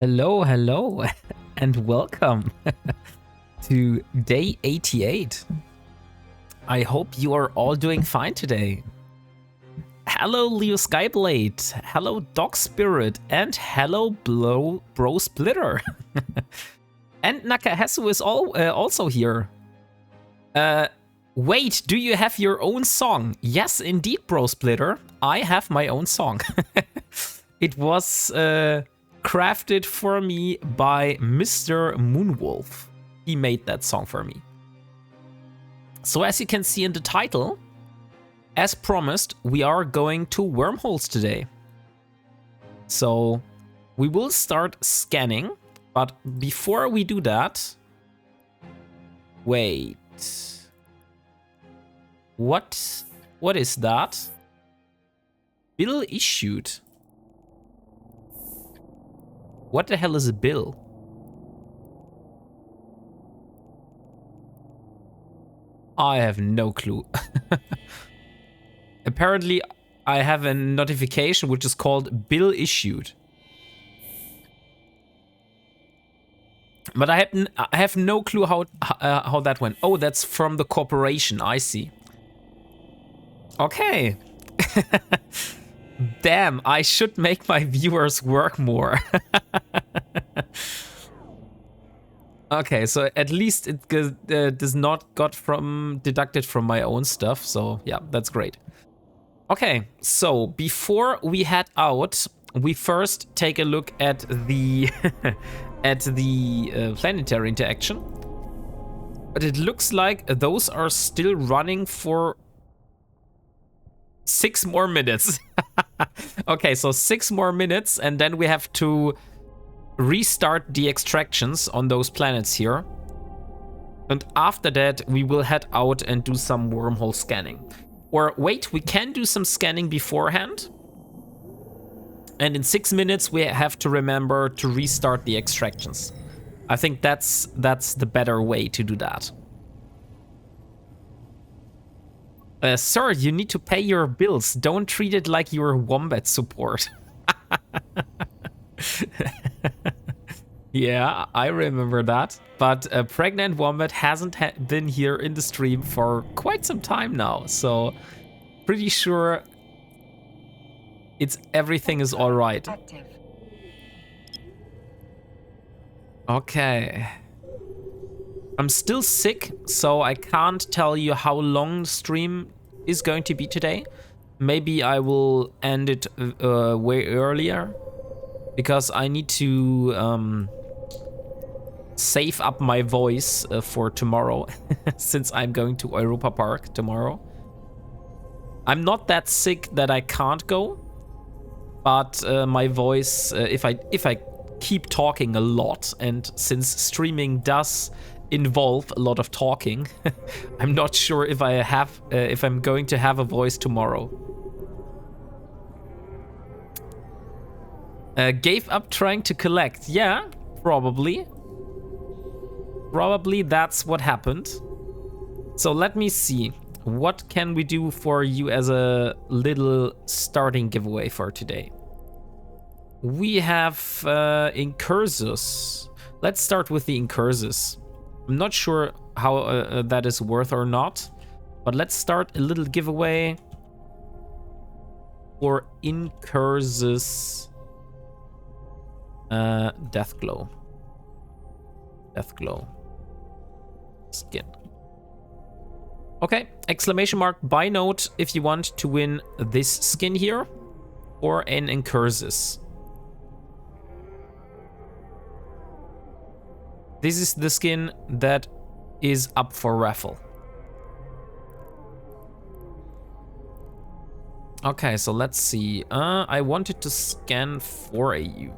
Hello, hello, and welcome to day 88. I hope you are all doing fine today. Hello, Leo Skyblade. Hello, Dog Spirit, and hello, Bro Splitter. And Nakahasu is also here. Wait, do you have your own song? Yes, indeed, Bro Splitter. I have my own song. It was crafted for me by Mr. Moonwolf. He made that song for me. So as you can see in the title, as promised, we are going to wormholes today. So we will start scanning, but before we do that, wait. What is that? Bill issued. What the hell is a bill? I have no clue. Apparently, I have a notification which is called bill issued. But I have no clue how that went. Oh, that's from the corporation. I see. Okay. Damn, I should make my viewers work more. Okay, so at least it does not got deducted from my own stuff. So yeah, that's great. Okay, so before we head out, we first take a look at the planetary interaction. But it looks like those are still running for 6 more minutes. Okay, so 6 more minutes, and then we have to restart the extractions on those planets here. And after that, we will head out and do some wormhole scanning. Or wait, we can do some scanning beforehand. And in 6 minutes, we have to remember to restart the extractions. I think that's the better way to do that. Sir, you need to pay your bills. Don't treat it like you're wombat support. Yeah, I remember that. But Pregnant Wombat hasn't been here in the stream for quite some time now. So pretty sure everything is all right. Active. Okay. I'm still sick, so I can't tell you how long the stream is going to be today. Maybe I will end it way earlier, because I need to save up my voice for tomorrow, since I'm going to Europa Park tomorrow. I'm not that sick that I can't go, but my voice, if I keep talking a lot, and since streaming does involve a lot of talking, I'm not sure if I'm going to have a voice tomorrow. Gave up trying to collect. Yeah, probably. Probably that's what happened. So let me see. What can we do for you as a little starting giveaway for today? We have Incursus. Let's start with the Incursus. I'm not sure how that is worth or not, but let's start a little giveaway for Incursus Deathglow skin. Okay, exclamation mark buy note if you want to win this skin here or an Incursus. This is the skin that is up for raffle. Okay, so let's see. I wanted to scan for you.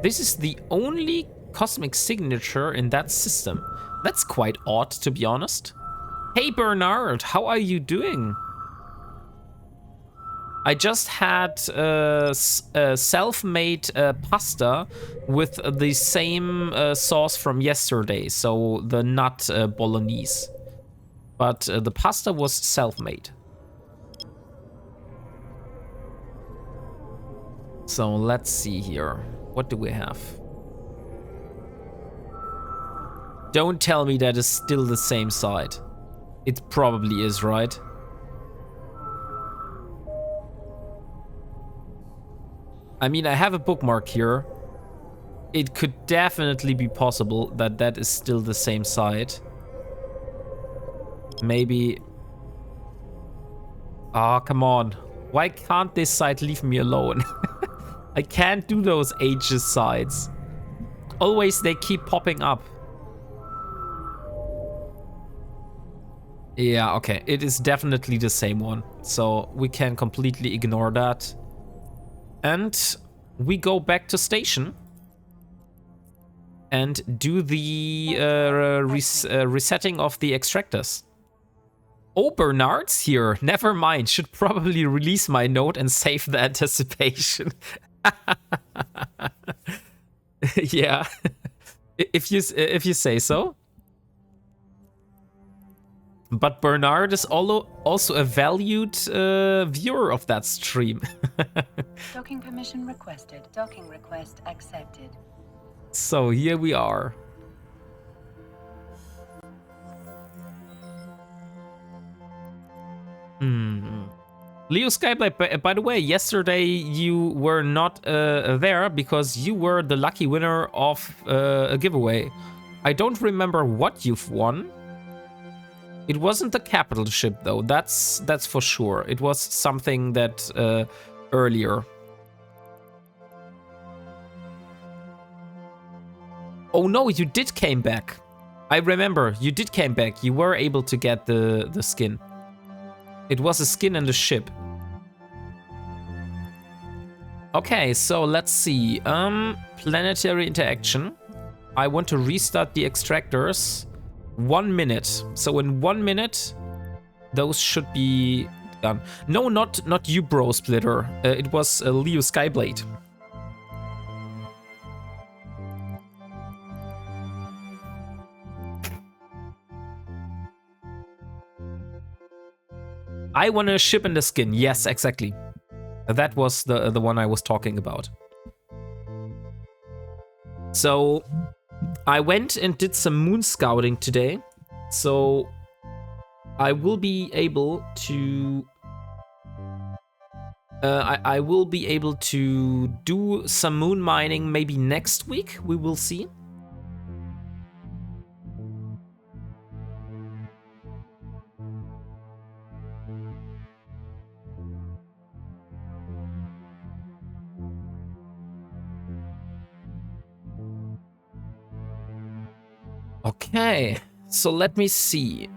This is the only cosmic signature in that system. That's quite odd, to be honest. Hey Bernard, how are you doing? I just had self-made pasta with the same sauce from yesterday, so the nut bolognese. But the pasta was self-made. So let's see here. What do we have? Don't tell me that is still the same side. It probably is, right? I mean, I have a bookmark here. It could definitely be possible that that is still the same side. Maybe... Oh, come on. Why can't this side leave me alone? I can't do those ages sides. Always they keep popping up. Yeah, okay. It is definitely the same one. So we can completely ignore that. And we go back to station. And do the resetting of the extractors. Oh, Bernard's here. Never mind. Should probably release my note and save the anticipation. Yeah. if you say so. But Bernard is also a valued viewer of that stream. Docking permission requested. Docking request accepted. So here we are. Leo Skyblade, by the way, yesterday you were not there because you were the lucky winner of a giveaway. I don't remember what you've won. It wasn't the capital ship though, that's for sure. It was something that earlier. Oh no, you did came back. I remember, you did came back. You were able to get the skin. It was a skin and a ship. Okay, so let's see. Planetary interaction. I want to restart the extractors. 1 minute. So in 1 minute, those should be done. No, not you, Bro Splitter. It was Leo Skyblade. I want a ship and a skin. Yes, exactly. That was the one I was talking about. So I went and did some moon scouting today. So I will be able to I will be able to do some moon mining maybe next week. We will see. Okay, so let me see.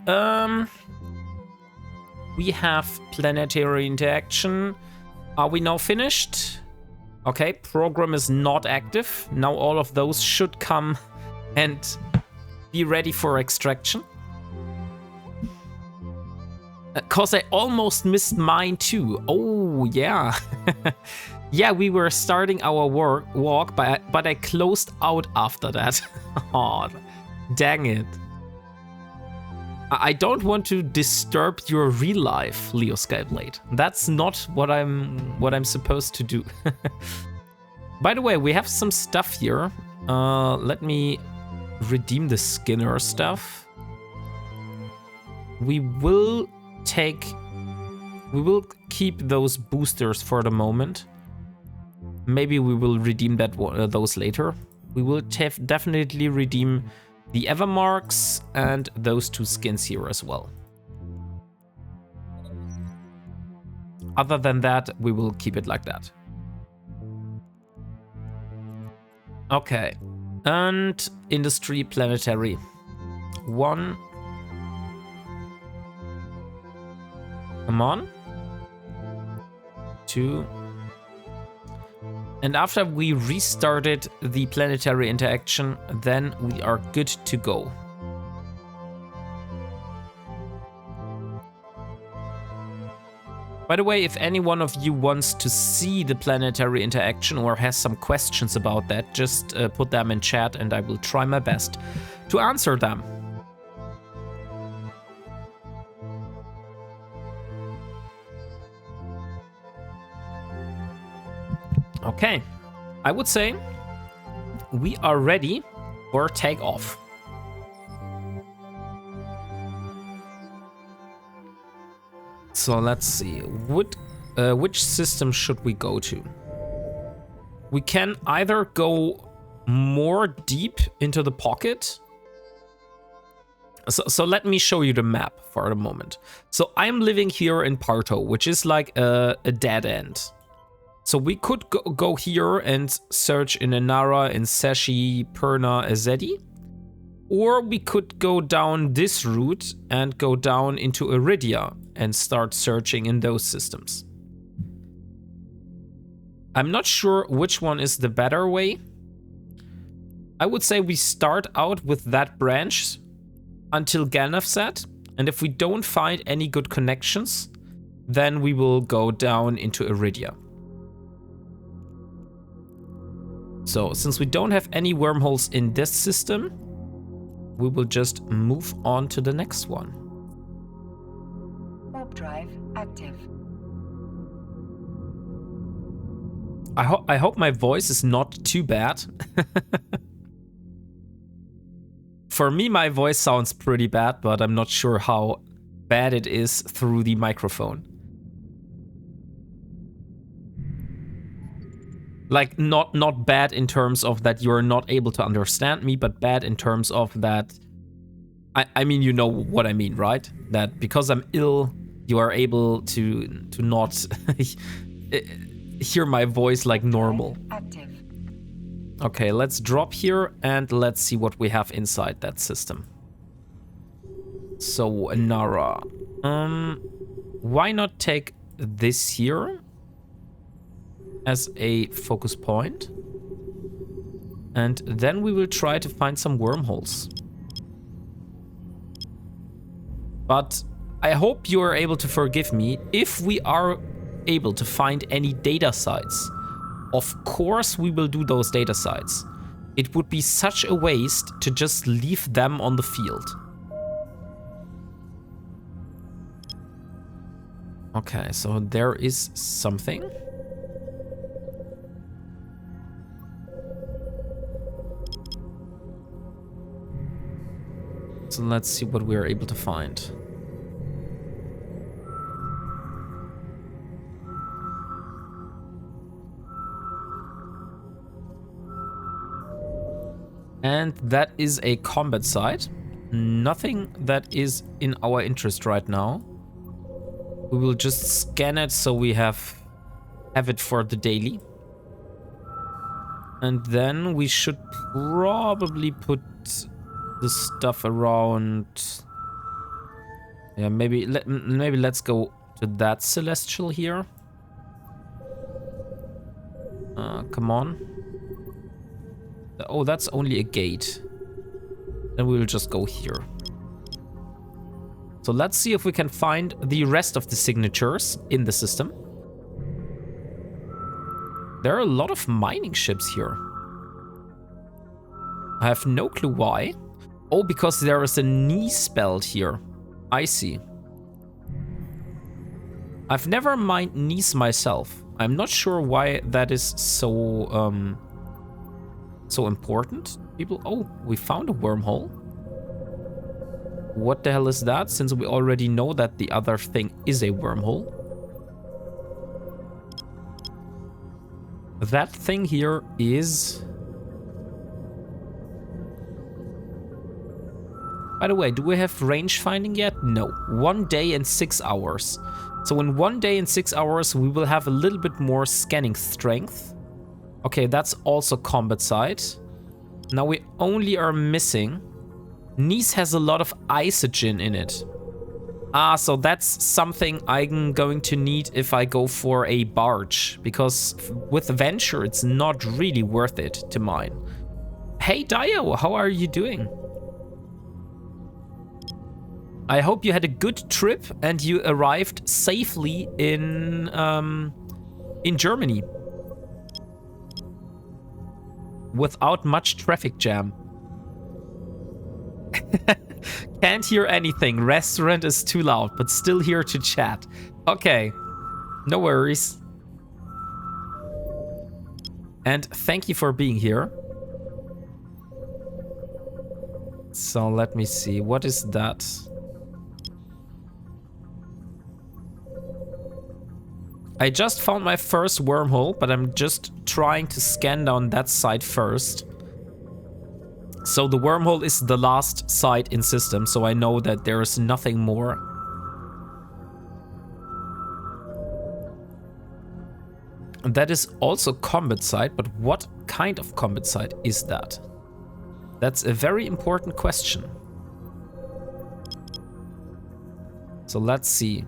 We have planetary interaction. Are we now finished? Okay, program is not active. Now all of those should come and be ready for extraction. Cause I almost missed mine too. Oh yeah. Yeah, we were starting our walk, but I closed out after that. Oh, dang it. I don't want to disturb your real life, Leo Skyblade. That's not what I'm supposed to do. By the way, we have some stuff here. Let me redeem the Skinner stuff. We will keep those boosters for the moment. Maybe we will redeem those later. We will definitely redeem the Evermarks and those 2 skins here as well. Other than that, we will keep it like that. Okay, and industry planetary. 1. Come on. 2. And after we restarted the planetary interaction, then we are good to go. By the way, if any one of you wants to see the planetary interaction or has some questions about that, just put them in chat and I will try my best to answer them. Okay, I would say we are ready for takeoff. So let's see, which system should we go to? We can either go more deep into the pocket. So let me show you the map for a moment. So I'm living here in Parto, which is like a dead end. So we could go here and search in Inara, in Seshi, Perna, Azedi. Or we could go down this route and go down into Iridia and start searching in those systems. I'm not sure which one is the better way. I would say we start out with that branch until Galnafsat, and if we don't find any good connections, then we will go down into Iridia. So, since we don't have any wormholes in this system, we will just move on to the next one. Warp drive active. I hope my voice is not too bad. For me, my voice sounds pretty bad, but I'm not sure how bad it is through the microphone. Like, not bad in terms of that you're not able to understand me, but bad in terms of that... I mean, you know what I mean, right? That because I'm ill, you are able to not hear my voice like normal. Active. Okay, let's drop here and let's see what we have inside that system. So, Nara. Why not take this here as a focus point? And then we will try to find some wormholes. But I hope you are able to forgive me if we are able to find any data sites. Of course we will do those data sites. It would be such a waste to just leave them on the field. Okay, so there is something. So let's see what we are able to find. And that is a combat site. Nothing that is in our interest right now. We will just scan it so we have it for the daily. And then we should probably put the stuff around. Yeah, maybe let's go to that celestial here. Come on. Oh, that's only a gate. Then we will just go here. So let's see if we can find the rest of the signatures in the system. There are a lot of mining ships here. I have no clue why. Oh, because there is a knee spelled here. I see. I've never mined knees myself. I'm not sure why that is so important. People, oh, we found a wormhole. What the hell is that? Since we already know that the other thing is a wormhole. That thing here is... By the way, do we have range finding yet? No. 1 day and 6 hours. So in 1 day and 6 hours, we will have a little bit more scanning strength. Okay, that's also combat site. Now we only are missing... Nice has a lot of isogen in it. Ah, so that's something I'm going to need if I go for a barge. Because with Venture, it's not really worth it to mine. Hey, Dio, how are you doing? I hope you had a good trip and you arrived safely in Germany. Without much traffic jam. Can't hear anything. Restaurant is too loud, but still here to chat. Okay, no worries. And thank you for being here. So let me see. What is that? I just found my first wormhole, but I'm just trying to scan down that side first. So the wormhole is the last site in system, so I know that there is nothing more. And that is also combat site, but what kind of combat site is that? That's a very important question. So let's see.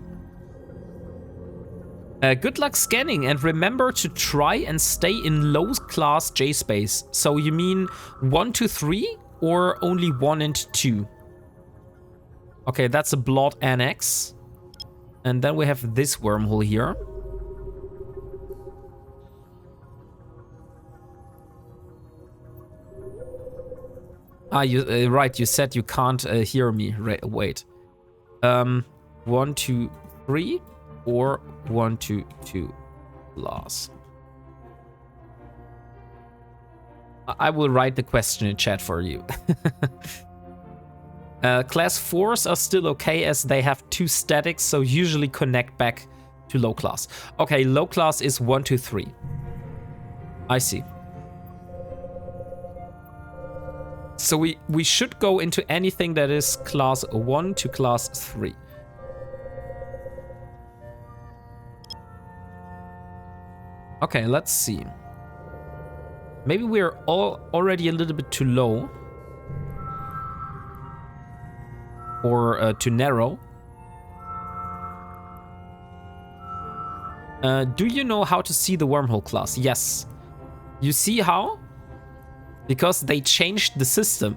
Good luck scanning, and remember to try and stay in low class J space. So you mean 1 to 3 or only 1 and 2? Okay, that's a blood annex. And then we have this wormhole here. Ah, you right, you said you can't hear me. Wait. 1, 2, 3 or 1, 2, 2 class. I will write the question in chat for you. Class 4s are still okay as they have 2 statics, so usually connect back to low class. Okay, low class is 1, 2, 3. I see. So we should go into anything that is class 1 to class 3. Okay, let's see. Maybe we're all already a little bit too low. Or too narrow. Do you know how to see the wormhole class? Yes. You see how? Because they changed the system.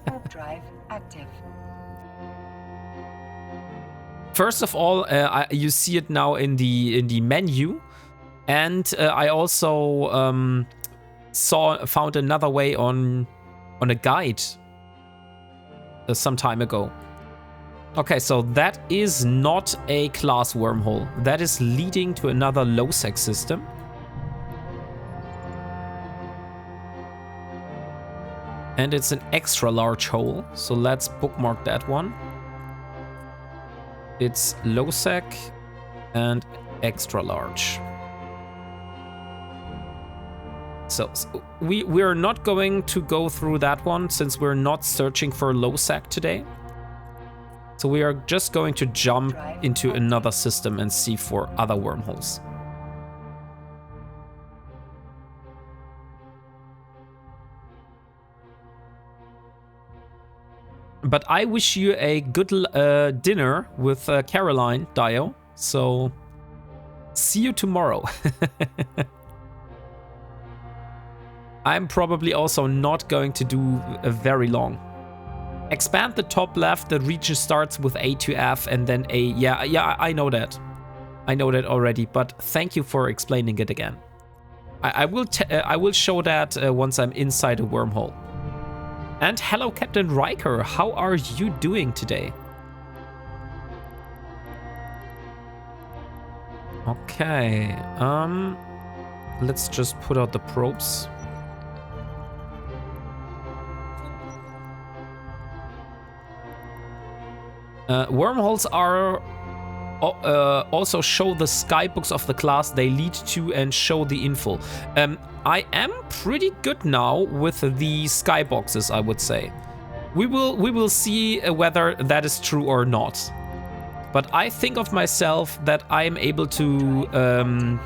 Warp drive active. First of all, you see it now in the menu, and I also found another way on a guide some time ago. Okay, so that is not a class wormhole. That is leading to another low-sec system. And it's an extra large hole, so let's bookmark that one. It's low-sec and extra large. So we're not going to go through that one since we're not searching for low-sec today. So we are just going to jump into another system and see for other wormholes. But I wish you a good dinner with Caroline, Dio. So see you tomorrow. I'm probably also not going to do a very long. Expand the top left. The region starts with A to F and then A. Yeah, I know that. I know that already. But thank you for explaining it again. I will show that once I'm inside a wormhole. And hello, Captain Riker. How are you doing today? Okay. Let's just put out the probes. Wormholes are also show the skybooks of the class they lead to and show the info. I am pretty good now with the skyboxes, I would say. We will see whether that is true or not. But I think of myself that I am able to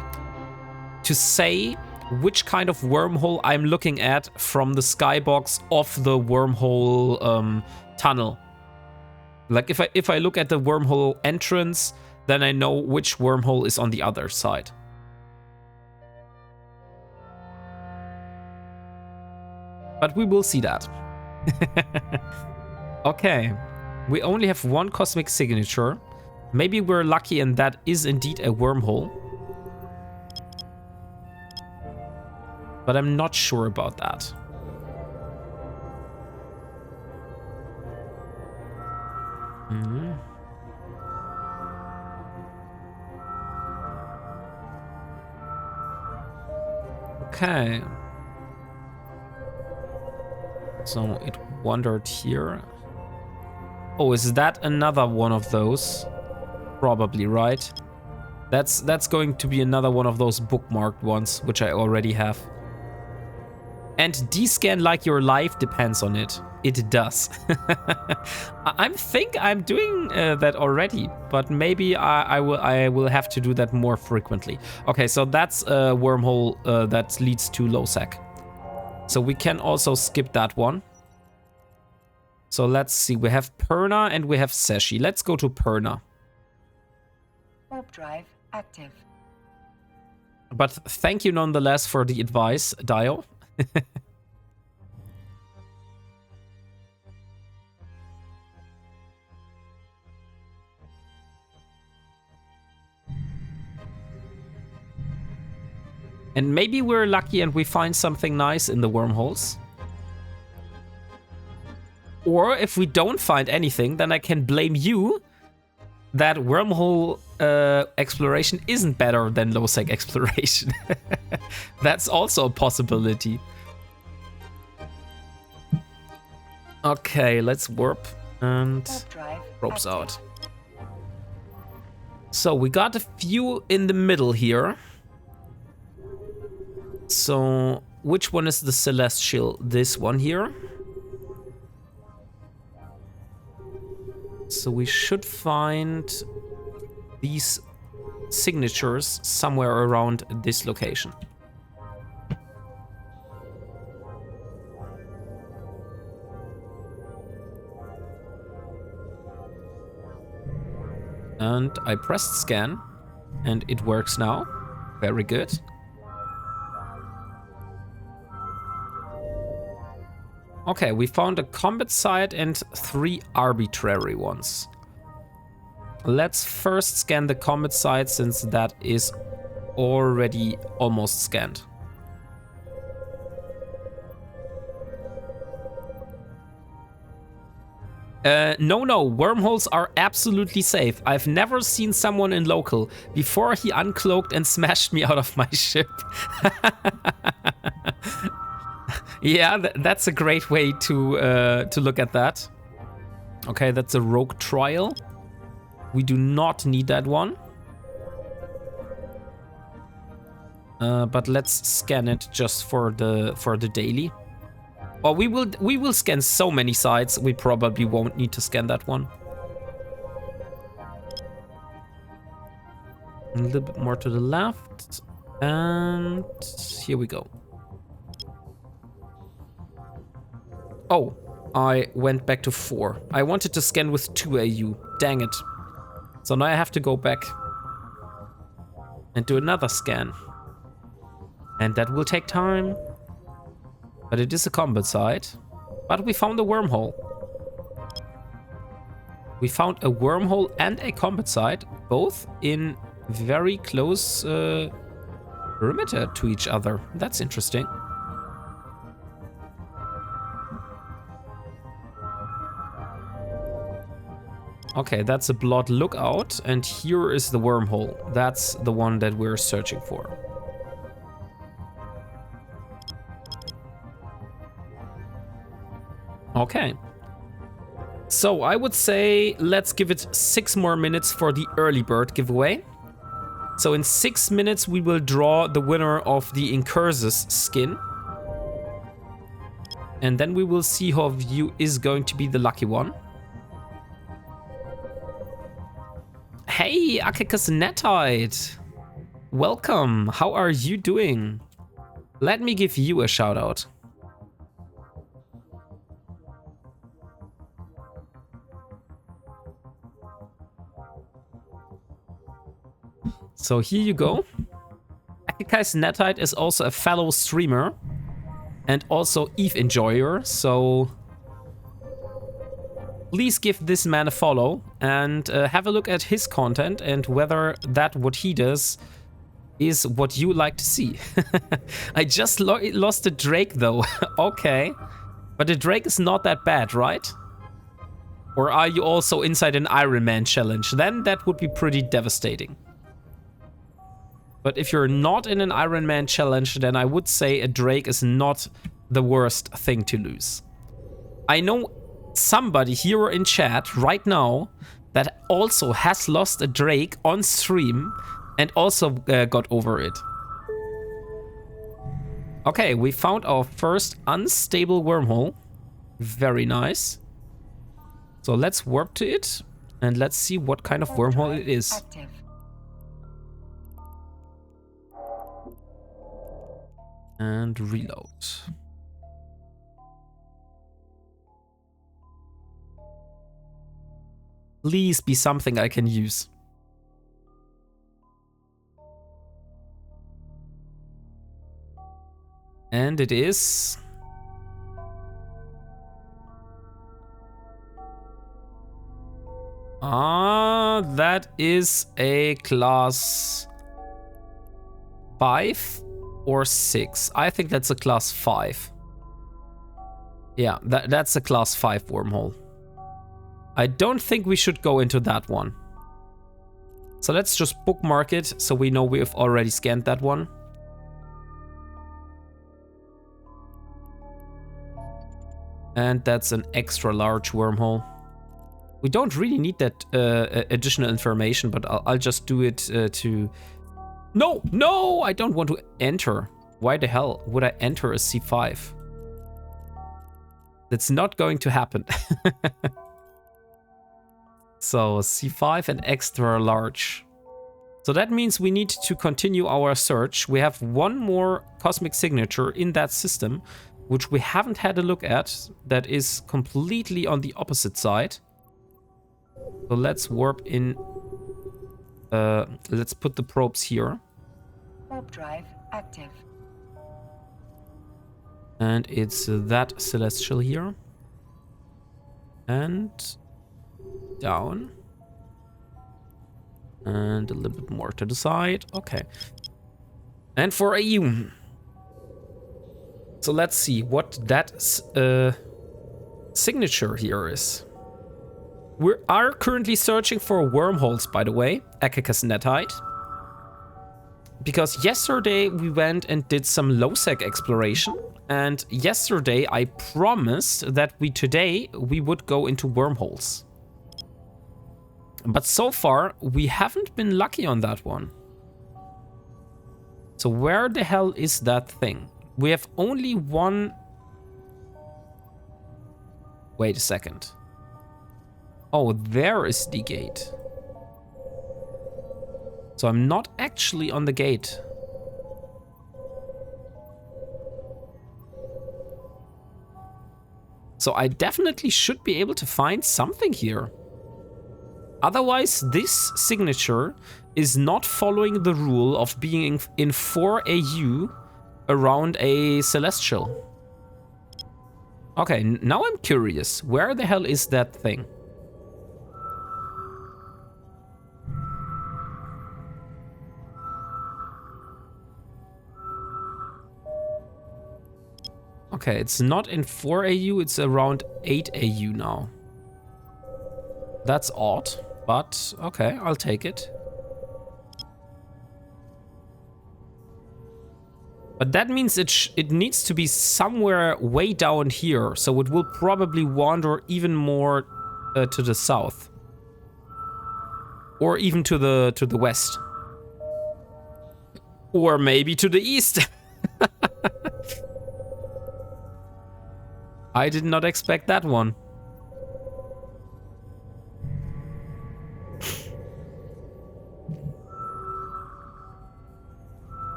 say which kind of wormhole I'm looking at from the skybox of the wormhole tunnel. Like if I look at the wormhole entrance, then I know which wormhole is on the other side. But we will see that. Okay. We only have one cosmic signature. Maybe we're lucky and that is indeed a wormhole. But I'm not sure about that. Okay. So it wandered here. Oh, is that another one of those? Probably, right? That's going to be another one of those bookmarked ones, which I already have. And descan like your life depends on it. It does. I think I'm doing that already, but maybe I will have to do that more frequently. Okay, so that's a wormhole that leads to Losec. So we can also skip that one. So let's see. We have Perna and we have Seshi. Let's go to Perna. Warp drive active. But thank you nonetheless for the advice, Dio. And maybe we're lucky and we find something nice in the wormholes. Or if we don't find anything, then I can blame you that wormhole exploration isn't better than low-sec exploration. That's also a possibility. Okay, let's warp and ropes out. So we got a few in the middle here. So which one is the celestial? This one here. So we should find these signatures somewhere around this location. And I pressed scan, and it works now. Very good. Okay, we found a combat site and 3 arbitrary ones. Let's first scan the combat site since that is already almost scanned. No, wormholes are absolutely safe. I've never seen someone in local before he uncloaked and smashed me out of my ship. Yeah, that's a great way to look at that. Okay, that's a rogue trial. We do not need that one. But let's scan it just for the daily. Well, we will scan so many sites. We probably won't need to scan that one. A little bit more to the left, and here we go. Oh, I went back to 4. I wanted to scan with 2 AU. Dang it. So now I have to go back and do another scan. And that will take time. But it is a combat site. But we found a wormhole. We found a wormhole and a combat site, both in very close perimeter to each other. That's interesting. Okay, that's a blood lookout, and here is the wormhole. That's the one that we're searching for. Okay. So I would say let's give it 6 more minutes for the early bird giveaway. So in 6 minutes we will draw the winner of the Incursus skin. And then we will see who of you is going to be the lucky one. Hey, Akika's Netite! Welcome, how are you doing? Let me give you a shout out. So here you go. Akika's Netite is also a fellow streamer and also EVE enjoyer, so please give this man a follow and have a look at his content and whether that what he does is what you like to see. I just lost a Drake though. Okay. But the Drake is not that bad, right? Or are you also inside an Ironman challenge? Then that would be pretty devastating. But if you're not in an Ironman challenge, then I would say a Drake is not the worst thing to lose. I know somebody here in chat right now that also has lost a Drake on stream and also got over it. Okay, we found our first unstable wormhole. Very nice. So let's warp to it and let's see what kind of wormhole it is. Active. And reload. Please be something I can use. And it is... that is a class 5 or 6. I think that's a class 5. Yeah, that's a class 5 wormhole. I don't think we should go into that one. So let's just bookmark it so we know we've already scanned that one. And that's an extra large wormhole. We don't really need that additional information, but I'll just do it to... No, no, I don't want to enter. Why the hell would I enter a C5? That's not going to happen. So C5 and extra large. So that means we need to continue our search. We have one more cosmic signature in that system, which we haven't had a look at. That is completely on the opposite side. So let's warp in. Let's put the probes here. Warp drive active. And it's that celestial here. And down. And a little bit more to the side. Okay. And for AU. So let's see what that signature here is. We are currently searching for wormholes, by the way, Akika's Netite. Because yesterday we went and did some low-sec exploration. And yesterday I promised that today we would go into wormholes. But so far we haven't been lucky on that one. So where the hell is that thing? We have only one... Wait a second. Oh, there is the gate. So I'm not actually on the gate. So I definitely should be able to find something here. Otherwise, this signature is not following the rule of being in 4 AU around a celestial. Okay, now I'm curious. Where the hell is that thing? Okay, it's not in 4 AU, it's around 8 AU now. That's odd, but okay, I'll take it. But that means it needs to be somewhere way down here, so it will probably wander even more to the south. Or even to the west. Or maybe to the east. I did not expect that one.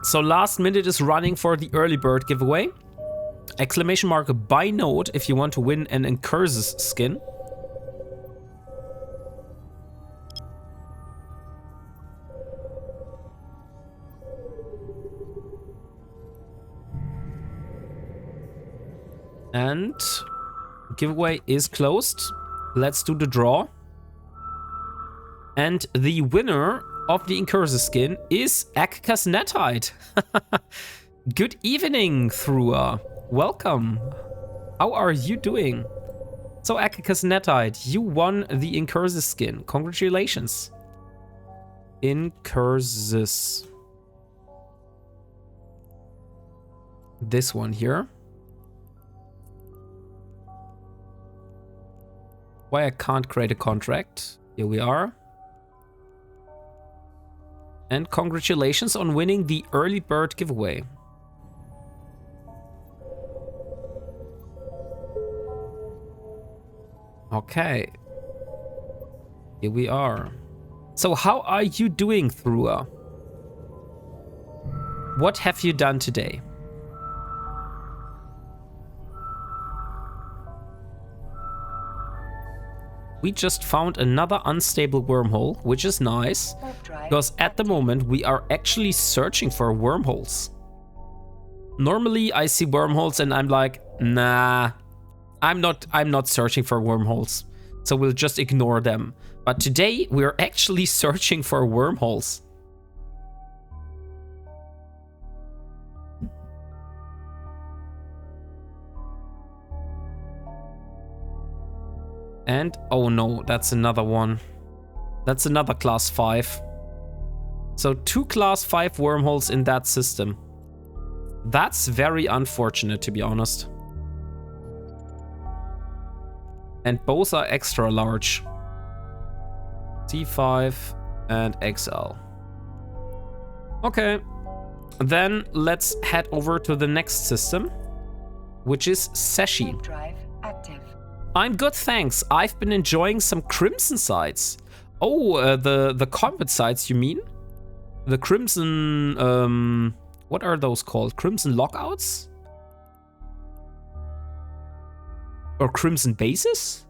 So last minute is running for the early bird giveaway. Exclamation mark buy node if you want to win an Incursus skin. And giveaway is closed. Let's do the draw. And the winner of the Incursus skin is Akika's Netite. Good evening, Thrua. Welcome. How are you doing? So Akika's Netite, you won the Incursus skin. Congratulations. Incursus. This one here. Why I can't create a contract. Here we are. And congratulations on winning the early bird giveaway. Okay. Here we are. So how are you doing, Thrua? What have you done today? We just found another unstable wormhole, which is nice, because at the moment we are actually searching for wormholes. Normally I see wormholes and I'm like, nah, I'm not searching for wormholes, so we'll just ignore them. But today we're actually searching for wormholes. And, oh no, that's another one. That's another class 5. So 2 class 5 wormholes in that system. That's very unfortunate, to be honest. And both are extra large. C5 and XL. Okay. Then let's head over to the next system, which is Seshi. Drive active. I'm good, thanks. I've been enjoying some Crimson sites. Oh, the combat sites, you mean? The Crimson, what are those called? Crimson lockouts? Or Crimson bases?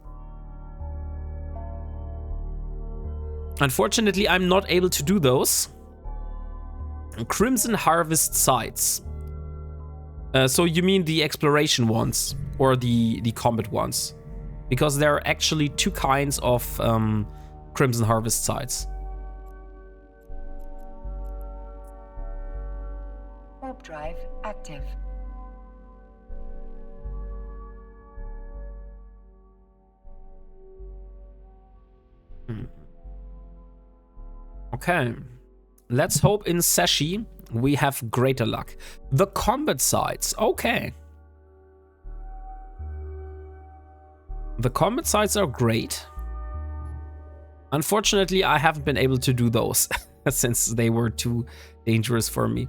Unfortunately, I'm not able to do those. Crimson harvest sites. So you mean the exploration ones or the combat ones? Because there are actually 2 kinds of Crimson Harvest sites. Warp drive active. Okay. Let's hope in Seshi we have greater luck. The combat sites. Okay. The combat sites are great. Unfortunately, I haven't been able to do those since they were too dangerous for me.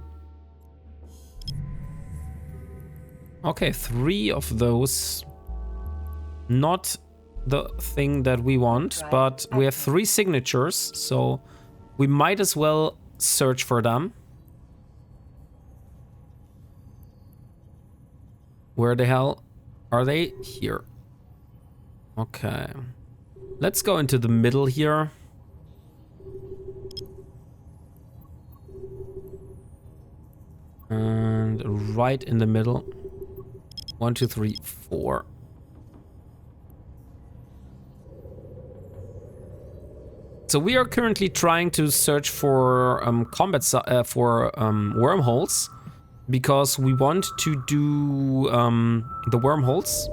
Okay, 3 of those. Not the thing that we want, but we have 3 signatures, so we might as well search for them. Where the hell are they? Here. Okay. Let's go into the middle here. And right in the middle. 1, 2, 3, 4. So we are currently trying to search for wormholes, because we want to do the wormholes,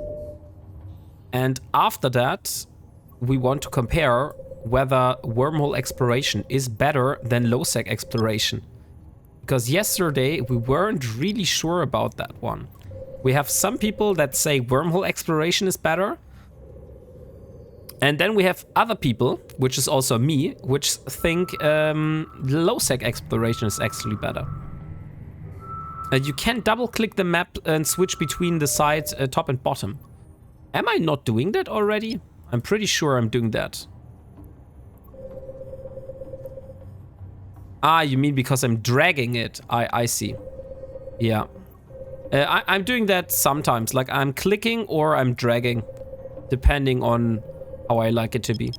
and after that we want to compare whether wormhole exploration is better than low-sec exploration, because yesterday we weren't really sure about that one. We have some people that say wormhole exploration is better, and then we have other people, which is also me, which think low-sec exploration is actually better. You can double-click the map and switch between the sides, top and bottom. Am I not doing that already? I'm pretty sure I'm doing that. Ah, you mean because I'm dragging it? I see. Yeah. I'm doing that sometimes. Like, I'm clicking or I'm dragging, depending on how I like it to be.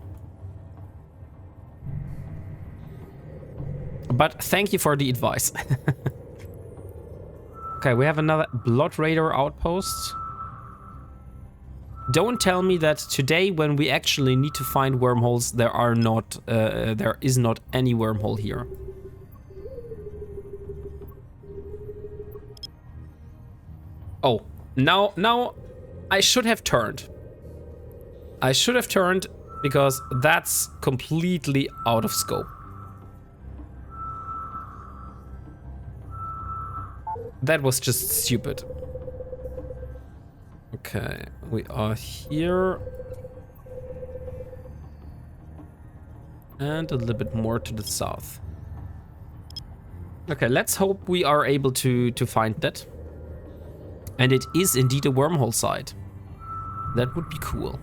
But thank you for the advice. Okay, we have another Blood Raider outpost. Don't tell me that today, when we actually need to find wormholes, there is not any wormhole here. Oh, now I should have turned. I should have turned because that's completely out of scope. That was just stupid. Okay, we are here. And a little bit more to the south. Okay, let's hope we are able to find that. And it is indeed a wormhole site. That would be cool.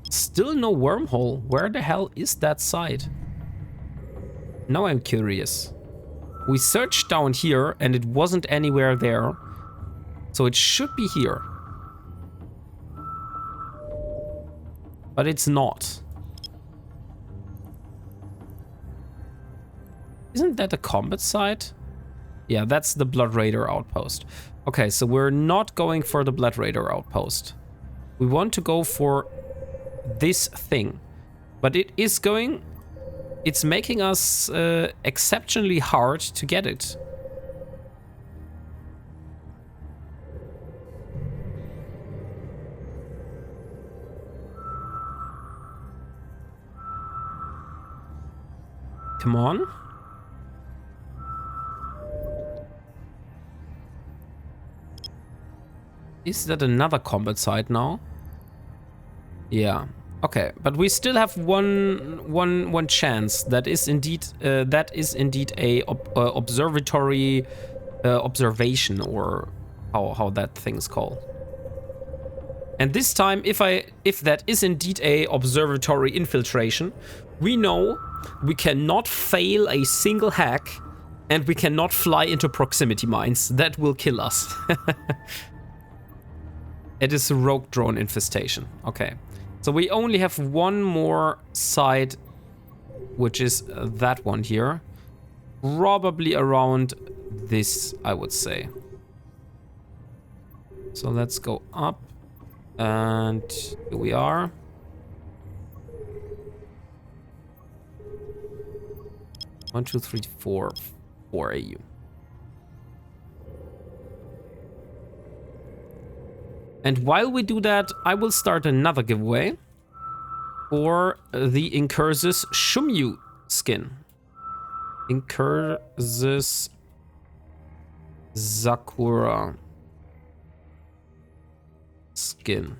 Still no wormhole. Where the hell is that site? Now I'm curious. We searched down here and it wasn't anywhere there. So it should be here. But it's not. Isn't that a combat site? Yeah, that's the Blood Raider outpost. Okay, so we're not going for the Blood Raider outpost. We want to go for this thing. But it is going... It's making us exceptionally hard to get it. Come on. Is that another combat site now? Yeah. Okay, but we still have one chance. That is indeed a observatory observation, or how that thing's called. And this time, if that is indeed a observatory infiltration, we know we cannot fail a single hack, and we cannot fly into proximity mines. That will kill us. It is a rogue drone infestation. Okay. So we only have one more side, which is that one here. Probably around this, I would say. So let's go up. And here we are. One, two, three, four. 4 AU. And while we do that, I will start another giveaway for the Incursus Shumyu skin. Incursus Sakura skin.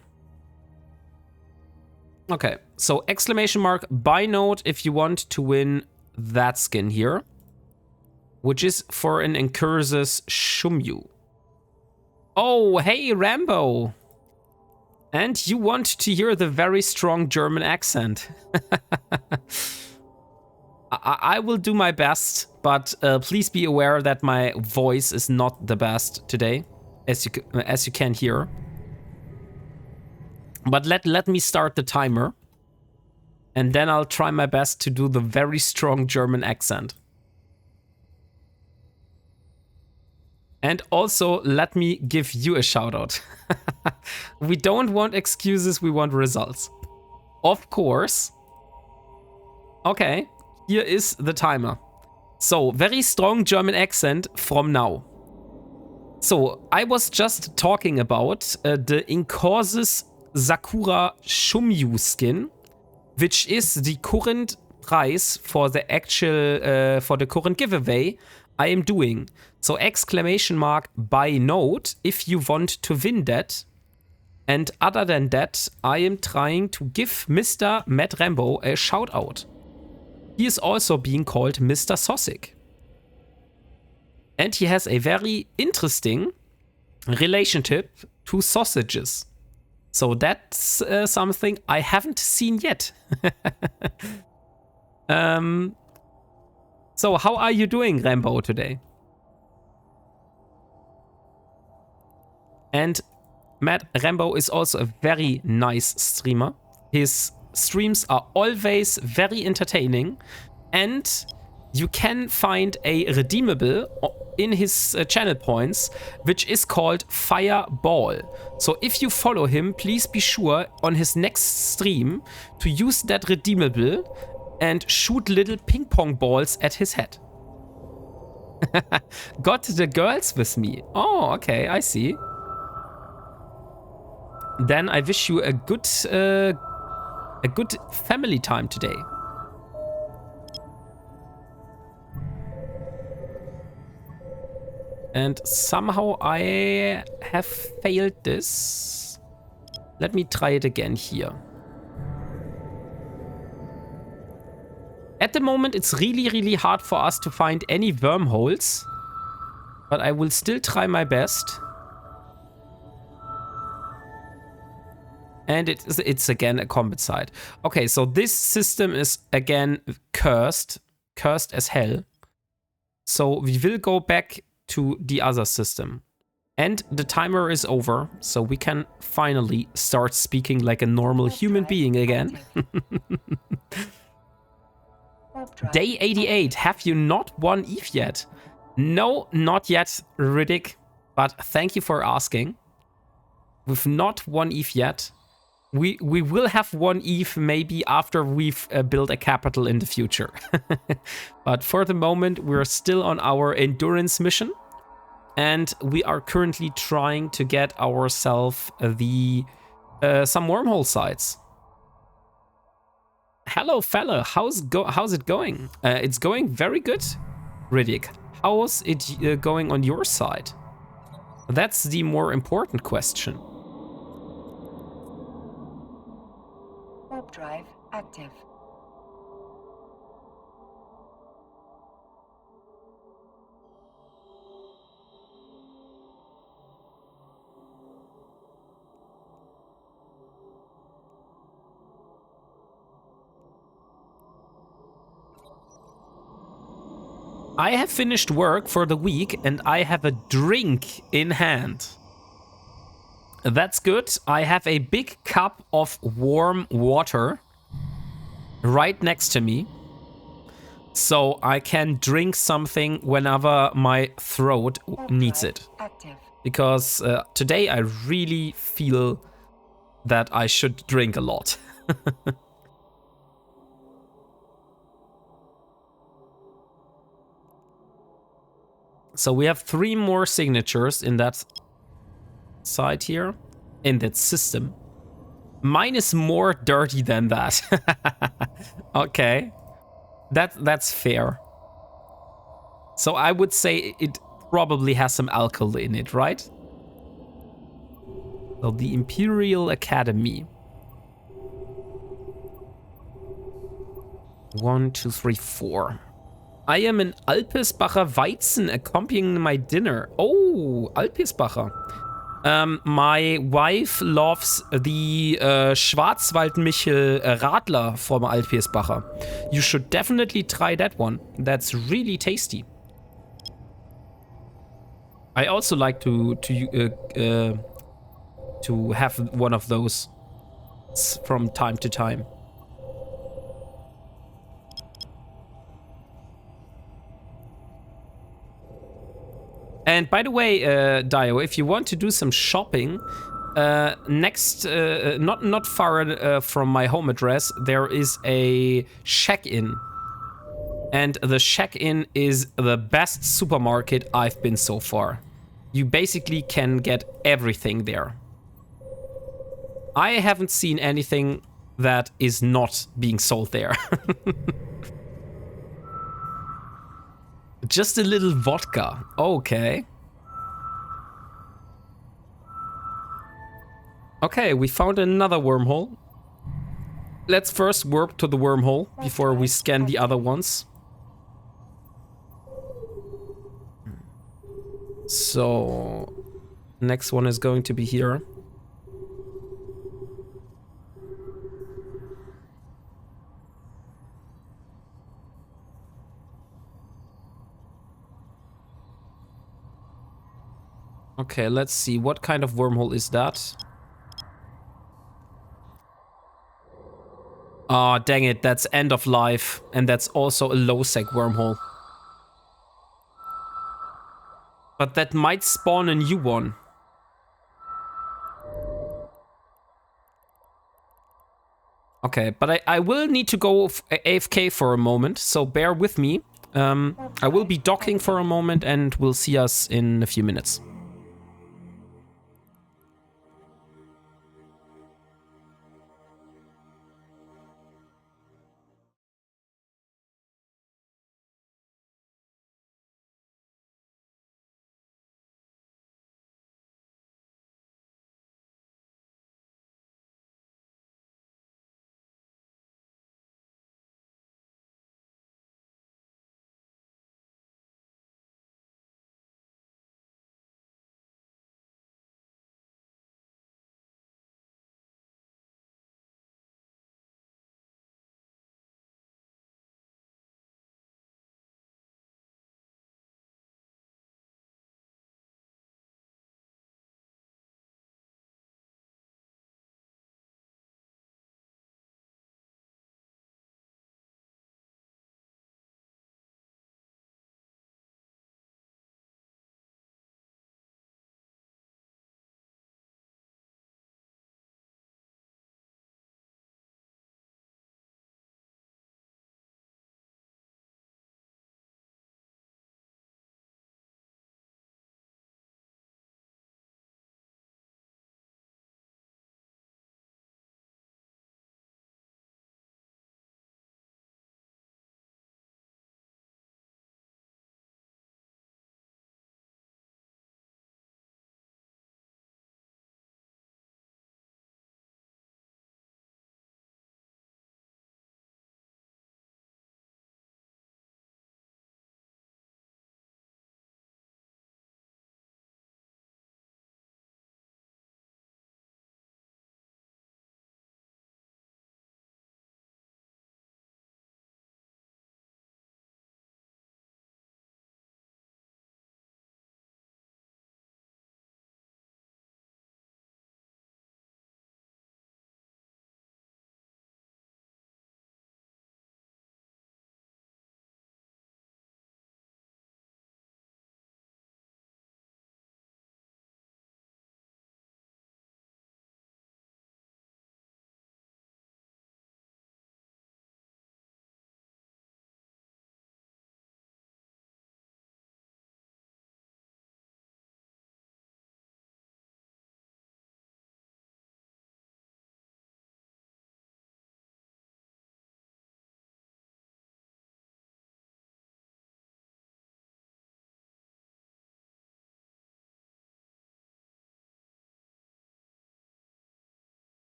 Okay, so exclamation mark buy note if you want to win that skin here, which is for an Incursus Shumyu. Oh, hey, Rambo. And you want to hear the very strong German accent. I will do my best, but please be aware that my voice is not the best today, as you can hear. But let me start the timer, and then I'll try my best to do the very strong German accent. And also, let me give you a shout out. We don't want excuses, we want results. Of course. Okay, here is the timer. So, very strong German accent from now. So, I was just talking about the Incursus Sakura Shumyu skin, which is the current price for the actual, for the current giveaway I am doing. So exclamation mark buy note if you want to win that. And other than that, I am trying to give Mr. Matt Rambo a shout out. He is also being called Mr. Sossig. And he has a very interesting relationship to sausages. So that's something I haven't seen yet. So how are you doing, Rambo, today? And Matt Rambo is also a very nice streamer. His streams are always very entertaining, and you can find a redeemable in his channel points, which is called Fireball. So if you follow him, please be sure on his next stream to use that redeemable and shoot little ping pong balls at his head. Got the girls with me. Oh, okay, I see. Then I wish you a good family time today. And somehow I have failed this. Let me try it again here. At the moment, it's really, really hard for us to find any wormholes. But I will still try my best. And it's again a combat site. Okay, so this system is again cursed. Cursed as hell. So we will go back to the other system. And the timer is over, so we can finally start speaking like a normal human being again. Day 88, have you not won Eve yet? No, not yet, Riddick, but thank you for asking. We've not won Eve yet. We will have won Eve maybe after we've built a capital in the future. But for the moment, we're still on our endurance mission. And we are currently trying to get ourselves some wormhole sites. Hello, fella. How's it going? It's going very good, Riddick. How's it going on your side? That's the more important question. Warp drive active. I have finished work for the week and I have a drink in hand. That's good. I have a big cup of warm water right next to me. So I can drink something whenever my throat needs it. Because today I really feel that I should drink a lot. So we have 3 more signatures in that side here, in that system. Mine is more dirty than that. Okay, that's fair. So I would say it probably has some alcohol in it, right? So the Imperial Academy. 1, 2, 3, 4. I am an Alpesbacher Weizen accompanying my dinner. Oh, Alpesbacher. My wife loves the Schwarzwaldmichel Radler from Alpesbacher. You should definitely try that one. That's really tasty. I also like to have one of those from time to time. And by the way, Dio, if you want to do some shopping, not far from my home address, there is a check-in. And the check-in is the best supermarket I've been so far. You basically can get everything there. I haven't seen anything that is not being sold there. Just a little vodka. Okay. Okay, we found another wormhole. Let's first warp to the wormhole before we scan the other ones. So, next one is going to be here. Okay, let's see. What kind of wormhole is that? Ah, dang it. That's end of life. And that's also a low-sec wormhole. But that might spawn a new one. Okay, but I will need to go AFK for a moment, so bear with me. I will be docking for a moment and we'll see us in a few minutes.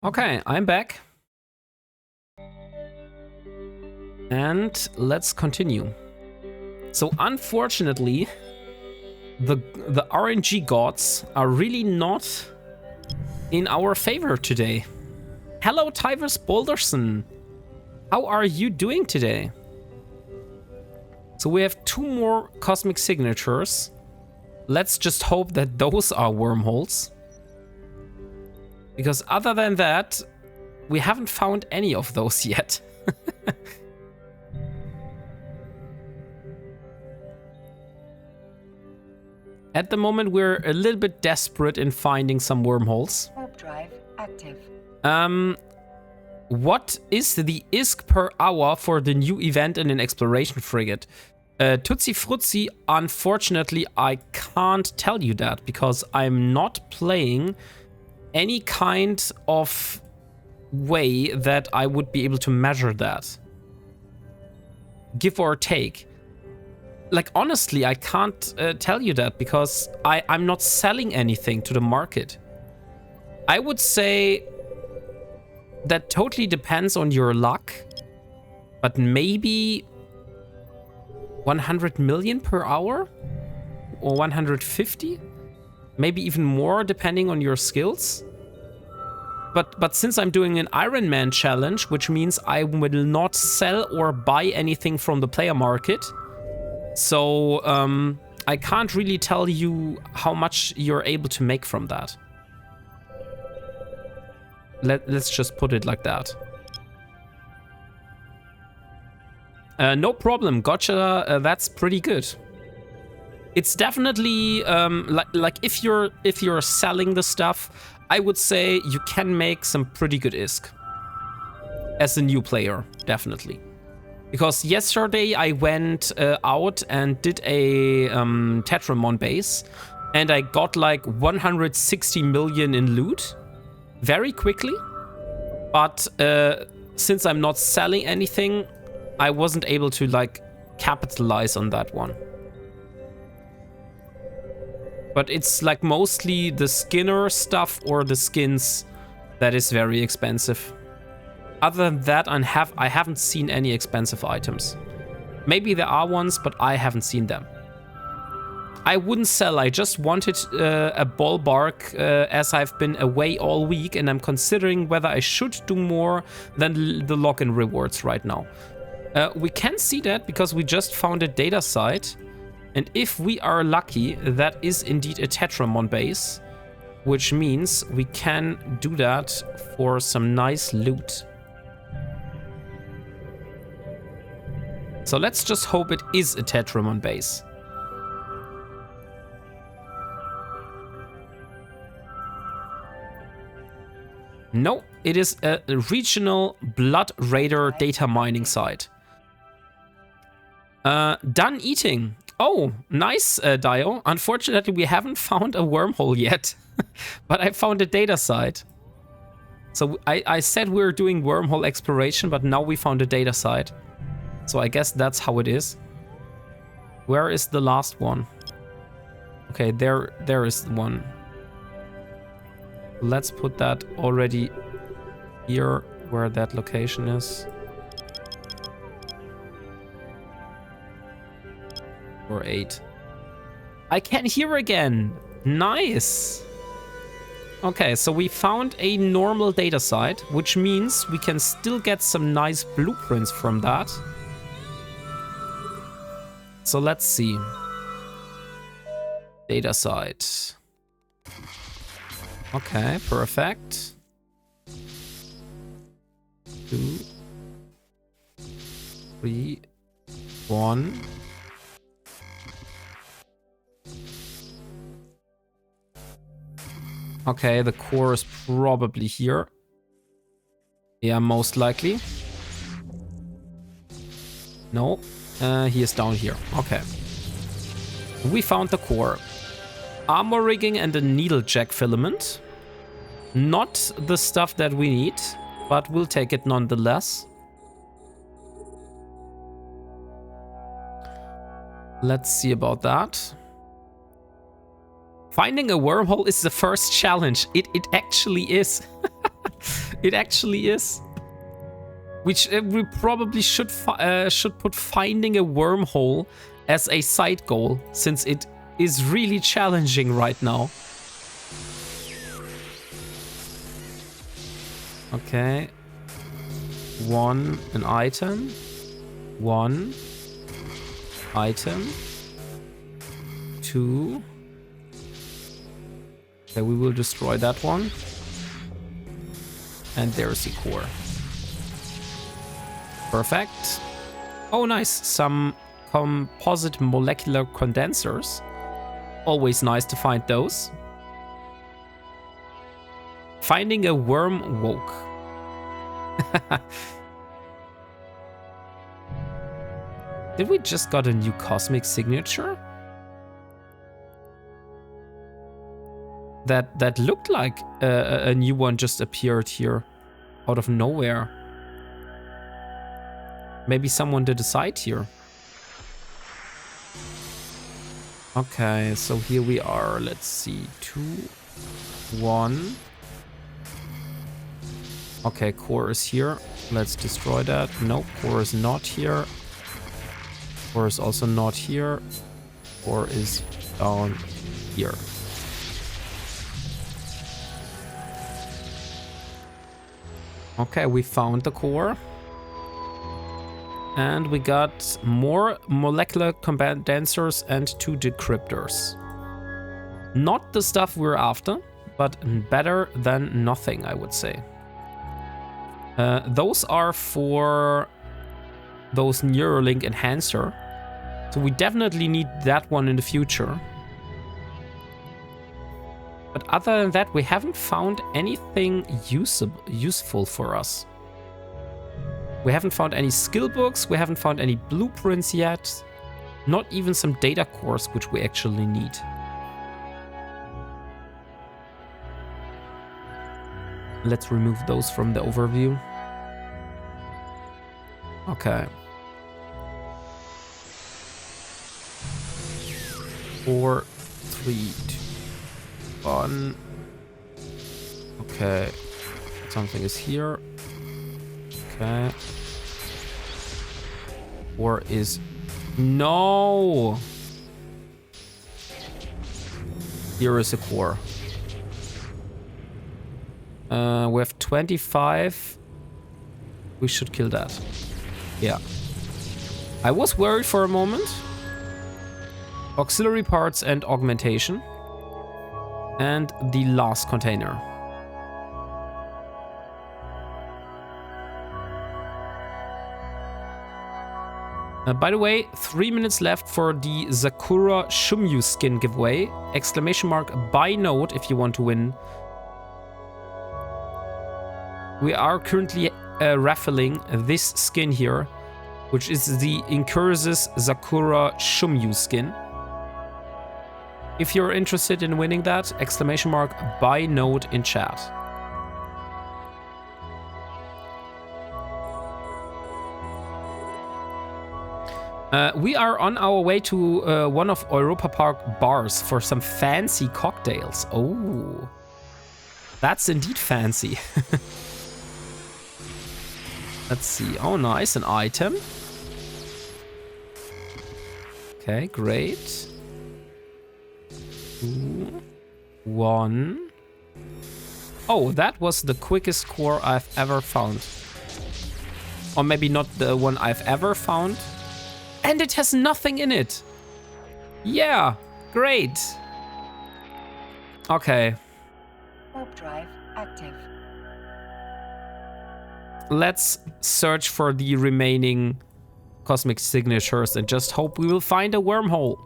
Okay, I'm back. And let's continue. So unfortunately, the RNG gods are really not in our favor today. Hello, Tyvus Boulderson. How are you doing today? So we have 2 more cosmic signatures. Let's just hope that those are wormholes. Because other than that, we haven't found any of those yet. At the moment, we're a little bit desperate in finding some wormholes. Warp drive active. What is the ISK per hour for the new event in an exploration frigate? Tootsie Frutzi, unfortunately, I can't tell you that because I'm not playing any kind of way that I would be able to measure that. Give or take. Like, honestly, I can't tell you that because I'm not selling anything to the market. I would say that totally depends on your luck, but maybe 100 million per hour or 150, maybe even more depending on your skills. But since I'm doing an Ironman challenge, which means I will not sell or buy anything from the player market, so I can't really tell you how much you're able to make from that. Let's just put it like that. No problem, gotcha. That's pretty good. It's definitely like if you're selling the stuff, I would say you can make some pretty good ISK as a new player, definitely. Because yesterday I went out and did a Tetramon base, and I got like 160 million in loot very quickly. But since I'm not selling anything, I wasn't able to like capitalize on that one. But it's like mostly the Skinner stuff or the skins that is very expensive. Other than that, I haven't seen any expensive items. Maybe there are ones, but I haven't seen them. I wouldn't sell, I just wanted a ballpark as I've been away all week and I'm considering whether I should do more than the login rewards right now. We can see that because we just found a data site, and if we are lucky, that is indeed a Tetramon base, which means we can do that for some nice loot. So let's just hope it is a Tetramon base. No, it is a regional Blood Raider data mining site. Done eating. Oh, nice, Dio. Unfortunately, we haven't found a wormhole yet, but I found a data site. So I said we were doing wormhole exploration, but now we found a data site. So I guess that's how it is. Where is the last one? Okay, there is one. Let's put that already here where that location is. Or 8. I can hear again. Nice. Okay, so we found a normal data site, which means we can still get some nice blueprints from that. So let's see. Data site. Okay, perfect. 2, 3, 1. Okay, the core is probably here. Yeah, most likely. No, he is down here. Okay. We found the core. Armor rigging and a needlejack filament. Not the stuff that we need, but we'll take it nonetheless. Let's see about that. Finding a wormhole is the first challenge. It actually is. It actually is. Which we probably should put finding a wormhole as a side goal, since it is really challenging right now. Okay. An item. One item. 2. Okay, we will destroy that one. And there's the core. Perfect. Oh, nice. Some composite molecular condensers. Always nice to find those. Finding a worm woke. Did we just got a new cosmic signature? That looked like a new one just appeared here out of nowhere. Maybe someone did a site here. Okay, so here we are. Let's see. 2, 1. Okay, core is here. Let's destroy that. No, core is not here. Core is also not here. Core is down here. Okay, we found the core. And we got more molecular condensers and 2 decryptors. Not the stuff we're after, but better than nothing, I would say. Those are for those Neuralink enhancer. So we definitely need that one in the future. But other than that, we haven't found anything useful for us. We haven't found any skill books, we haven't found any blueprints yet. Not even some data cores, which we actually need. Let's remove those from the overview. Okay. 4, 3, 2, 1. Okay. Something is here. Okay. Or is... No! Here is a core. We have 25. We should kill that. Yeah. I was worried for a moment. Auxiliary parts and augmentation. And the last container. By the way, 3 minutes left for the Sakura Shumyu skin giveaway. Exclamation mark buy note if you want to win. We are currently raffling this skin here, which is the Incursus Sakura Shumyu skin. If you're interested in winning that, exclamation mark buy note in chat. We are on our way to one of Europa Park bars for some fancy cocktails. Oh, that's indeed fancy. Let's see. Oh, nice. An item. Okay, great. 2, 1. Oh, that was the quickest core I've ever found. Or maybe not the one I've ever found. And it has nothing in it. Yeah, great. Okay. Warp drive active. Let's search for the remaining cosmic signatures and just hope we will find a wormhole.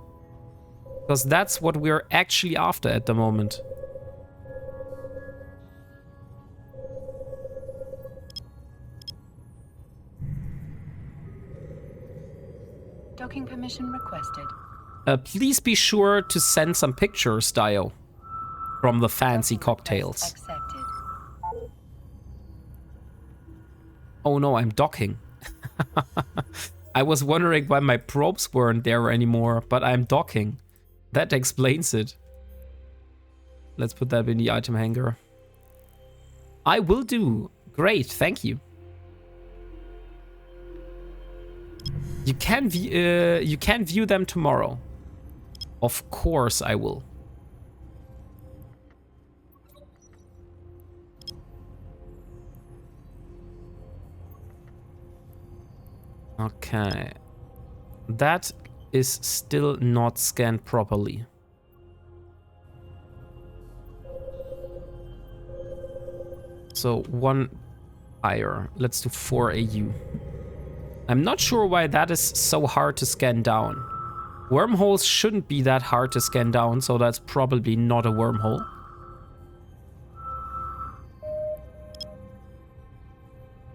Because that's what we're actually after at the moment. Docking permission requested. Please be sure to send some pictures, Dio, from the fancy cocktails. Accepted. Oh no, I'm docking. I was wondering why my probes weren't there anymore, but I'm docking. That explains it. Let's put that in the item hanger. I will do. Great, thank you. You can view them tomorrow. Of course I will. Okay. That is still not scanned properly. So 1 higher. Let's do 4 AU. I'm not sure why that is so hard to scan down. Wormholes shouldn't be that hard to scan down, so that's probably not a wormhole.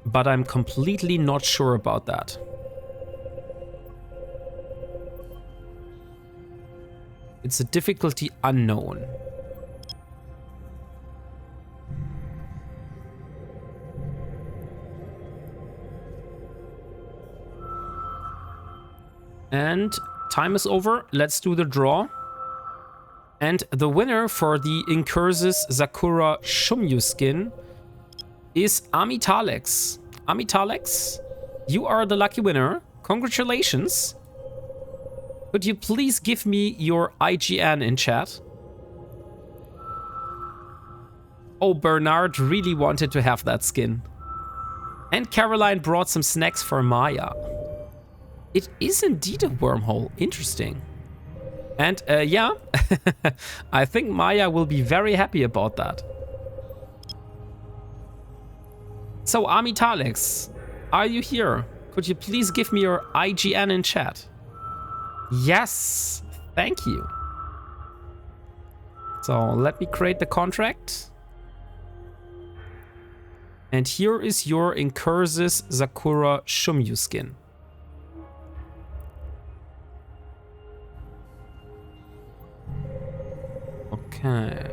But I'm completely not sure about that. It's a difficulty unknown. And time is over. Let's do the draw. And the winner for the Incursus Sakura Shumyu skin is Amitalex. Amitalex, you are the lucky winner. Congratulations. Could you please give me your IGN in chat? Oh, Bernard really wanted to have that skin. And Caroline brought some snacks for Maya. It is indeed a wormhole. Interesting. And yeah, I think Maya will be very happy about that. So, Amitalex, are you here? Could you please give me your IGN in chat? Yes, thank you. So, let me create the contract. And here is your Incursus Sakura Shumyu skin. Okay.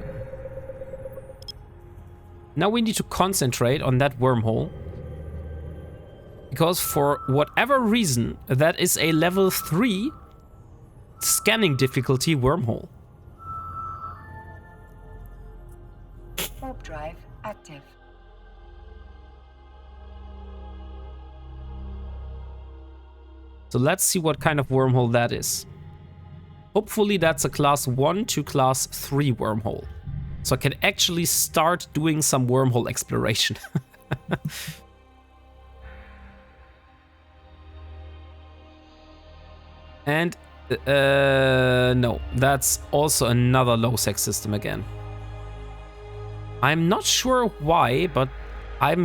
Now we need to concentrate on that wormhole. Because for whatever reason, that is a level 3 scanning difficulty wormhole. Warp drive active. So let's see what kind of wormhole that is. Hopefully that's a class 1 to class 3 wormhole. So I can actually start doing some wormhole exploration. And no, that's also another low sec system again. I'm not sure why, but I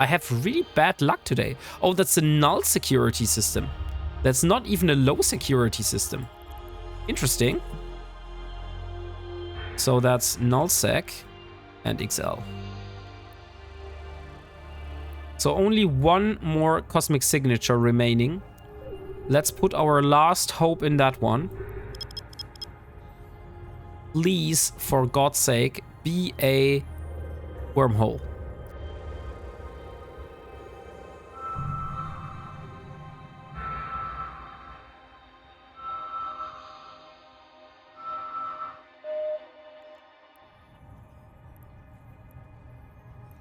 have really bad luck today. Oh, that's a null security system. That's not even a low security system. Interesting. So that's nullsec and XL. So only one more cosmic signature remaining. Let's put our last hope in that one. Please, for God's sake, be a wormhole.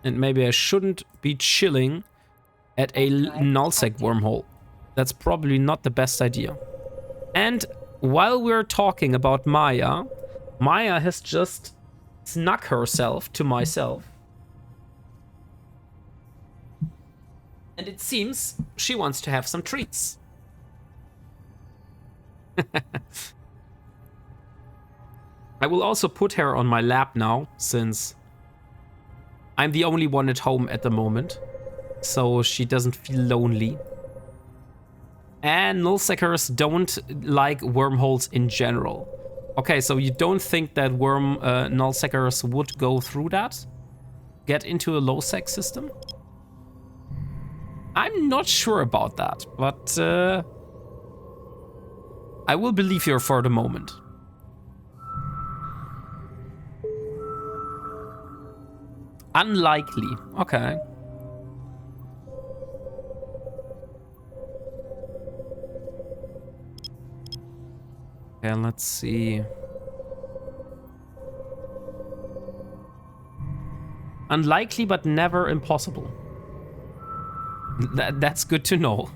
And maybe I shouldn't be chilling at a nullsec wormhole. That's probably not the best idea. And while we're talking about Maya, Maya has just snuck herself to myself. And it seems she wants to have some treats. I will also put her on my lap now, since I'm the only one at home at the moment, so she doesn't feel lonely. And nullsecers don't like wormholes in general. Okay, so you don't think that nullsecers would go through that? Get into a low sec system? I'm not sure about that, but I will believe you for the moment. Unlikely. Okay. Okay, let's see. Unlikely, but never impossible. That's good to know.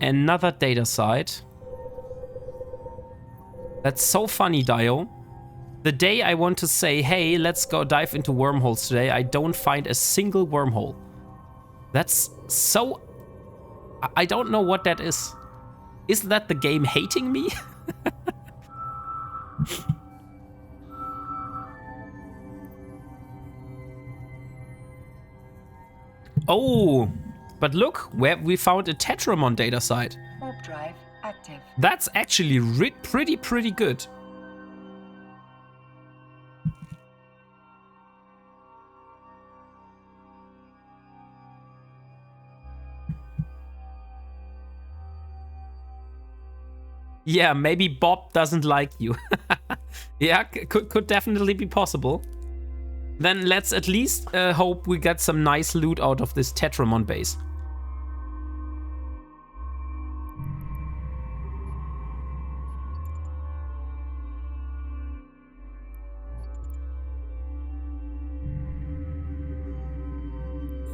Another data site. That's so funny, Dio. The day I want to say, hey, let's go dive into wormholes today, I don't find a single wormhole. That's so... I don't know what that is. Is that the game hating me? Oh, but look, where we found a Tetramon data site. Warp drive active. That's actually pretty good. Yeah, maybe Bob doesn't like you. Yeah, could definitely be possible. Then let's at least hope we get some nice loot out of this Tetramon base.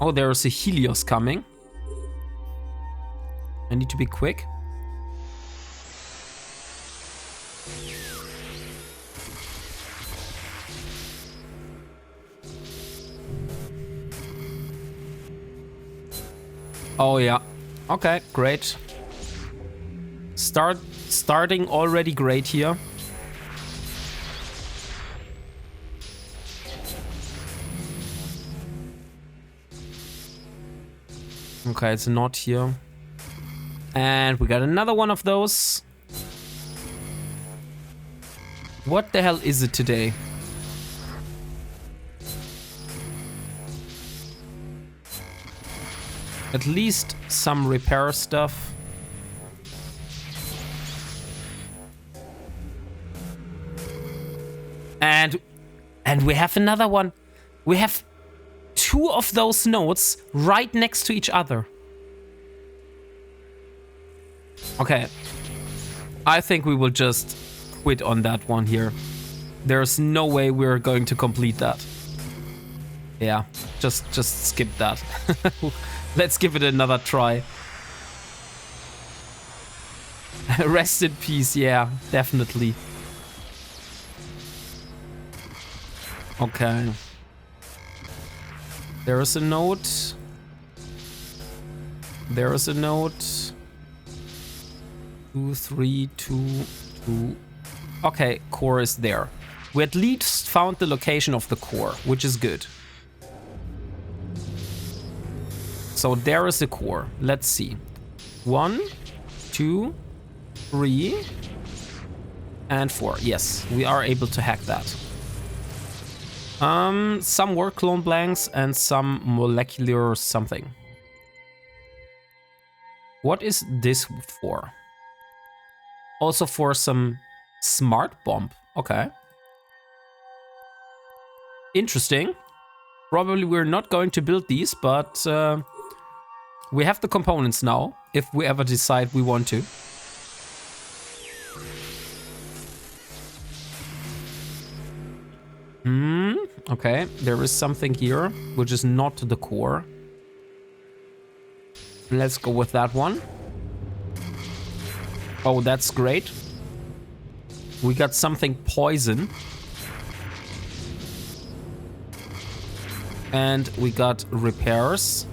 Oh, there's a Helios coming. I need to be quick. Oh yeah. Okay, great. Starting already great here. Okay, it's not here. And we got another one of those. What the hell is it today? At least some repair stuff. And we have another one. We have two of those nodes right next to each other. Okay. I think we will just quit on that one here. There's no way we're going to complete that. Yeah, just skip that. Let's give it another try. Rest in peace, yeah, definitely. Okay. There is a note. There is a note. 2, 3, 2, 2. Okay, core is there. We at least found the location of the core, which is good. So there is a core. Let's see. 1, 2, 3, and 4. Yes, we are able to hack that. Some work clone blanks and some molecular something. What is this for? Also for some smart bomb. Okay. Interesting. Probably we're not going to build these, but we have the components now, if we ever decide we want to. Okay, there is something here, which is not the core. Let's go with that one. Oh, that's great. We got something poison. And we got repairs.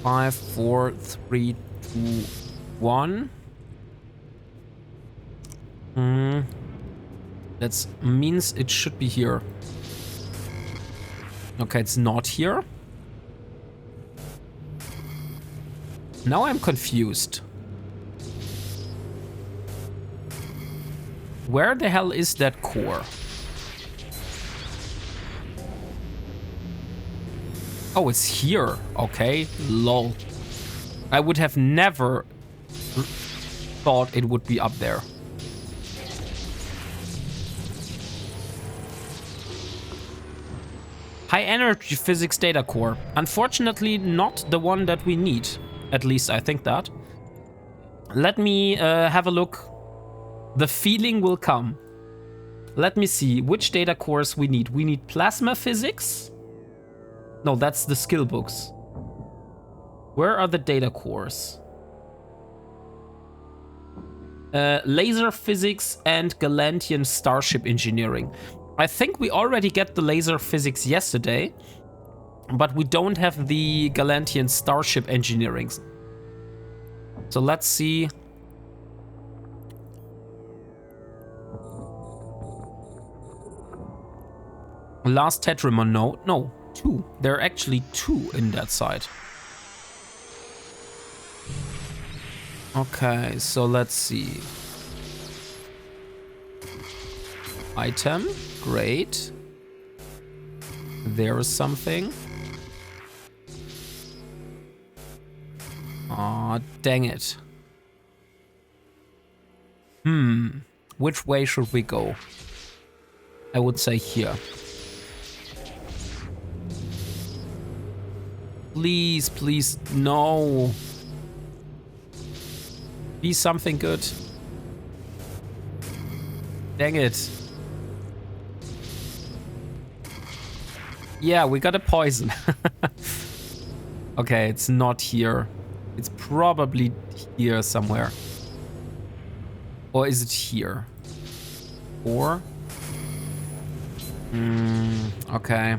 Five, 4, 3, 2, 1. That means it should be here. Okay, it's not here. Now I'm confused. Where the hell is that core? Oh, it's here. Okay, lol. I would have never thought it would be up there. High energy physics data core. Unfortunately, not the one that we need. At least I think that. Let me have a look. The feeling will come. Let me see which data cores we need. We need plasma physics. No, that's the skill books. Where are the data cores? Laser physics and Galantian starship engineering. I think we already get the laser physics yesterday, but we don't have the Galantian starship engineering. So let's see. Last Tetrimon, no, two. There are actually two in that side. Okay, so let's see. Item, great. There is something. Aw, dang it. Which way should we go? I would say here. Please, please, no. Be something good. Dang it. Yeah, we got a poison. Okay, it's not here. It's probably here somewhere. Or is it here? Or? Okay.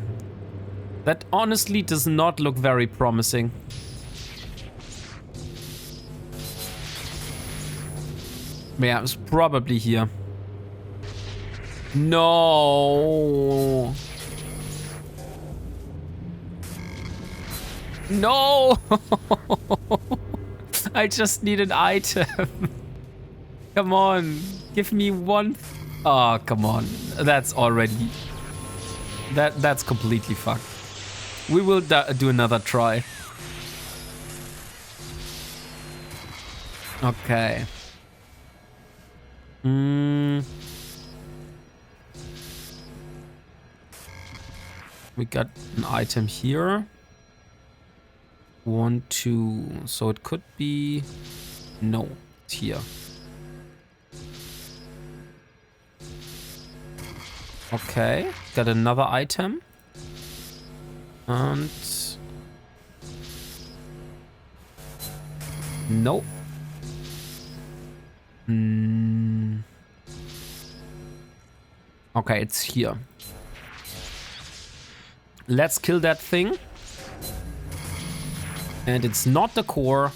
That honestly does not look very promising. Yeah, it's probably here. No. No. I just need an item. Come on. Give me one. Oh, come on. That's already... That's completely fucked. We will do another try. Okay. We got an item here. 1, 2. So it could be... No, it's here. Okay, got another item. And... Nope. Okay, it's here. Let's kill that thing. And it's not the core.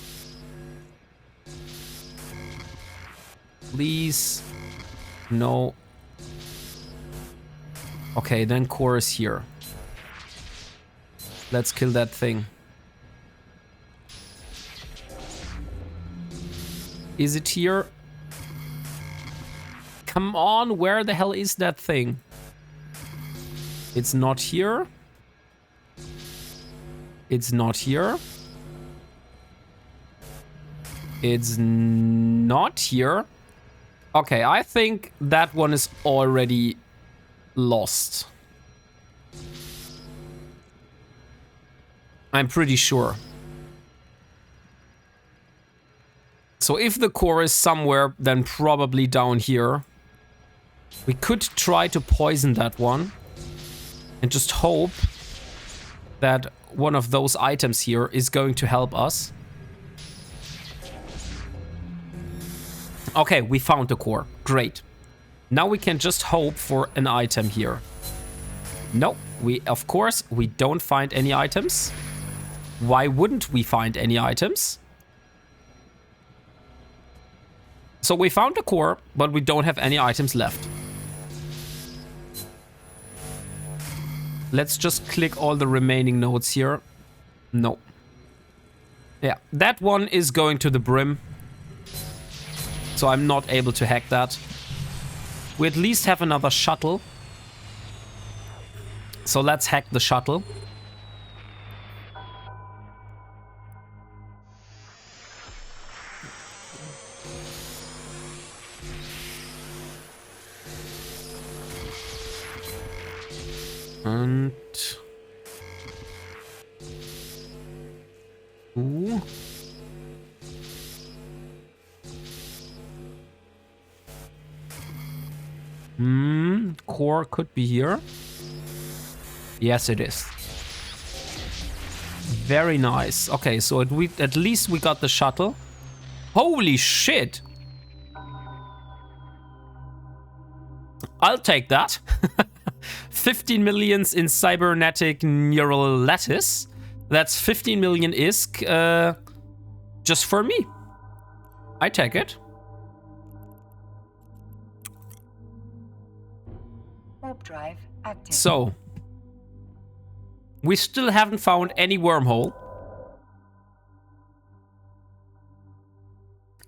Please. No. Okay, then core is here. Let's kill that thing. Is it here? Come on, where the hell is that thing? It's not here. It's not here. It's not here. Okay, I think that one is already lost. I'm pretty sure. So if the core is somewhere, then probably down here. We could try to poison that one. And just hope that one of those items here is going to help us. Okay, we found the core. Great. Now we can just hope for an item here. No, of course, we don't find any items. Why wouldn't we find any items? So we found the core, but we don't have any items left. Let's just click all the remaining nodes here. No. Yeah, that one is going to the brim. So I'm not able to hack that. We at least have another shuttle. So let's hack the shuttle. And Core could be here. Yes, it is. Very nice. Okay, so at least we got the shuttle. Holy shit! I'll take that. 15 millions in cybernetic neural lattice. That's 15 million ISK just for me. I take it. Warp drive active. So, we still haven't found any wormhole.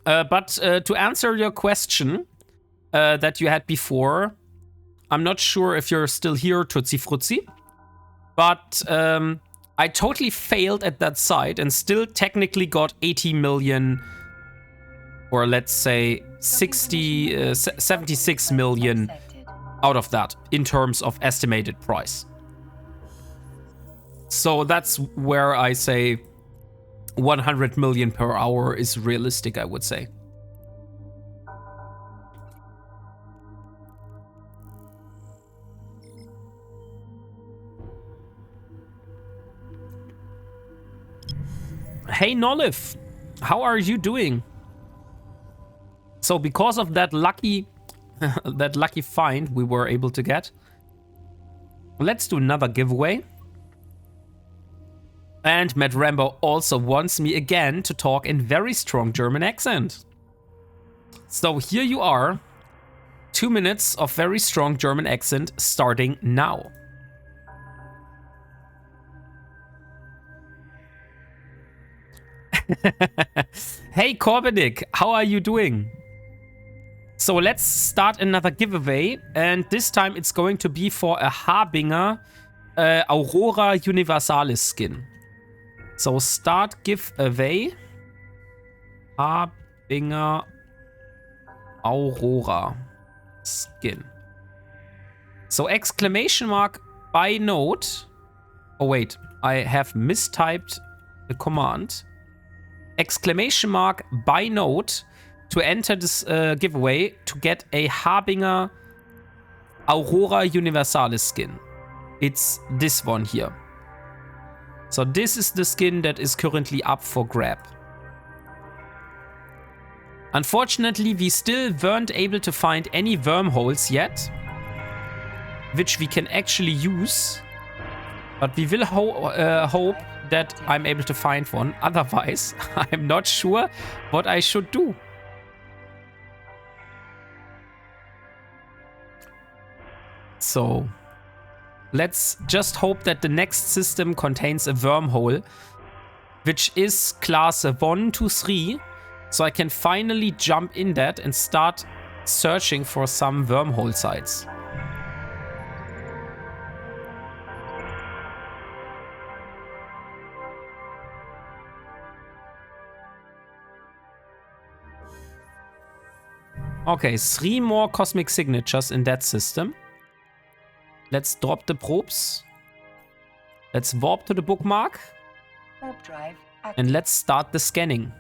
But to answer your question that you had before, I'm not sure if you're still here, Tootsie Frutzi, but I totally failed at that site and still technically got 80 million, or let's say 76 million out of that in terms of estimated price. So that's where I say 100 million per hour is realistic, I would say. Hey Noliv, how are you doing? So because of that lucky find we were able to get, let's do another giveaway. And Matt Rambo also wants me again to talk in very strong German accent. So here you are, 2 minutes of very strong German accent starting now. Hey Korbenik, how are you doing? So let's start another giveaway, and this time it's going to be for a Harbinger Aurora Universalis skin. So start giveaway Harbinger Aurora skin. So exclamation mark by note. Oh wait, I have mistyped the command. Exclamation mark by note to enter this giveaway to get a Harbinger Aurora Universalis skin. It's this one here. So this is the skin that is currently up for grab. Unfortunately, we still weren't able to find any wormholes yet, which we can actually use. But we will hope that I'm able to find one. Otherwise, I'm not sure what I should do. So let's just hope that the next system contains a wormhole, which is class 1 to 3. So I can finally jump in that and start searching for some wormhole sites. Okay, 3 more cosmic signatures in that system. Let's drop the probes. Let's warp to the bookmark. Warp drive active. And let's start the scanning.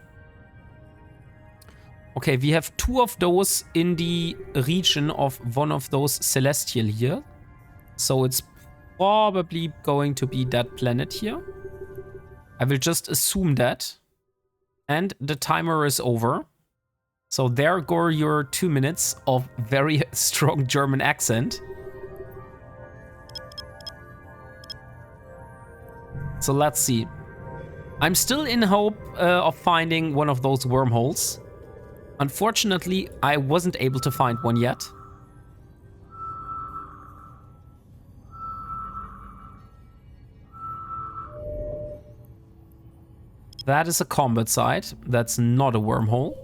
Okay, we have 2 of those in the region of one of those celestial here. So it's probably going to be that planet here. I will just assume that. And the timer is over. So there go your 2 minutes of very strong German accent. So let's see. I'm still in hope of finding one of those wormholes. Unfortunately, I wasn't able to find one yet. That is a combat site. That's not a wormhole.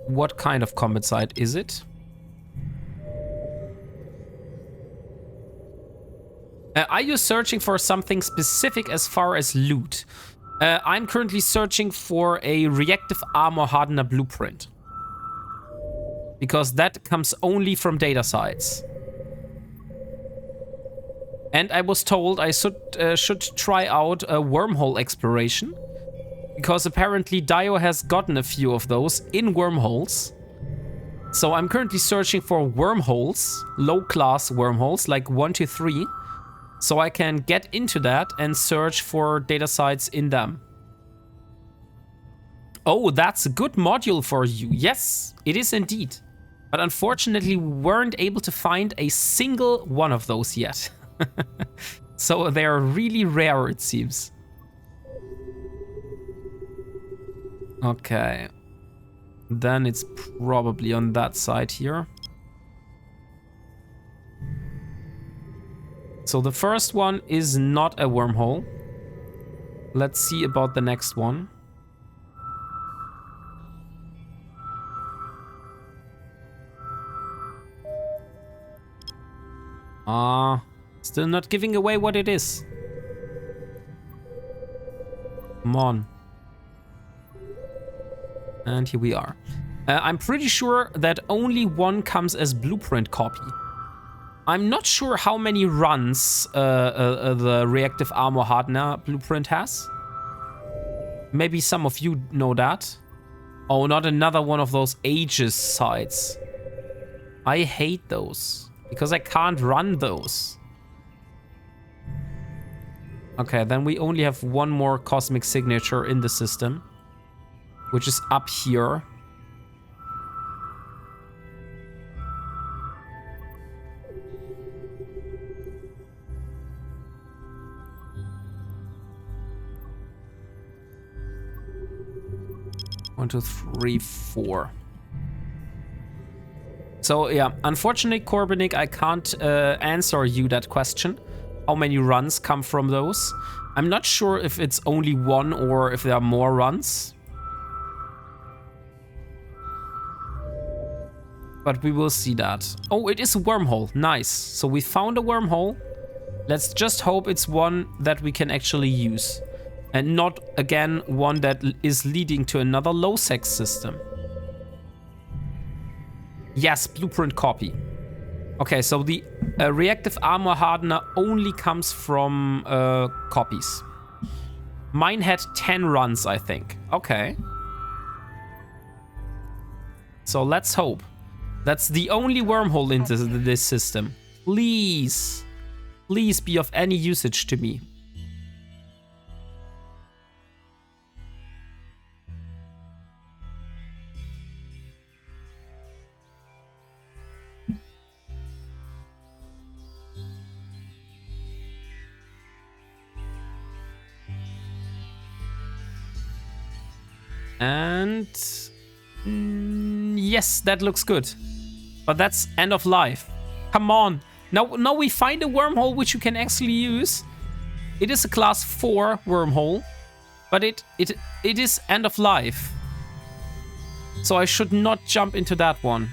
What kind of combat site is it? Are you searching for something specific as far as loot? I'm currently searching for a reactive armor hardener blueprint. Because that comes only from data sites. And I was told I should try out a wormhole exploration. Because apparently Dio has gotten a few of those in wormholes. So I'm currently searching for wormholes, low-class wormholes, like 1 to 3. So I can get into that and search for data sites in them. Oh, that's a good module for you. Yes, it is indeed. But unfortunately, we weren't able to find a single one of those yet. So they're really rare, it seems. Okay. Then it's probably on that side here. So the first one is not a wormhole. Let's see about the next one. Still not giving away what it is. Come on. And here we are. I'm pretty sure that only one comes as blueprint copy. I'm not sure how many runs the reactive armor hardener blueprint has. Maybe some of you know that. Oh, not another one of those Aegis sites. I hate those because I can't run those. Okay, then we only have one more cosmic signature in the system, which is up here. One, two, three, four. So yeah, unfortunately, Corbinik, I can't answer you that question. How many runs come from those? I'm not sure if it's only one or if there are more runs. But we will see that. Oh, it is a wormhole. Nice. So we found a wormhole. Let's just hope it's one that we can actually use. And not, again, one that is leading to another low-sec system. Yes, blueprint copy. Okay, so the reactive armor hardener only comes from copies. Mine had 10 runs, I think. Okay. So let's hope. That's the only wormhole into this system. Please. Please be of any usage to me. And yes, that looks good. But that's end of life. Come on. Now we find a wormhole which you can actually use. It is a class 4 wormhole, but it is end of life. So I should not jump into that one.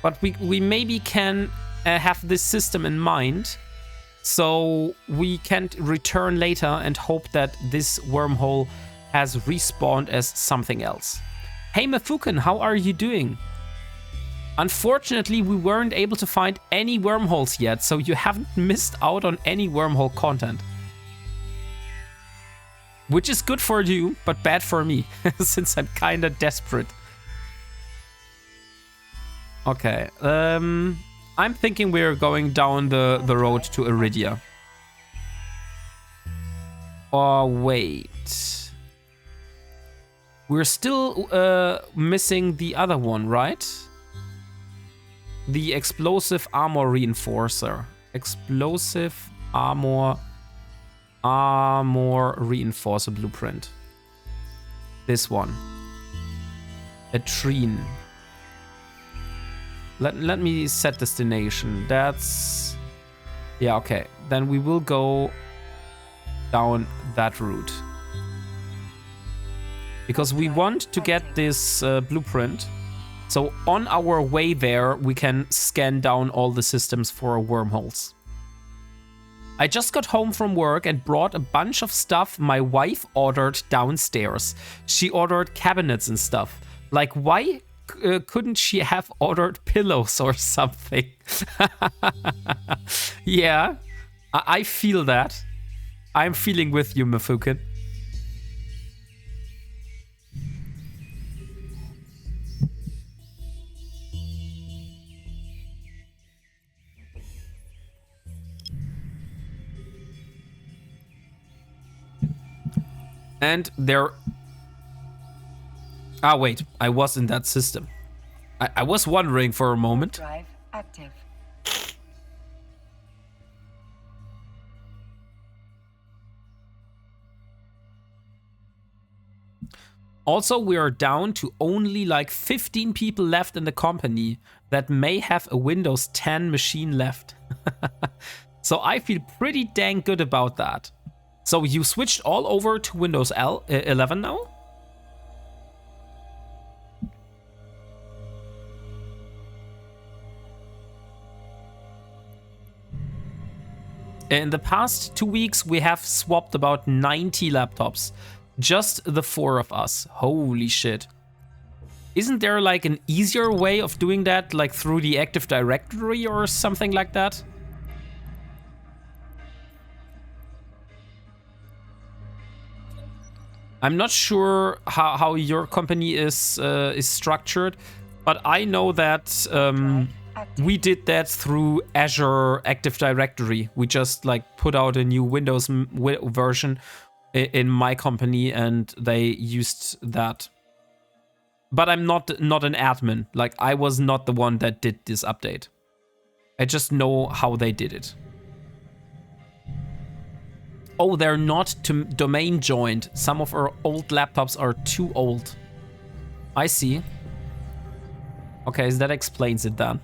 But we maybe can have this system in mind, so we can return later and hope that this wormhole has respawned as something else. Hey Mafuken, how are you doing? Unfortunately, we weren't able to find any wormholes yet, so you haven't missed out on any wormhole content. Which is good for you, but bad for me, since I'm kinda desperate. Okay, I'm thinking we're going down the road to Iridia. Oh, wait. We're still missing the other one, right? The explosive armor reinforcer. Explosive armor reinforcer blueprint. This one. A trine. Let me set destination. That's... yeah, okay. Then we will go down that route. Because we want to get this blueprint. So on our way there, we can scan down all the systems for wormholes. I just got home from work and brought a bunch of stuff my wife ordered downstairs. She ordered cabinets and stuff. Like, why couldn't she have ordered pillows or something? Yeah, I feel that. I'm feeling with you, Mafuken. And there... Ah, wait. I was in that system. I was wondering for a moment. Drive active. Also, we are down to only like 15 people left in the company that may have a Windows 10 machine left. So I feel pretty dang good about that. So you switched all over to Windows 11 now? In the past 2 weeks, we have swapped about 90 laptops. Just the 4 of us. Holy shit. Isn't there like an easier way of doing that, like through the Active Directory or something like that? I'm not sure how your company is structured, but I know that we did that through Azure Active Directory. We just like put out a new Windows version in my company, and they used that. But I'm not an admin. Like, I was not the one that did this update. I just know how they did it. Oh, they're not domain joined. Some of our old laptops are too old. I see. Okay, so that explains it then.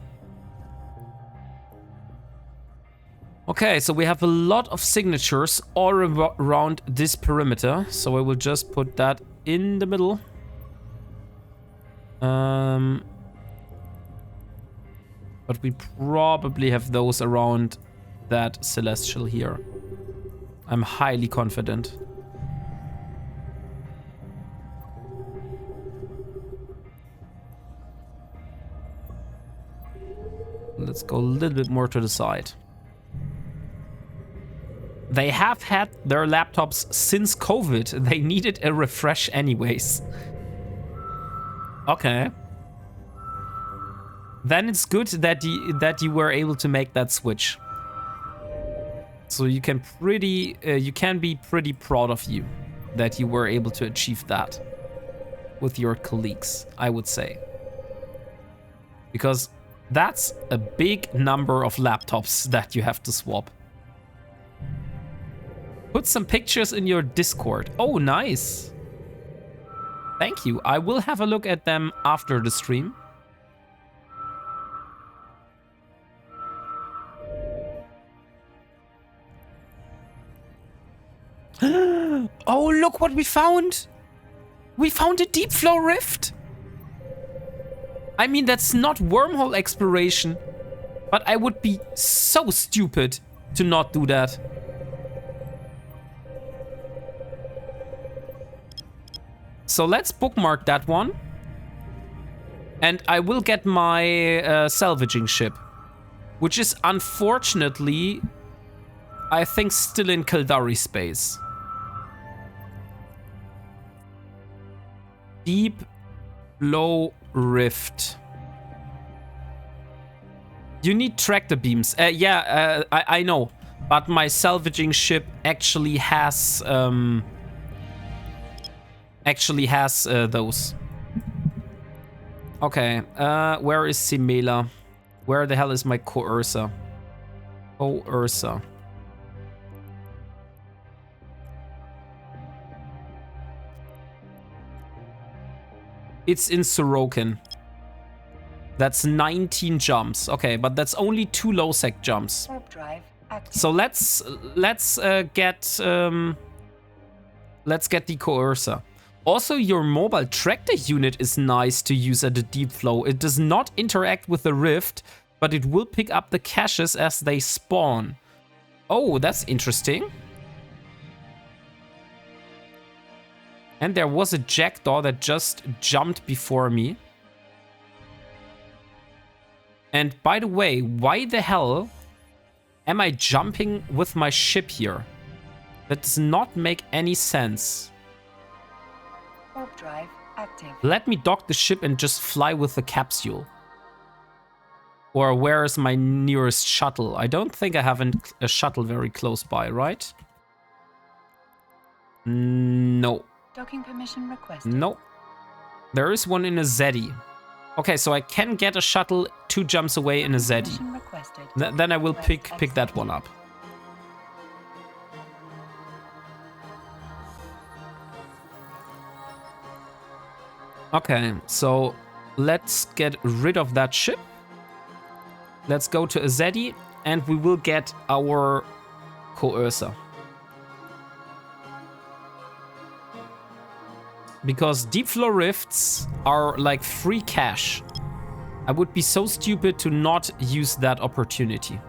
Okay, so we have a lot of signatures all around this perimeter. So I will just put that in the middle. But we probably have those around that celestial here. I'm highly confident. Let's go a little bit more to the side. They have had their laptops since COVID. They needed a refresh anyways. Okay. Then it's good that you were able to make that switch. So you can be pretty proud of you that you were able to achieve that with your colleagues, I would say. Because that's a big number of laptops that you have to swap. Put some pictures in your Discord. Oh, nice. Thank you. I will have a look at them after the stream. Oh, look what we found. We found a deep flow rift. I mean, that's not wormhole exploration, but I would be so stupid to not do that. So let's bookmark that one. And I will get my salvaging ship, which is unfortunately, I think, still in Kildari space. Deep flow rift. You need tractor beams. I know, but my salvaging ship actually has those. Okay, where is Simela? Where the hell is my coercer? Coercer. It's in Sorokin. That's 19 jumps. Okay, but that's only 2 low sec jumps. So let's get the coercer. Also, your mobile tractor unit is nice to use at a deep flow. It does not interact with the rift, but it will pick up the caches as they spawn. Oh, that's interesting. And there was a jackdaw that just jumped before me. And by the way, why the hell am I jumping with my ship here? That does not make any sense. Warp drive active. Let me dock the ship and just fly with the capsule. Or where is my nearest shuttle? I don't think I have a shuttle very close by, right? No. Docking permission requested. No. There is one in a Zeddy. Okay, so I can get a shuttle 2 jumps away in a Zeddy. Permission requested. Then I will Request pick that one up. Okay, so let's get rid of that ship. Let's go to a Zeddy and we will get our coercer. Because deep flow rifts are like free cash. I would be so stupid to not use that opportunity.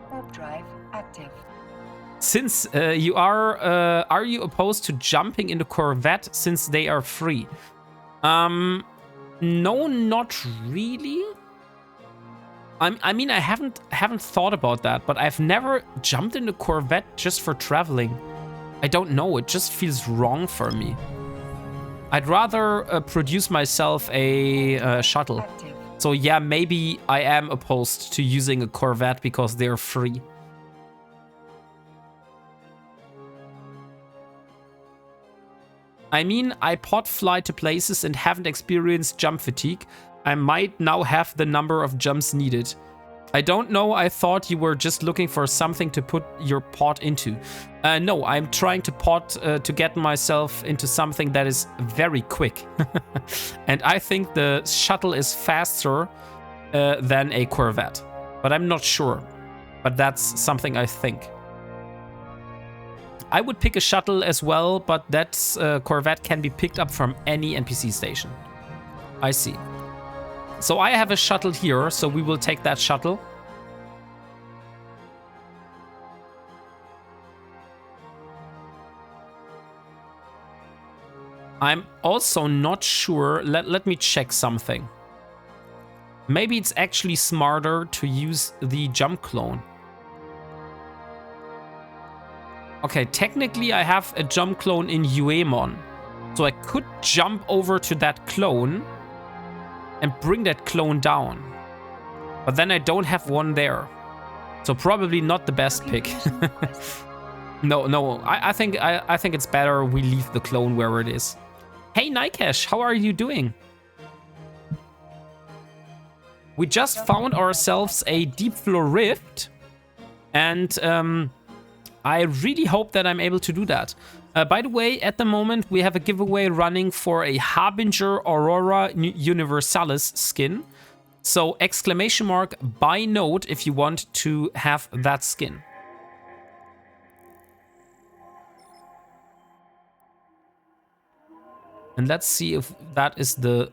Warp drive active. Since are you opposed to jumping into Corvette since they are free? No, not really. I mean, I haven't thought about that, but I've never jumped into Corvette just for traveling. I don't know, it just feels wrong for me. I'd rather produce myself a shuttle. Active. So yeah, maybe I am opposed to using a Corvette because they're free. I mean, I pod fly to places and haven't experienced jump fatigue. I might now have the number of jumps needed. I don't know, I thought you were just looking for something to put your pod into. No, I'm trying to pod to get myself into something that is very quick. And I think the shuttle is faster than a Corvette. But I'm not sure. But that's something I think. I would pick a shuttle as well, but that Corvette can be picked up from any NPC station. I see. So I have a shuttle here, so we will take that shuttle. I'm also not sure. Let me check something. Maybe it's actually smarter to use the jump clone. Okay, technically I have a jump clone in Uemon. So I could jump over to that clone and bring that clone down. But then I don't have one there. So probably not the best pick. No, I think it's better we leave the clone where it is. Hey Nikesh, how are you doing? We just found ourselves a deep flow rift, and I really hope that I'm able to do that. By the way, at the moment we have a giveaway running for a Harbinger Aurora Universalis skin. So exclamation mark buy note if you want to have that skin. And let's see if that is the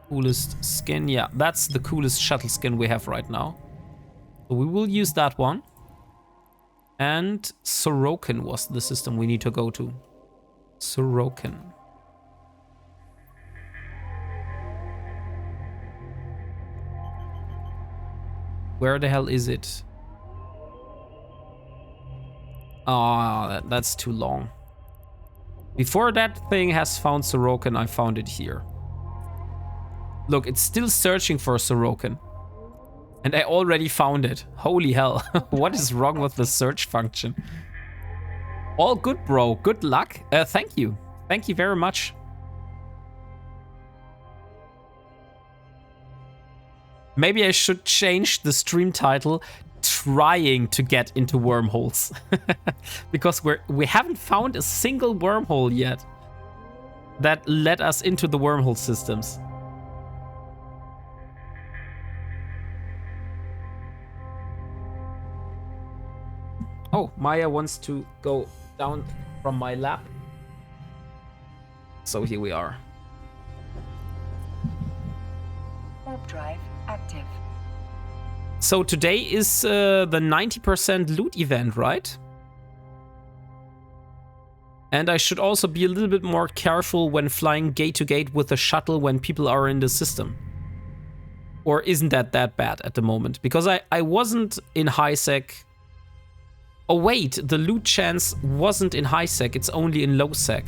coolest skin. Yeah, that's the coolest shuttle skin we have right now. So we will use that one. And Sorokin was the system we need to go to. Sorokin. Where the hell is it? Ah, that's too long. Before that thing has found Sorokin, I found it here. Look, it's still searching for Sorokin. And I already found it. Holy hell. What is wrong with the search function? All good, bro. Good luck. Thank you. Thank you very much. Maybe I should change the stream title, Trying to Get into Wormholes. Because we haven't found a single wormhole yet that led us into the wormhole systems. Oh, Maya wants to go down from my lap. So here we are. Warp drive active. So today is the 90% loot event, right? And I should also be a little bit more careful when flying gate to gate with the shuttle when people are in the system. Or isn't that bad at the moment? Because I wasn't in high sec. Oh wait, the loot chance wasn't in high sec, it's only in low sec.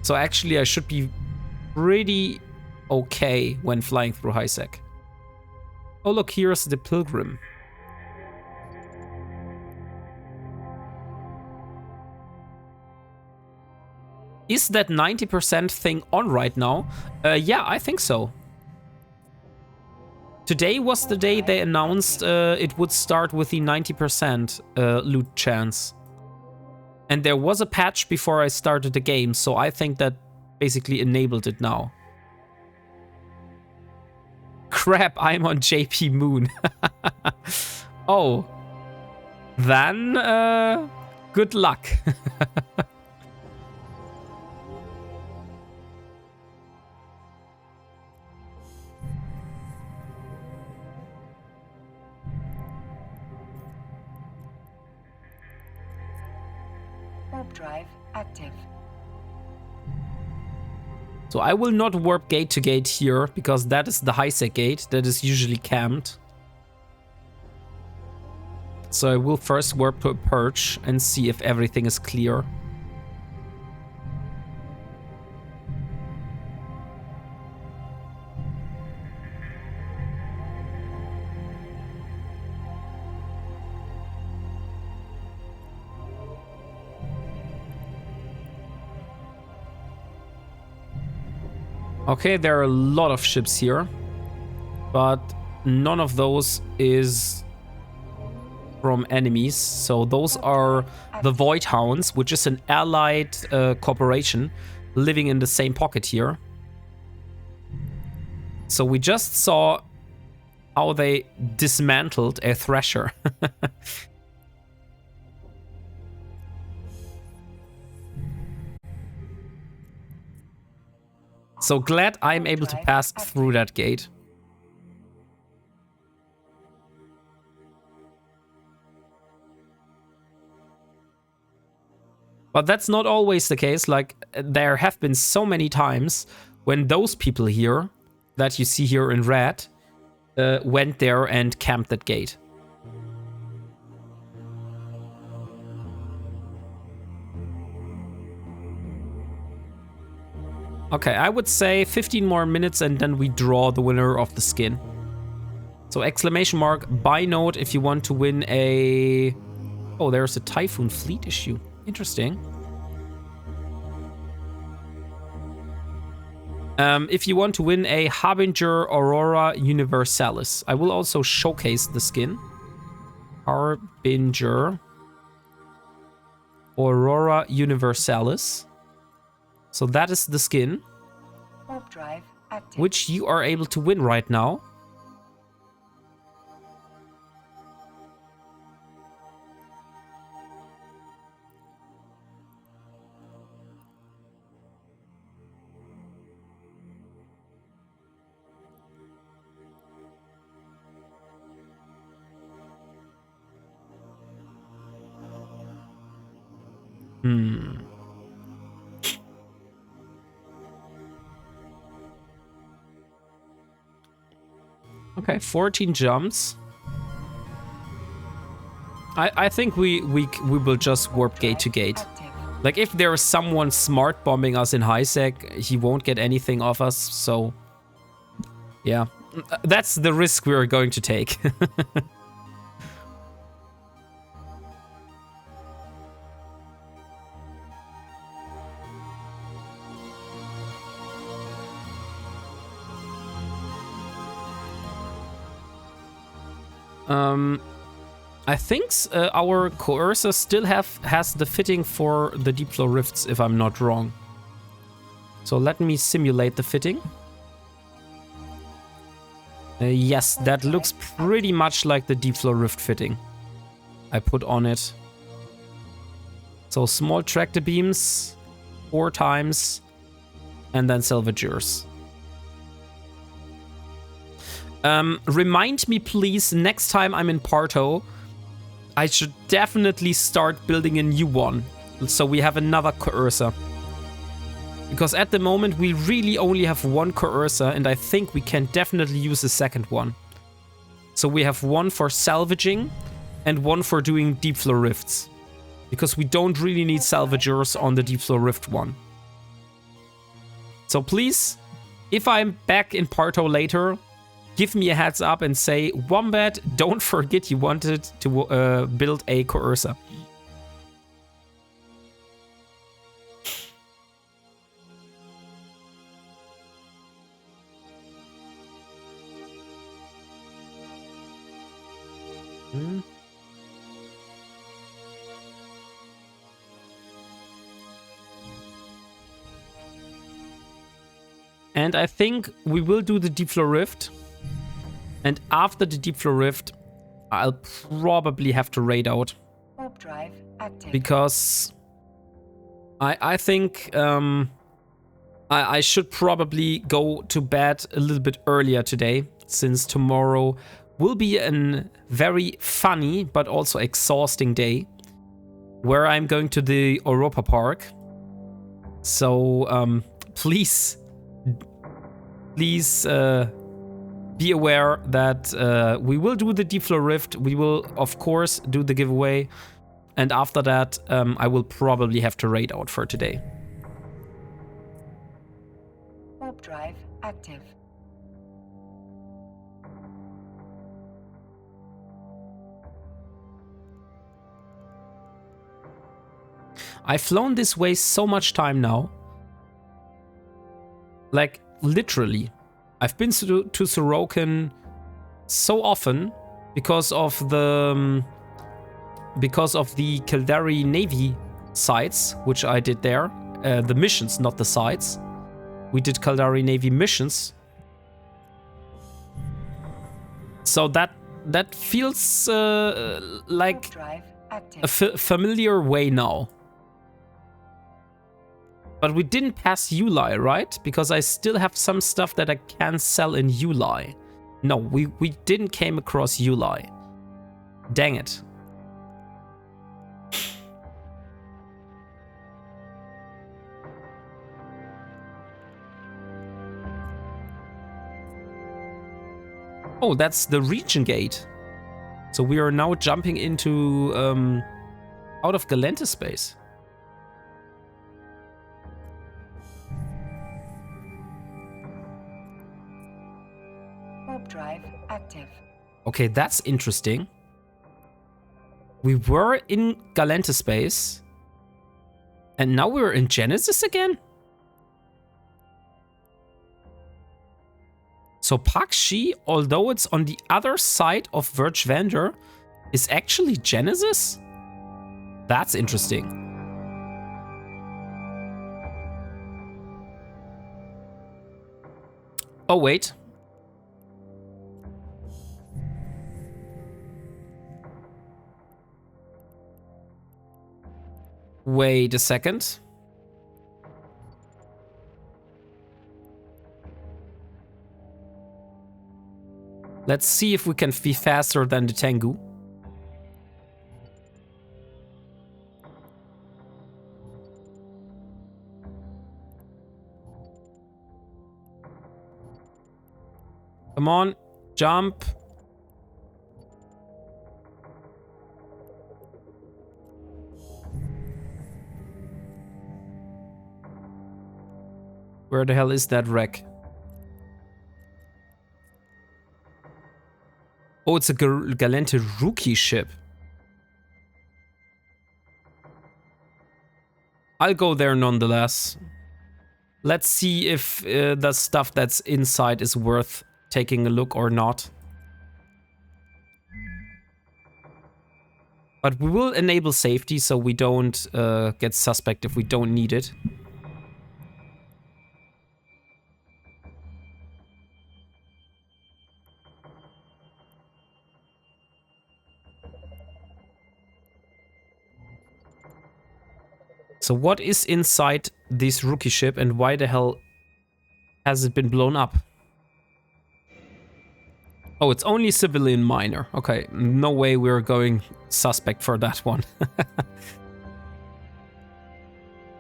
So actually I should be pretty okay when flying through high sec. Oh look, here's the pilgrim. Is that 90% thing on right now? Yeah, I think so. Today was the day they announced it would start with the 90% loot chance. And there was a patch before I started the game, so I think that basically enabled it now. Crap, I'm on JP Moon. Oh. Then, good luck. Warp drive active. So I will not warp gate to gate here, because that is the high-sec gate that is usually camped. So I will first warp to a perch and see if everything is clear. Okay, there are a lot of ships here, but none of those is from enemies. So those are the Void Hounds, which is an allied corporation living in the same pocket here. So we just saw how they dismantled a Thresher. So glad I'm able to pass through that gate. But that's not always the case. Like, there have been so many times when those people here, that you see here in red, went there and camped that gate. Okay, I would say 15 more minutes and then we draw the winner of the skin. So exclamation mark, buy note if you want to win a... Oh, there's a Typhoon Fleet issue. Interesting. If you want to win a Harbinger Aurora Universalis. I will also showcase the skin. Harbinger Aurora Universalis. So that is the skin, Warp drive active. which you are able to win right now. Okay, 14 jumps. I think we will just warp gate to gate. Active. Like, if there is someone smart bombing us in high sec, he won't get anything off us, so... Yeah, that's the risk we're going to take. I think our coercer still has the fitting for the deep flow rifts, if I'm not wrong. So let me simulate the fitting. Yes, that looks pretty much like the deep flow rift fitting I put on it. So small tractor beams, 4 times, and then salvagers. Remind me, please, next time I'm in Parto, I should definitely start building a new one, so we have another coercer. Because at the moment, we really only have one coercer, and I think we can definitely use a second one. So we have one for salvaging, and one for doing deep flow rifts. Because we don't really need salvagers on the deep flow rift one. So please, if I'm back in Parto later, give me a heads up and say, Wombat, don't forget you wanted to build a coercer. Hmm. And I think we will do the Deep Floor Rift. And after the Deep Floor Rift, I'll probably have to raid out. Warp drive active. Because I think I should probably go to bed a little bit earlier today, since tomorrow will be a very funny but also exhausting day where I'm going to the Europa Park. So please be aware that we will do the Deep Floor Rift. We will, of course, do the giveaway. And after that, I will probably have to raid out for today. Warp drive active. I've flown this way so much time now. Like, literally. I've been to Sorokin so often because of the Caldari Navy sites, which I did there. The missions, not the sites. We did Caldari Navy missions. So that feels like a familiar way now. But we didn't pass Yulai, right? Because I still have some stuff that I can sell in Yulai. No, we didn't came across Yulai. Dang it. Oh, that's the region gate. So we are now jumping into out of Galente space. Warp drive active. Okay, that's interesting. We were in Galente space, and now we're in Genesis again? So Pakshi, although it's on the other side of Verge Vander, is actually Genesis? That's interesting. Oh, wait. Wait a second. Let's see if we can be faster than the Tengu. Come on, jump. Where the hell is that wreck? Oh, it's a Galente rookie ship. I'll go there nonetheless. Let's see if the stuff that's inside is worth taking a look or not. But we will enable safety so we don't get suspect if we don't need it. So what is inside this rookie ship and why the hell has it been blown up? Oh, it's only civilian miner. Okay, no way we're going suspect for that one.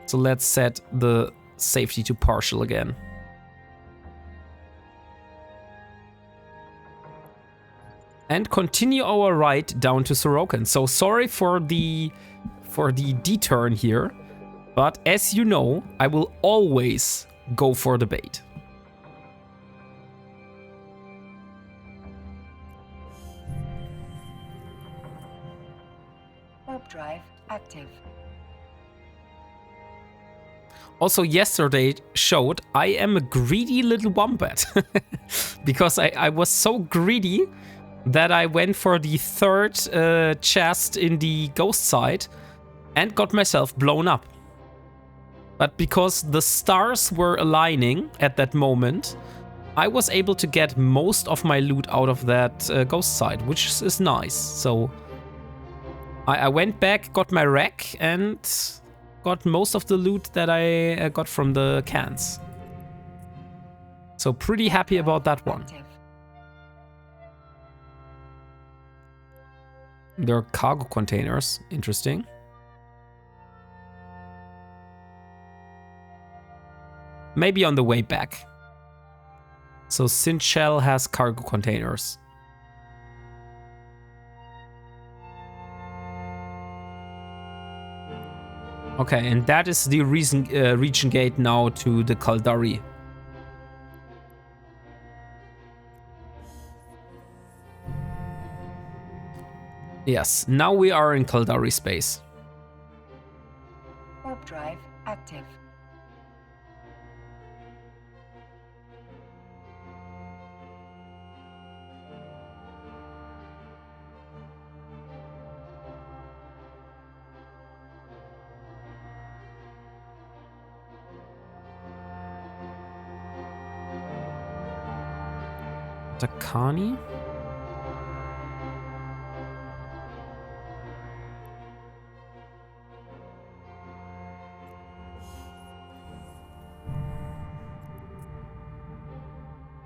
So let's set the safety to partial again. And continue our ride down to Sorokin. So sorry for the deturn here. But as you know, I will always go for the bait. Warp drive active. Also, yesterday showed I am a greedy little wombat. Because I was so greedy that I went for the third chest in the ghost side and got myself blown up. But because the stars were aligning at that moment, I was able to get most of my loot out of that ghost side, which is nice. So I went back, got my wreck, and got most of the loot that I got from the cans. So pretty happy about that one. There are cargo containers. Interesting. Maybe on the way back. So Sinchel has cargo containers. Okay, and that is the region gate now to the Kaldari. Yes, now we are in Kaldari space. Warp drive active. Takani?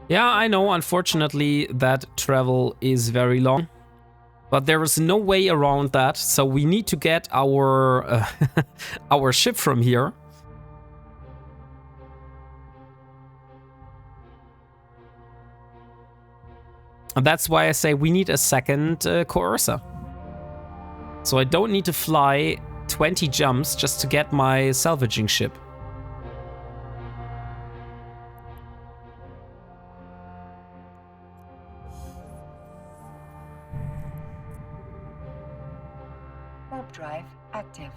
Yeah, I know, unfortunately, that travel is very long. But there is no way around that, so we need to get our our ship from here. And that's why I say we need a second coercer. So I don't need to fly 20 jumps just to get my salvaging ship. Warp drive active.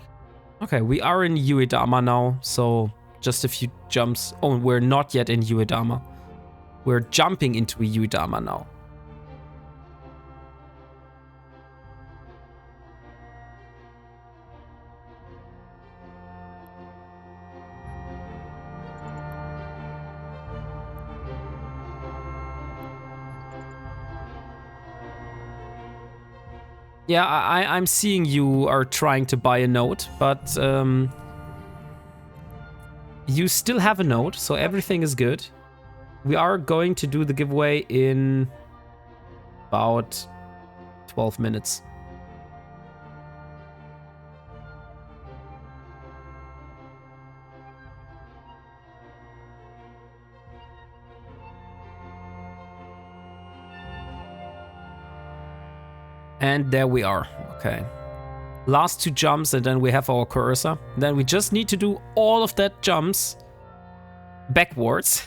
Okay, we are in Uedama now, so just a few jumps. Oh, we're not yet in Uedama. We're jumping into Uedama now. Yeah, I'm seeing you are trying to buy a node, but you still have a node, so everything is good. We are going to do the giveaway in about 12 minutes. And there we are. Okay. Last two jumps and then we have our cursor. Then we just need to do all of that jumps backwards.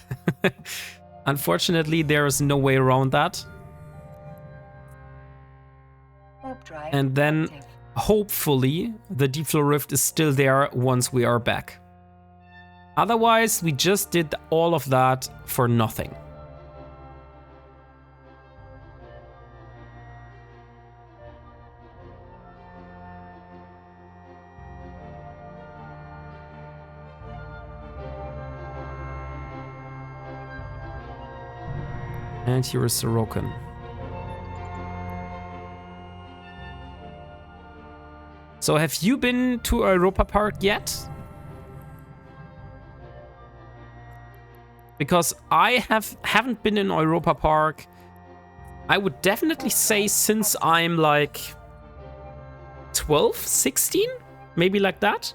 Unfortunately, there is no way around that. And then hopefully the deep flow rift is still there once we are back. Otherwise, we just did all of that for nothing. And here is Sorokin. So have you been to Europa Park yet? Because I haven't been in Europa Park, I would definitely say since I'm like 12, 16? Maybe like that?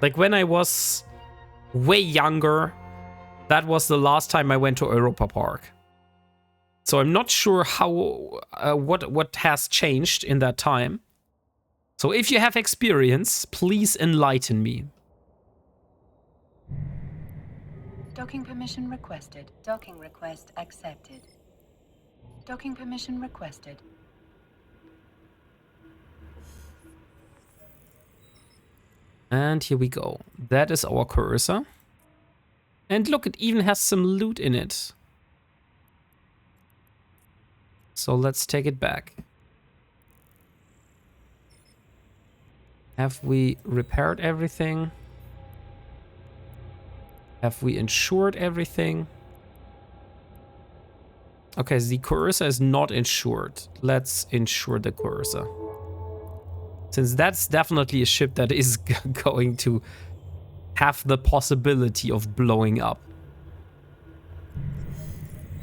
Like when I was way younger, that was the last time I went to Europa Park. So I'm not sure how what has changed in that time. So if you have experience, please enlighten me. Docking permission requested. Docking request accepted. Docking permission requested. And here we go. That is our cursor. And look, it even has some loot in it. So let's take it back. Have we repaired everything? Have we insured everything? Okay, the Courser is not insured. Let's insure the Courser. Since that's definitely a ship that is going to have the possibility of blowing up.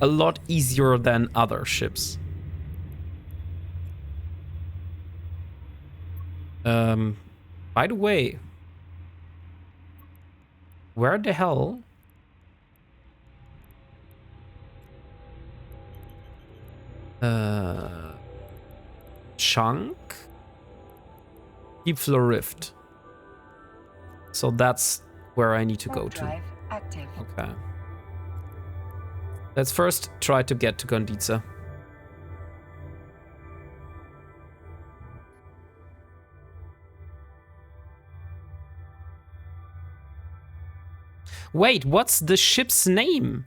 A lot easier than other ships. By the way, where the hell? Chunk? Deep floor rift. So that's where I need to go to. Drive active. Okay. Let's first try to get to Gonditza. Wait, what's the ship's name?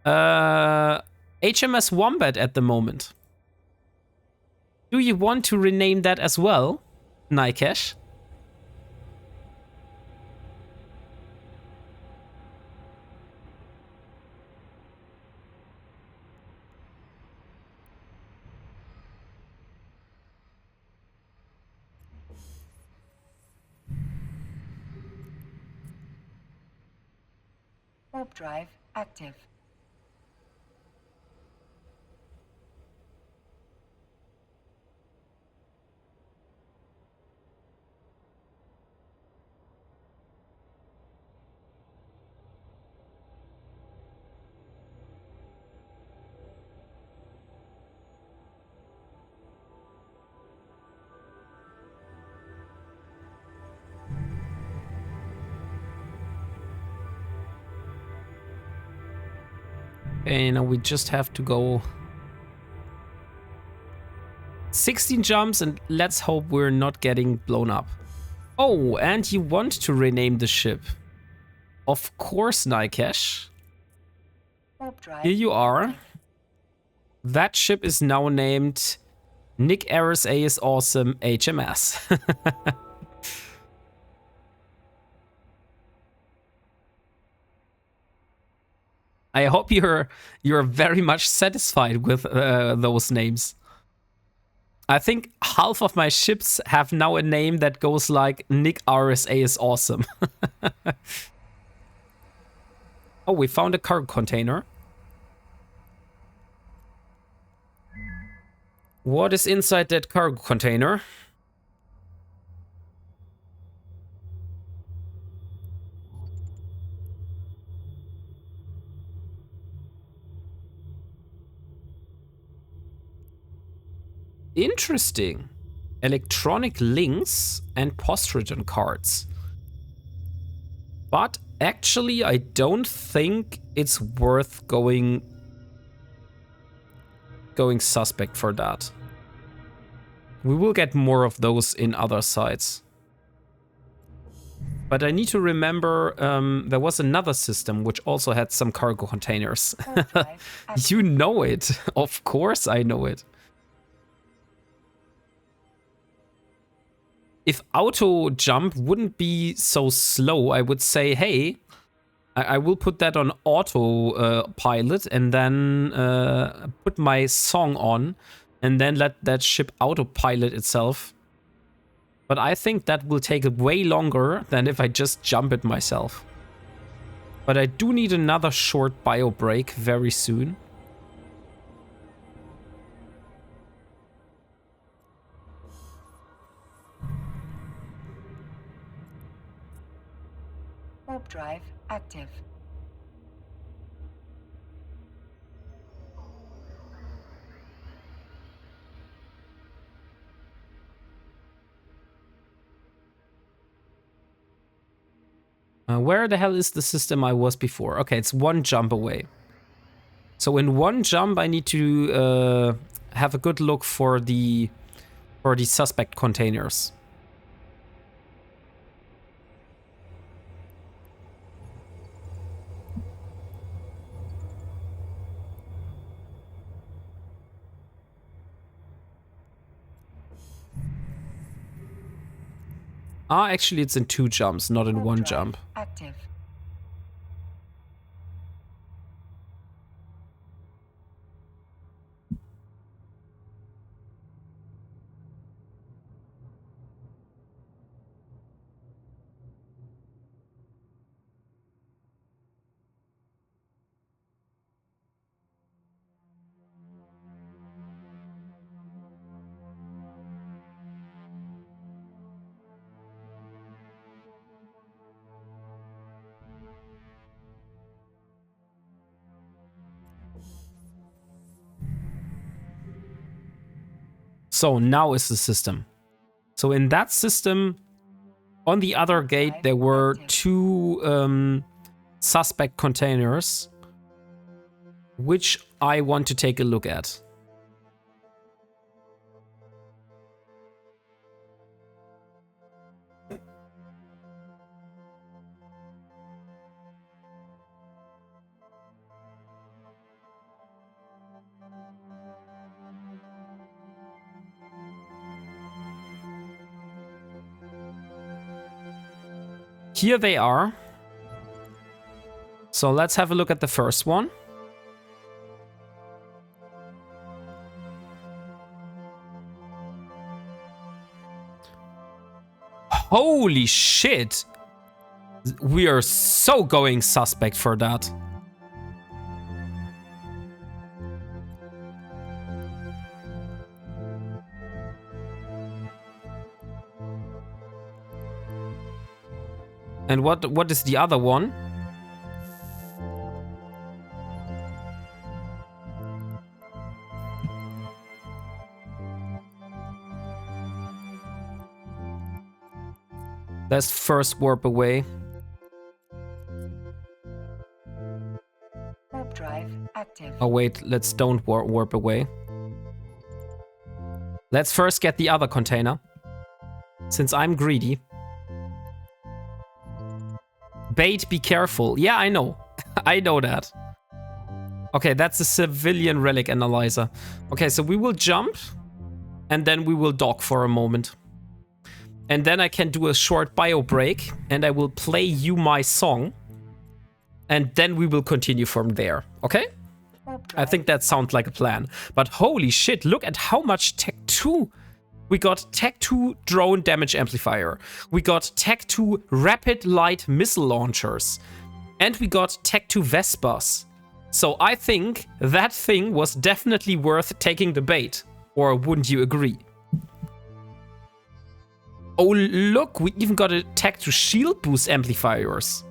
HMS Wombat at the moment. Do you want to rename that as well, Nikesh? Warp drive active. Okay, now we just have to go 16 jumps and let's hope we're not getting blown up. Oh, and you want to rename the ship. Of course, Nikesh. Warp drive. Here you are. active. That ship is now named Nick RSA is Awesome HMS. I hope you're very much satisfied with those names. I think half of my ships have now a name that goes like Nick RSA is Awesome. Oh, we found a cargo container. What is inside that cargo container? Interesting. Electronic links and post-return cards. But actually, I don't think it's worth going suspect for that. We will get more of those in other sites. But I need to remember there was another system which also had some cargo containers. Warp drive active. You know it. Of course I know it. If auto jump wouldn't be so slow, I would say, hey, I will put that on auto pilot and then put my song on and then let that ship autopilot itself. But I think that will take way longer than if I just jump it myself. But I do need another short bio break very soon. Warp drive active. Where the hell is the system I was before? Okay, it's one jump away. So in one jump, I need to have a good look for the suspect containers. Ah, actually it's in 2 jumps, not in Warp 1 drive jump. active. So now is the system. So in that system, on the other Warp gate, drive there were active. 2 suspect containers, which I want to take a look at. Here they are. So let's have a look at the first one. Holy shit! We are so going suspect for that. And what is the other one? Let's first warp away. Warp drive active. Oh wait, let's don't warp away. Let's first get the other container, since I'm greedy. Bait, be careful. Yeah, I know. I know that. Okay, that's a civilian relic analyzer. Okay, so we will jump, and then we will dock for a moment. And then I can do a short bio break, and I will play you my song. And then we will continue from there, okay? I think that sounds like a plan. But holy shit, look at how much Tech 2. We got Tech 2 drone damage amplifier. We got Tech 2 rapid light missile launchers. And we got Tech 2 Vespas. So I think that thing was definitely worth taking the bait. Or wouldn't you agree? Oh, look, we even got a Tech 2 shield boost amplifiers.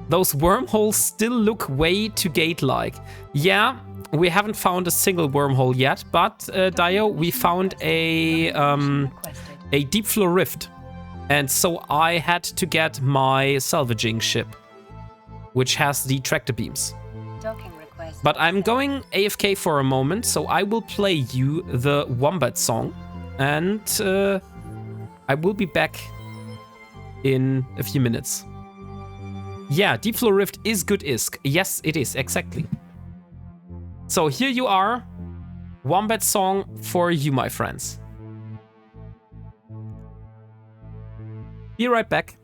Those wormholes still look way too gate-like. Yeah, we haven't found a single wormhole yet, but Dio, we found a deep flow rift. And so I had to get my salvaging ship, which has the tractor beams. But I'm going AFK for a moment, so I will play you the Wombat song. And I will be back in a few minutes. Yeah, Deep Flow Rift is good ISK. Yes, it is, exactly. So here you are. Wombat song for you, my friends. Be right back.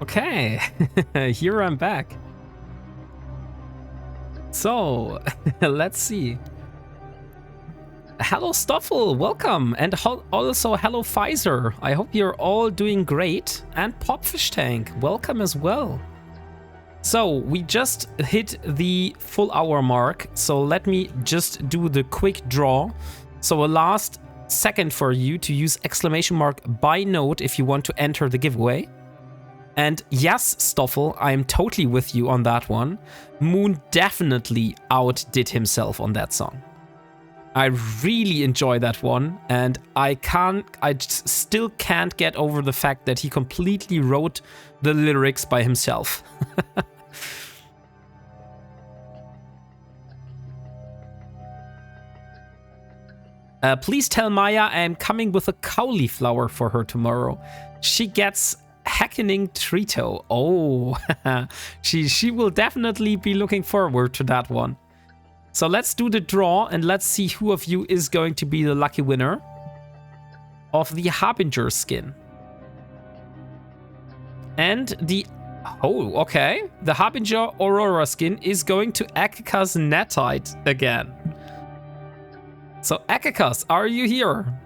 Okay, here I'm back. So, let's see. Hello Stoffel, welcome. And also hello Pfizer. I hope you're all doing great. And Popfish Tank, welcome as well. So, we just hit the full hour mark. So let me just do the quick draw. So a last second for you to use exclamation mark by note if you want to enter the giveaway. And yes, Stoffel, I am totally with you on that one. Moon definitely outdid himself on that song. I really enjoy that one, and I still can't get over the fact that he completely wrote the lyrics by himself. Please tell Maya I am coming with a cauliflower for her tomorrow. She gets hackening Trito. Oh, she will definitely be looking forward to that one. So let's do the draw and let's see who of you is going to be the lucky winner of the Harbinger skin. And the... Oh, okay. The Harbinger Aurora skin is going to Akakas Netite again. So Akakas, are you here?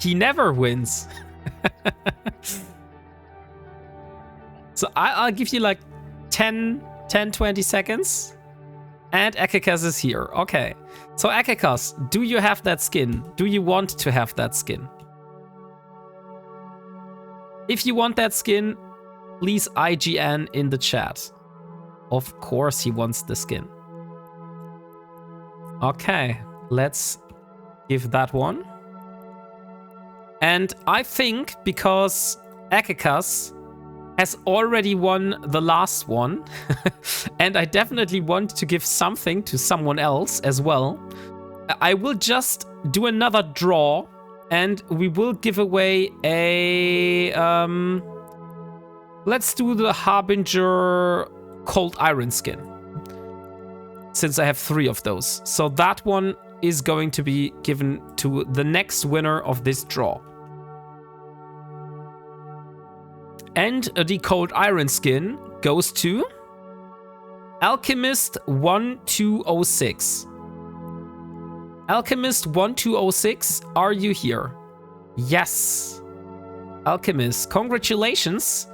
He never wins. So I'll give you like 10-20 seconds. And Akakas is here. Okay. So Akakas, do you have that skin? Do you want to have that skin? If you want that skin, please IGN in the chat. Of course he wants the skin. Okay, let's give that one. And I think because Akakas has already won the last one, and I definitely want to give something to someone else as well, I will just do another draw, and we will give away a... let's do the Harbinger Cold Iron skin, since I have 3 of those. So that one is going to be given to the next winner of this draw. And the Cold Iron skin goes to Alchemist 1206. Alchemist 1206, are you here? Yes. Alchemist, congratulations.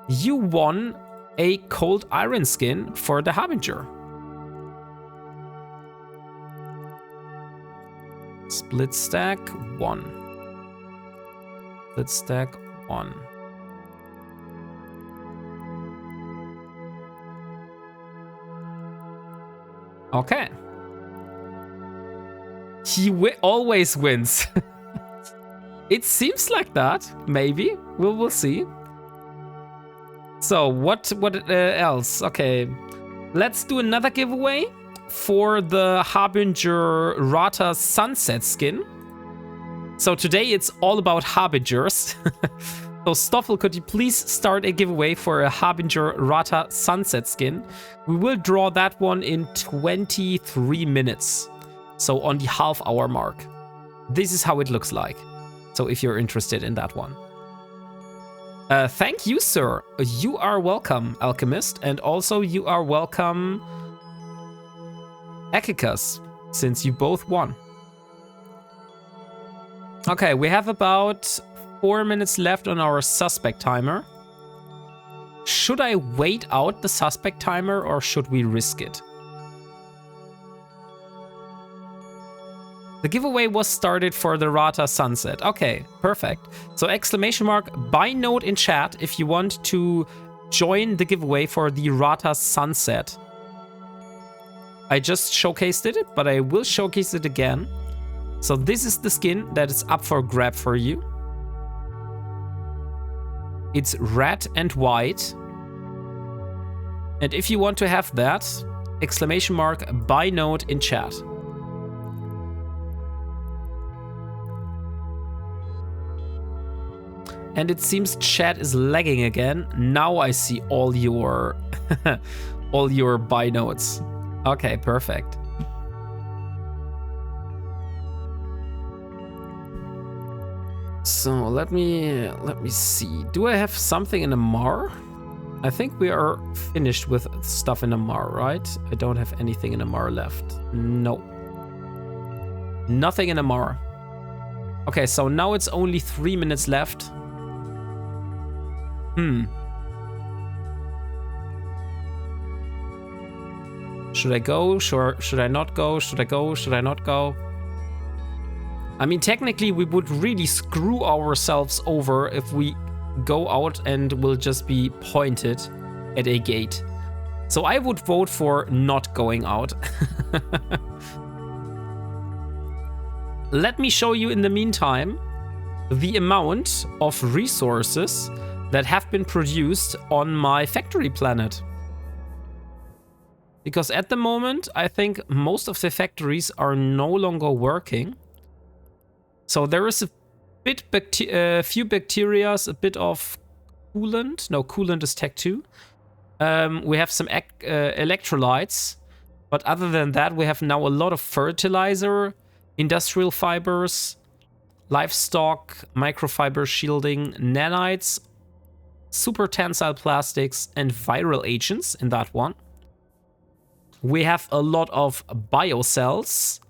You won a Cold Iron skin for the Harbinger. Split stack 1. Split stack 1. Okay. He always wins. It seems like that. Maybe. We'll see. So what else? Okay. Let's do another giveaway for the Harbinger Rata Sunset skin. So today it's all about Harbingers. So Stoffel, could you please start a giveaway for a Harbinger Rata Sunset skin? We will draw that one in 23 minutes. So on the half-hour mark. This is how it looks like. So if you're interested in that one. Thank you, sir. You are welcome, Alchemist. And also you are welcome, Akakas, since you both won. Okay, we have about 4 minutes left on our suspect timer. Should I wait out the suspect timer or should we risk it? The giveaway was started for the Rata Sunset. Okay, perfect. So exclamation mark by note in chat if you want to join the giveaway for the Rata Sunset. I just showcased it, but I will showcase it again. So this is the skin that is up for grab for you. It's red and white. And if you want to have that, exclamation mark by note in chat. And it seems chat is lagging again. Now I see all your all your buy notes. Okay, perfect. So let me see. Do I have something in a Mar? I think we are finished with stuff in a Mar, right? I don't have anything in a Mar left. No. Nothing in a Mar. Okay, so now it's only 3 minutes left. Should I go? Should I not go? Should I go? Should I not go? I mean, technically, we would really screw ourselves over if we go out and will just be pointed at a gate. So I would vote for not going out. Let me show you in the meantime the amount of resources that have been produced on my factory planet. Because at the moment, I think most of the factories are no longer working. So there is a bit few bacteria, a bit of coolant. No, coolant is Tech 2. We have some electrolytes. But other than that, we have now a lot of fertilizer, industrial fibers, livestock, microfiber shielding, nanites, super tensile plastics, and viral agents in that one. We have a lot of biocells,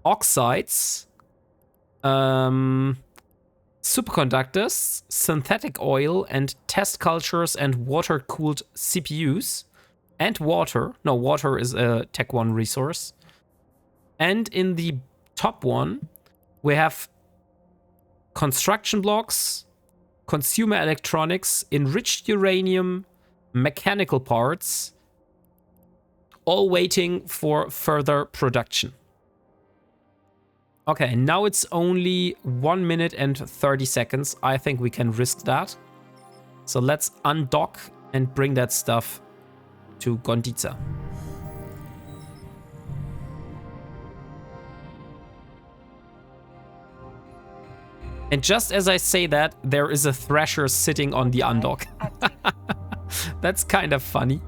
oxides, superconductors, synthetic oil, and test cultures and water-cooled CPUs. And water. No, water is a Tech 1 resource. And in the top one, we have construction blocks, consumer electronics, enriched uranium, mechanical parts, all waiting for further production. Okay, now it's only 1 minute and 30 seconds. I think we can risk that. So let's undock and bring that stuff to Gondica. And just as I say that, there is a Thresher sitting on the undock. That's kind of funny.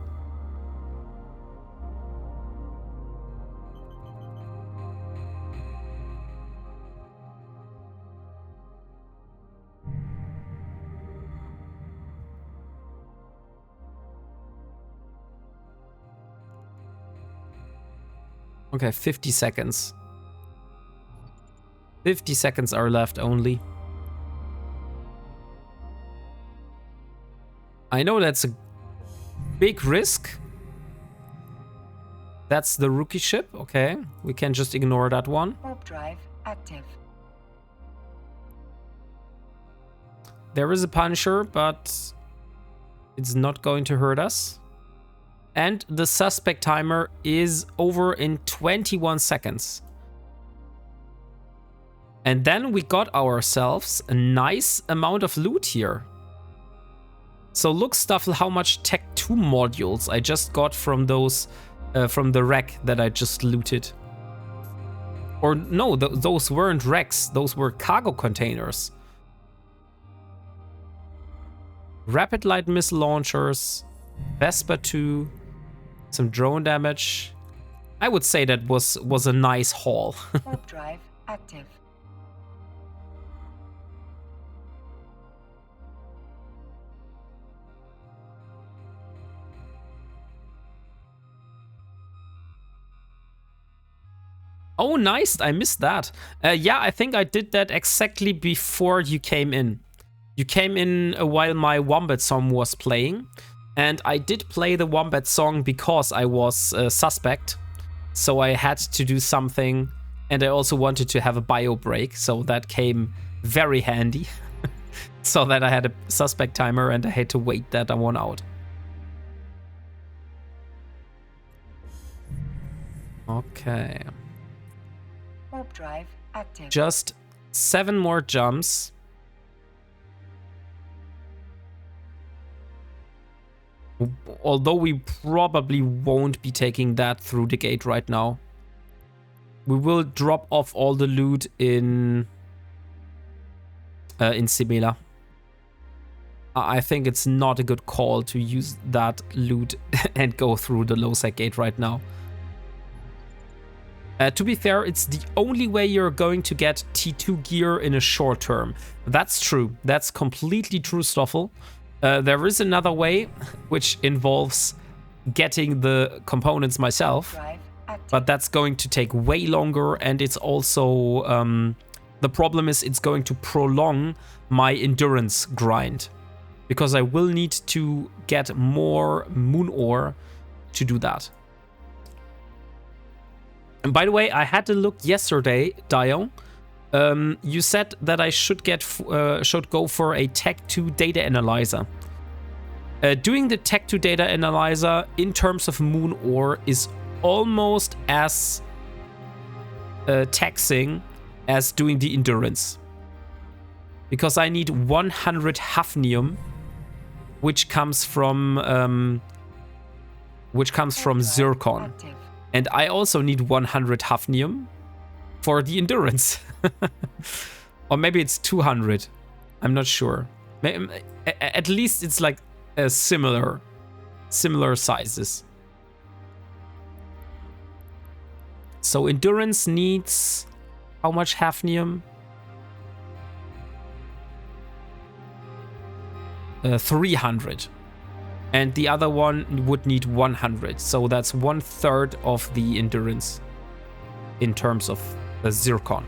Okay, 50 seconds. 50 seconds are left only. I know that's a big risk. That's the rookie ship. Okay, we can just ignore that one. Warp drive active. There is a Punisher, but it's not going to hurt us. And the suspect timer is over in 21 seconds. And then we got ourselves a nice amount of loot here. So look, stuff, how much Tech 2 modules I just got from those, from the wreck that I just looted. Or no, those weren't wrecks, those were cargo containers. Rapid light missile launchers, Vespa 2, some drone damage. I would say that was a nice haul. Warp drive active. Oh, nice. I missed that. Yeah, I think I did that exactly before you came in. You came in while my Wombat song was playing. And I did play the Wombat song because I was a suspect. So I had to do something. And I also wanted to have a bio break. So that came very handy. So that I had a suspect timer and I had to wait that one out. Okay. Warp drive active. Just 7 more jumps. Although we probably won't be taking that through the gate right now. We will drop off all the loot in Simela. I think it's not a good call to use that loot and go through the low sec gate right now. To be fair, it's the only way you're going to get T2 gear in a short term. That's true. That's completely true, Stoffel. There is another way, which involves getting the components myself. But that's going to take way longer, and it's also... the problem is it's going to prolong my endurance grind. Because I will need to get more moon ore to do that. And by the way, I had a look yesterday, Dio. You said that I should go for a Tech 2 data analyzer. Doing the Tech 2 data analyzer in terms of moon ore is almost as taxing as doing the endurance. Because I need 100 hafnium, which comes from zircon. And I also need 100 hafnium for the endurance. Or maybe it's 200. I'm not sure. At least it's like similar sizes. So endurance needs how much hafnium? 300. And the other one would need 100. So that's 1/3 of the endurance in terms of the zircon.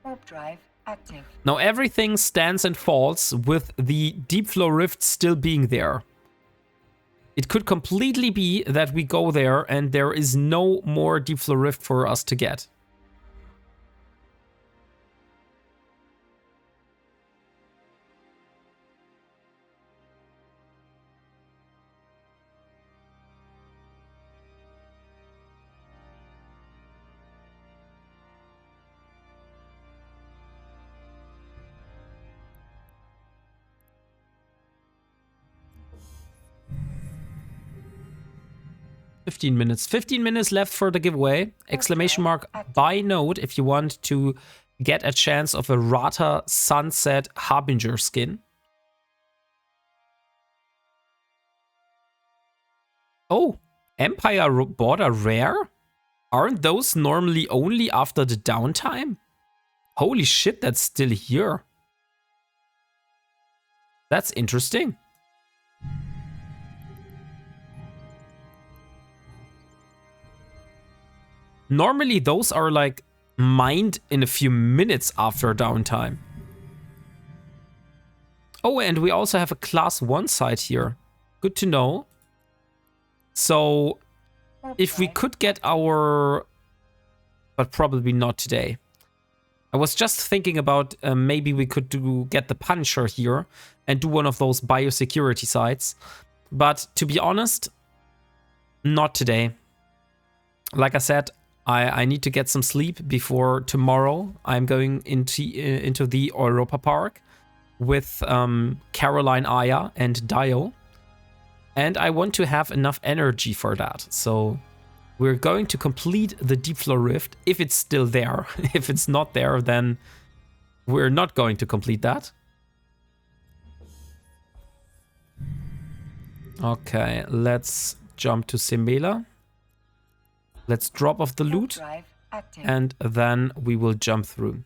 Warp drive active. Now everything stands and falls with the deep flow rift still being there. It could completely be that we go there and there is no more deep flow rift for us to get. $15 minutes left for the giveaway. Exclamation mark buy node if you want to get a chance of a Rata Sunset Harbinger skin. Oh, Empire Border rare? Aren't those normally only after the downtime? Holy shit, that's still here. That's interesting. Normally those are like mined in a few minutes after downtime. Oh, and we also have a class 1 site here. Good to know. So if we could get our... But probably not today. I was just thinking about maybe we could get the Punisher here and do one of those biosecurity sites. But to be honest, not today. Like I said, I need to get some sleep before tomorrow. I'm going into the Europa Park with Caroline Aya and Dio. And I want to have enough energy for that. So we're going to complete the Deep Flow Rift if it's still there. If it's not there, then we're not going to complete that. Okay, let's jump to Simela. Let's drop off the loot, and then we will jump through.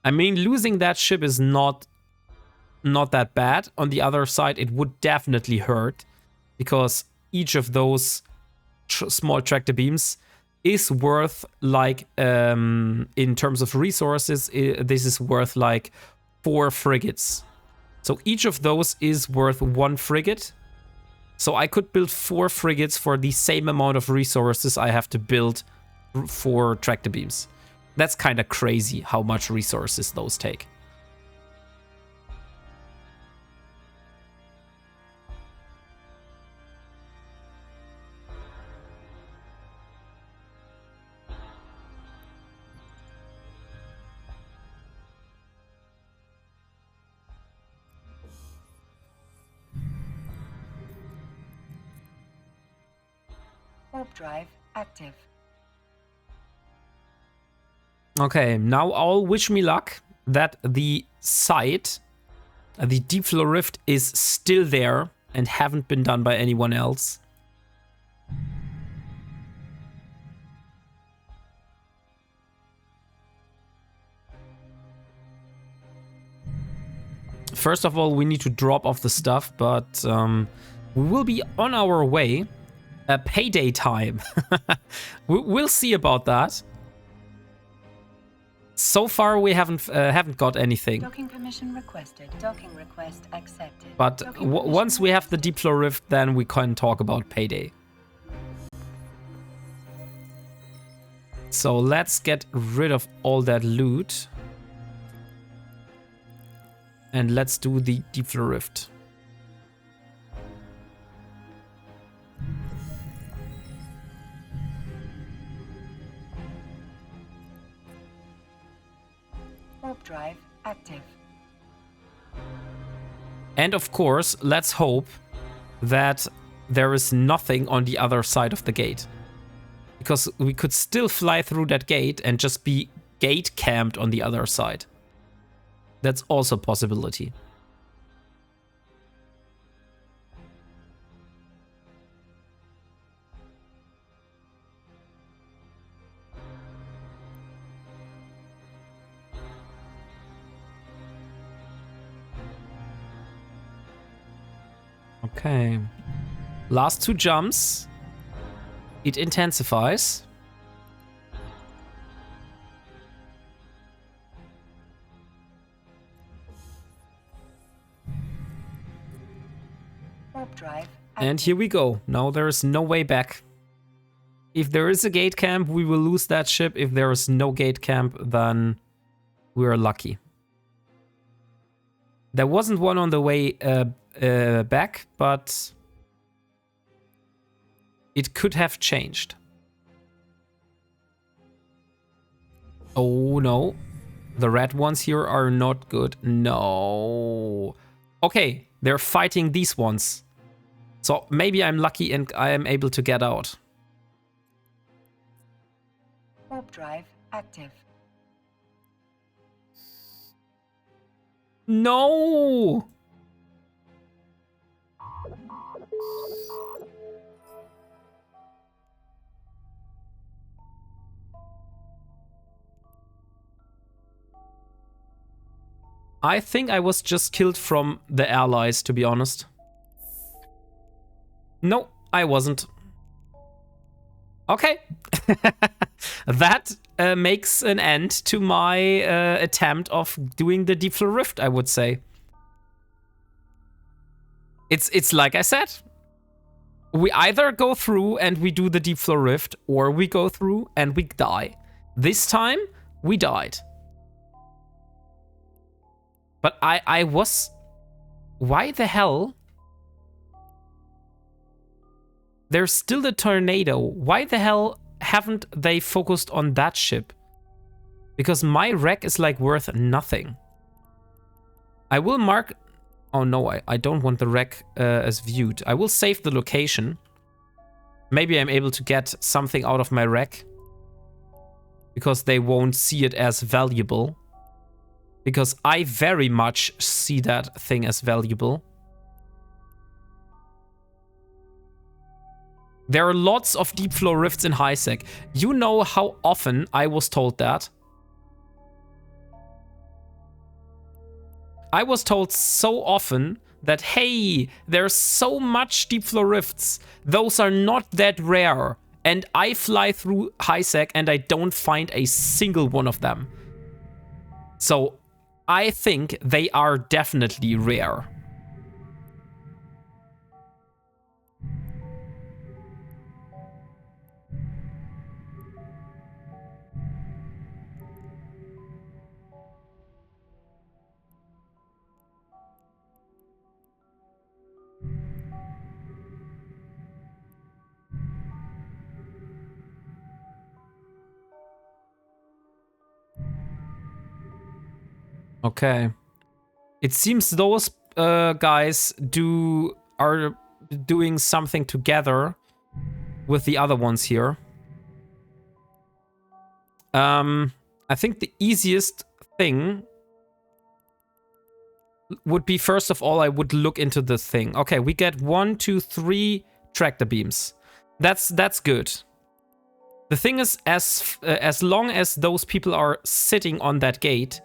I mean, losing that ship is not that bad. On the other side, it would definitely hurt, because each of those small tractor beams is worth, like, in terms of resources, this is worth like 4 frigates. So each of those is worth 1 frigate. So I could build 4 frigates for the same amount of resources I have to build for tractor beams. That's kind of crazy how much resources those take. Warp drive active. Okay, now all wish me luck that the site, the deep floor rift, is still there and haven't been done by anyone else. First of all, we need to drop off the stuff, but we will be on our way. Payday time. We'll see about that. So far, we haven't got anything. Docking permission requested. Docking request accepted. But once we have the deep floor rift, then we can talk about payday. So let's get rid of all that loot. And let's do the deep floor rift. Warp drive active. And of course, let's hope that there is nothing on the other side of the gate. Because we could still fly through that gate and just be gate camped on the other side. That's also a possibility. Okay. Last two jumps. It intensifies. Warp drive And here we go. Now there is no way back. If there is a gate camp, we will lose that ship. If there is no gate camp, then we're lucky. There wasn't one on the way back, but it could have changed. Oh no. The red ones here are not good. No. Okay, they're fighting these ones. So maybe I'm lucky and I am able to get out. Warp drive active. No! I think I was just killed from the allies, to be honest. No, I wasn't. Okay. That makes an end to my attempt of doing the Deep Floor Rift, I would say. It's like I said. We either go through and we do the Deep Floor Rift, or we go through and we die. This time, we died. But I was... Why the hell? There's still the tornado. Why the hell haven't they focused on that ship? Because my wreck is like worth nothing. I will mark... Oh no, I don't want the wreck as viewed. I will save the location. Maybe I'm able to get something out of my wreck. Because they won't see it as valuable. Because I very much see that thing as valuable. There are lots of deep floor rifts in HiSec. You know how often I was told that? I was told so often that, hey, there's so much deep floor rifts. Those are not that rare. And I fly through HiSec and I don't find a single one of them. So I think they are definitely rare. Okay. It seems those guys are doing something together with the other ones here. I think the easiest thing would be, first of all, I would look into the thing. Okay, we get 1, 2, 3 tractor beams. That's good. The thing is, as long as those people are sitting on that gate,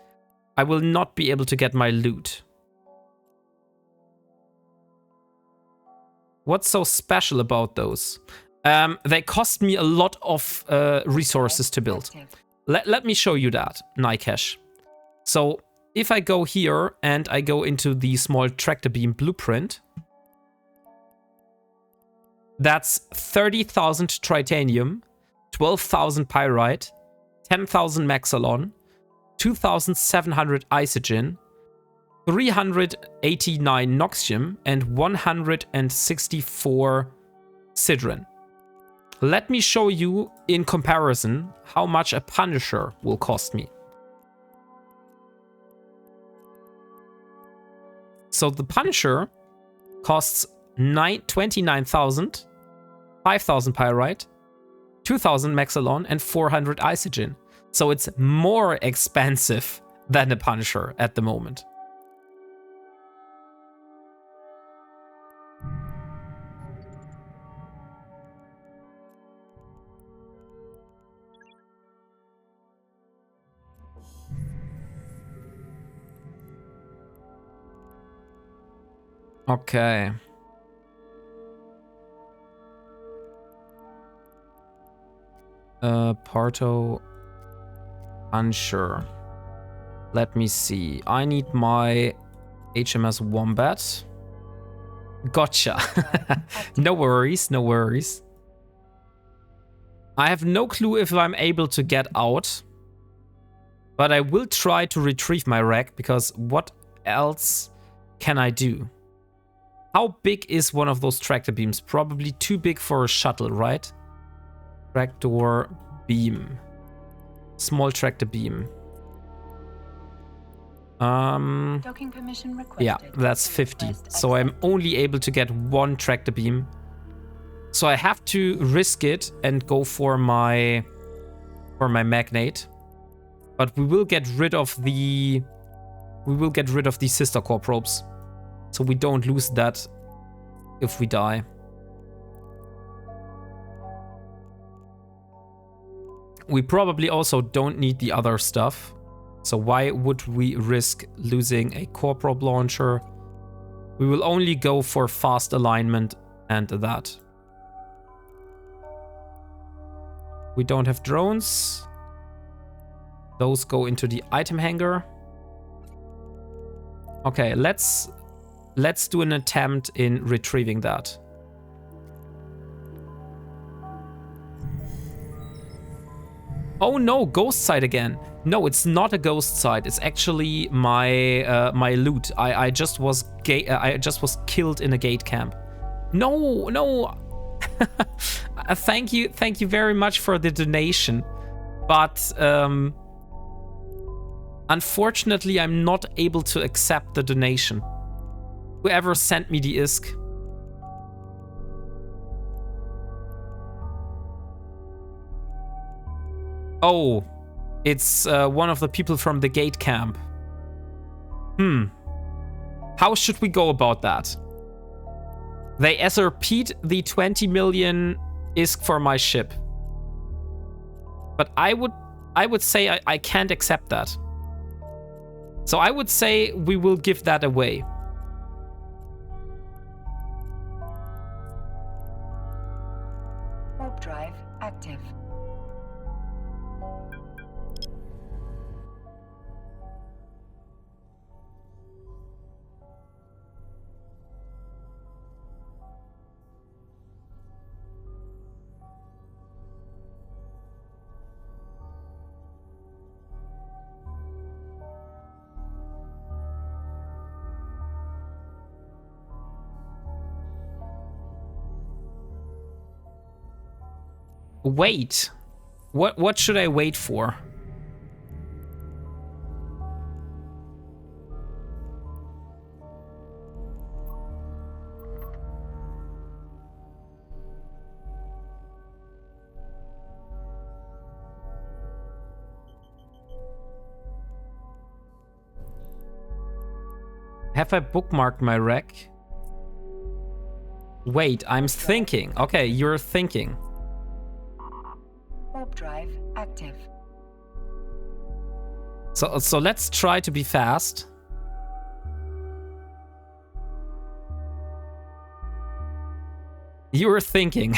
I will not be able to get my loot. What's so special about those? They cost me a lot of resources to build. Let me show you that, Nikesh. So if I go here and I go into the small tractor beam blueprint, that's 30,000 tritanium, 12,000 pyrite, 10,000 maxalon, 2,700 isogen, 389 noxium, and 164 sidron. Let me show you in comparison how much a Punisher will cost me. So the Punisher costs 29,000, 5,000 pyrite, 2,000 maxalon, and 400 isogen. So it's more expensive than a Punisher at the moment. Okay. Parto. Unsure. Let me see. I need my HMS Wombat. Gotcha. No worries, no worries. I have no clue if I'm able to get out. But I will try to retrieve my wreck, because what else can I do? How big is one of those tractor beams? Probably too big for a shuttle, right? Tractor beam. Small tractor beam. Docking permission requested. Yeah, that's 50. So I'm only able to get 1 tractor beam. So I have to risk it and go for my magnate. But we will get rid of the sister core probes. So we don't lose that if we die. We probably also don't need the other stuff. So why would we risk losing a core probe launcher? We will only go for fast alignment and that. We don't have drones. Those go into the item hangar. Okay, let's do an attempt in retrieving that. Oh no, ghost site again. No, it's not a ghost site. It's actually my my loot. I just was killed in a gate camp. No, no. Thank you very much for the donation, but unfortunately, I'm not able to accept the donation. Whoever sent me the ISK. Oh, it's one of the people from the gate camp. How should we go about that? They SRP'd the 20 million ISK for my ship. But I would say I can't accept that. So I would say we will give that away. Warp drive active. Wait. What should I wait for? Have I bookmarked my wreck? Wait, I'm thinking. Okay, you're thinking. Warp drive active. So let's try to be fast. You were thinking.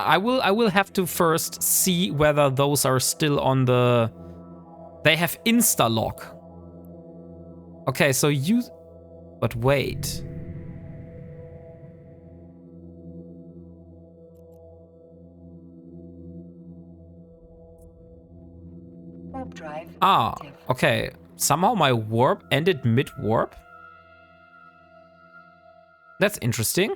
I will have to first see whether those are still on the... They have insta-lock. Okay, so you... But wait. Warp drive Ah, okay. Somehow my warp ended mid-warp? That's interesting.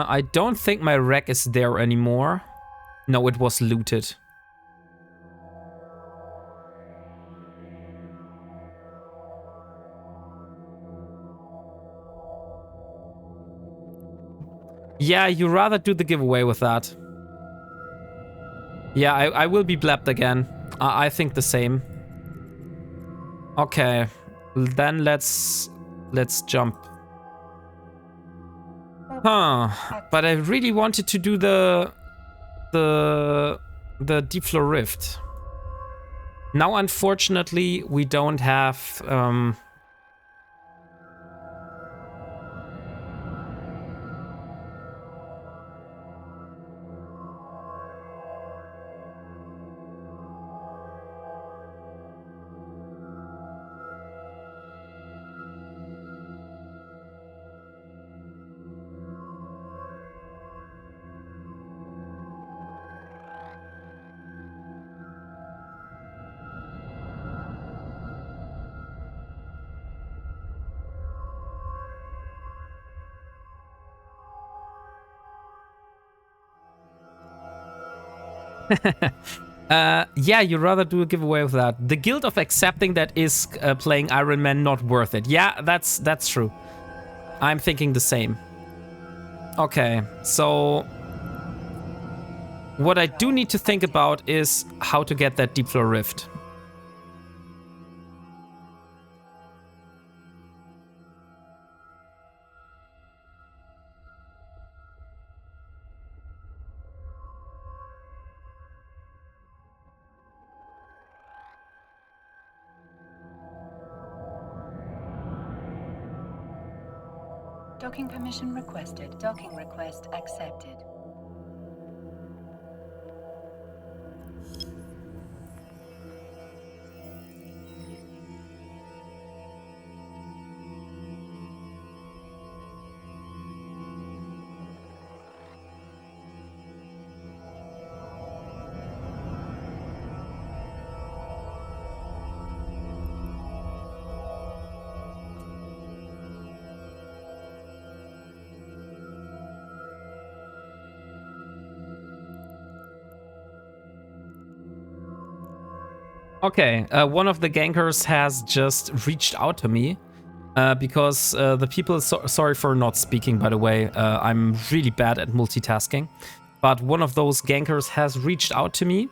I don't think my wreck is there anymore. No, it was looted. Yeah, you rather do the giveaway with that. Yeah, I will be blapped again. I think the same. Okay, then let's jump. Huh? But I really wanted to do the deep floor rift. Now, unfortunately, we don't have. Yeah, you'd rather do a giveaway with that. The guilt of accepting that is playing Ironman not worth it. Yeah, that's true. I'm thinking the same. Okay, so what I do need to think about is how to get that deep floor rift. Docking permission requested. Docking request accepted. Okay, one of the gankers has just reached out to me because the people... sorry for not speaking, by the way. I'm really bad at multitasking. But one of those gankers has reached out to me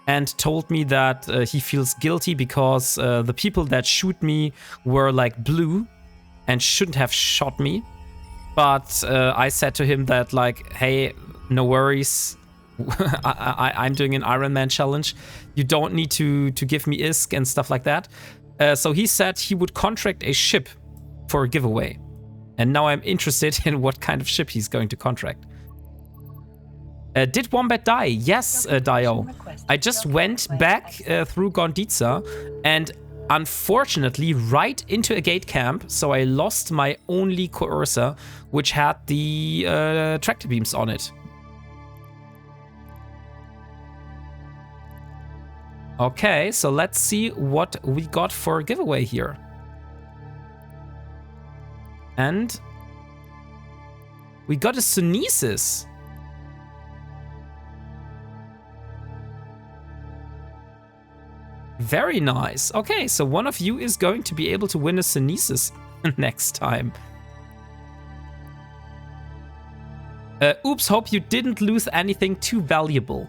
and told me that he feels guilty because the people that shoot me were like blue and shouldn't have shot me. But I said to him that like, hey, no worries. I'm doing an Ironman challenge. You don't need to give me ISK and stuff like that. So he said he would contract a ship for a giveaway. And now I'm interested in what kind of ship he's going to contract. Did Wombat die? Yes, Dio. I just went back through Gonditza and unfortunately right into a gate camp. So I lost my only coercer, which had the tractor beams on it. Okay, so let's see what we got for a giveaway here. And we got a Sunesis. Very nice. Okay, so one of you is going to be able to win a Sunesis next time. Oops, hope you didn't lose anything too valuable.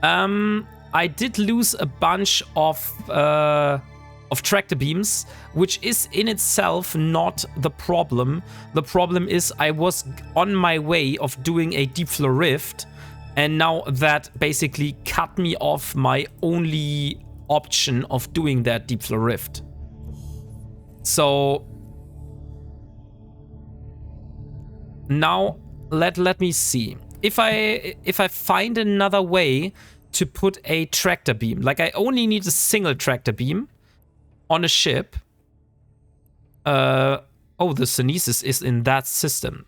I did lose a bunch of tractor beams, which is in itself not the problem. The problem is I was on my way of doing a deep floor rift, and now that basically cut me off my only option of doing that deep floor rift. So now let me see. If I find another way to put a tractor beam, like I only need a single tractor beam on a ship. Oh, the Sunesis is in that system.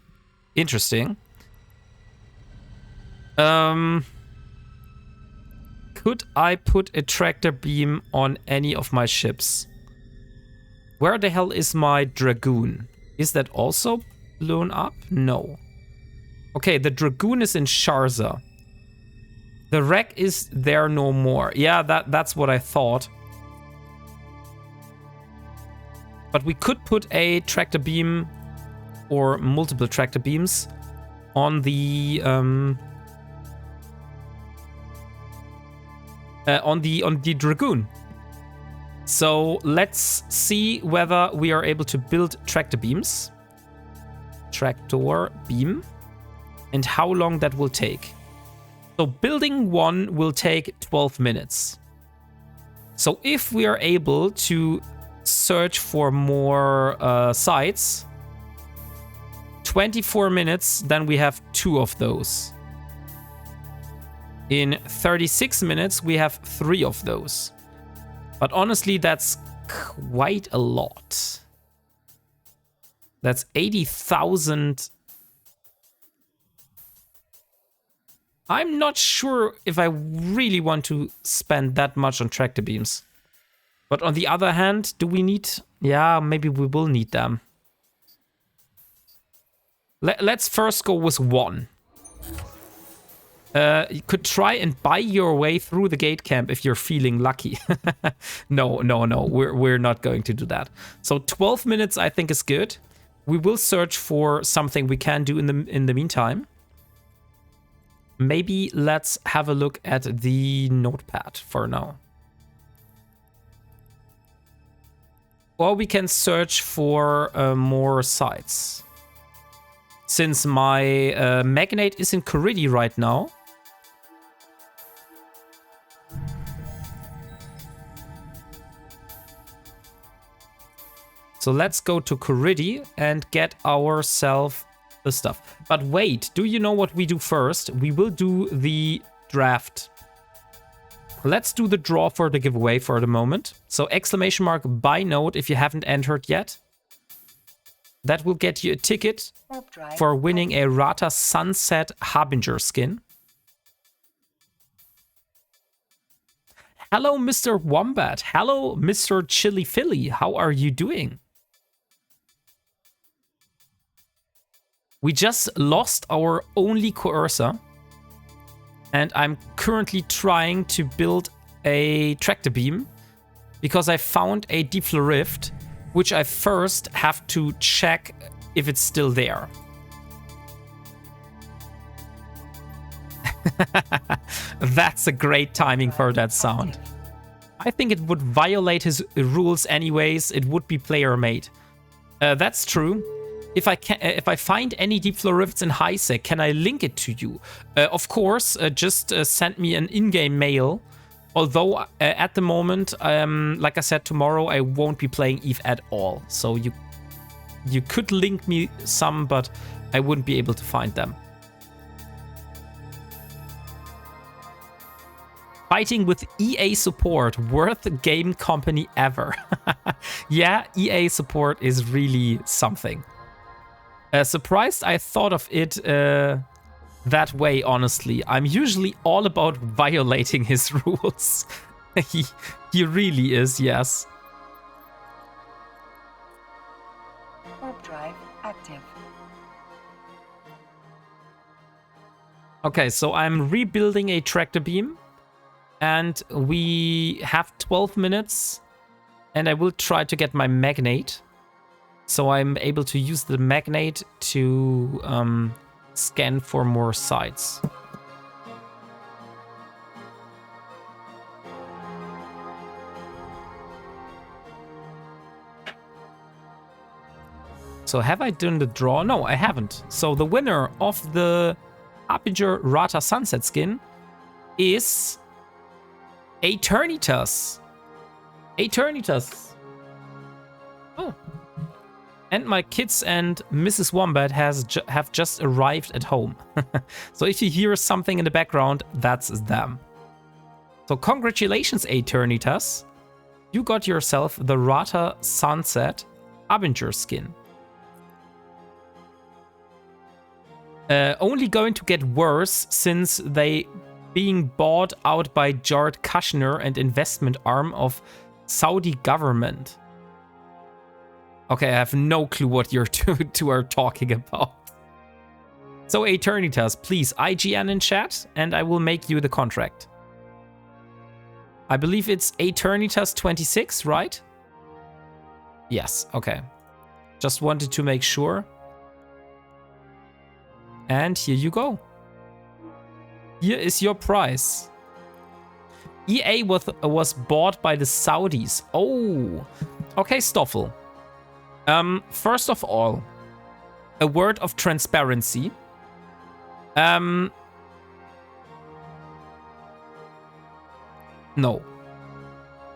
Interesting. Could I put a tractor beam on any of my ships? Where the hell is my Dragoon? Is that also blown up? No. Okay, the Dragoon is in Sharza. The wreck is there no more. Yeah, that's what I thought. But we could put a tractor beam or multiple tractor beams on the Dragoon. So let's see whether we are able to build tractor beams. Tractor beam. And how long that will take. So building one will take 12 minutes. So if we are able to search for more sites, 24 minutes, then we have 2 of those. In 36 minutes, we have 3 of those. But honestly, that's quite a lot. That's 80,000. I'm not sure if I really want to spend that much on tractor beams. But on the other hand, do we need... Yeah, maybe we will need them. Let's first go with 1. You could try and buy your way through the gate camp if you're feeling lucky. No. We're not going to do that. So 12 minutes I think is good. We will search for something we can do in the meantime. Maybe let's have a look at the notepad for now. Or we can search for more sites. Since my magnate is in Coridi right now. So let's go to Coridi and get ourselves the stuff. But wait, do you know what we do first? We will do the draft. Let's do the draw for the giveaway for the moment. So exclamation mark buy node if you haven't entered yet. That will get you a ticket for winning a Rata Sunset Harbinger skin. Hello, Mr. Wombat. Hello, Mr. Chili Philly. How are you doing? We just lost our only coercer. And I'm currently trying to build a tractor beam because I found a deep floor rift, which I first have to check if it's still there. That's a great timing for that sound. I think it would violate his rules anyways. It would be player made. That's true. If I find any deep floor rifts in HiSec, can I link it to you? Of course, just send me an in-game mail. Although at the moment, like I said, tomorrow I won't be playing EVE at all. So you could link me some, but I wouldn't be able to find them. Fighting with EA support, worst game company ever. Yeah, EA support is really something. Surprised I thought of it that way, honestly. I'm usually all about violating his rules. He really is, yes. Warp drive active. Okay, so I'm rebuilding a tractor beam. And we have 12 minutes. And I will try to get my magnate. So I'm able to use the magnate to scan for more sites. So have I done the draw? No, I haven't. So the winner of the Harbinger Rata Sunset skin is Eternitas. Eternitas. Oh. And my kids and Mrs. Wombat have just arrived at home. So if you hear something in the background, that's them. So congratulations, Eternitas. You got yourself the Rata Sunset Harbinger skin. Only going to get worse since they being bought out by Jared Kushner and investment arm of Saudi government. Okay, I have no clue what you two are talking about. So Eternitas, please IGN in chat and I will make you the contract. I believe it's Eternitas 26, right? Yes, okay. Just wanted to make sure. And here you go. Here is your prize. EA was bought by the Saudis. Oh, okay, Stoffel. First of all, a word of transparency. No.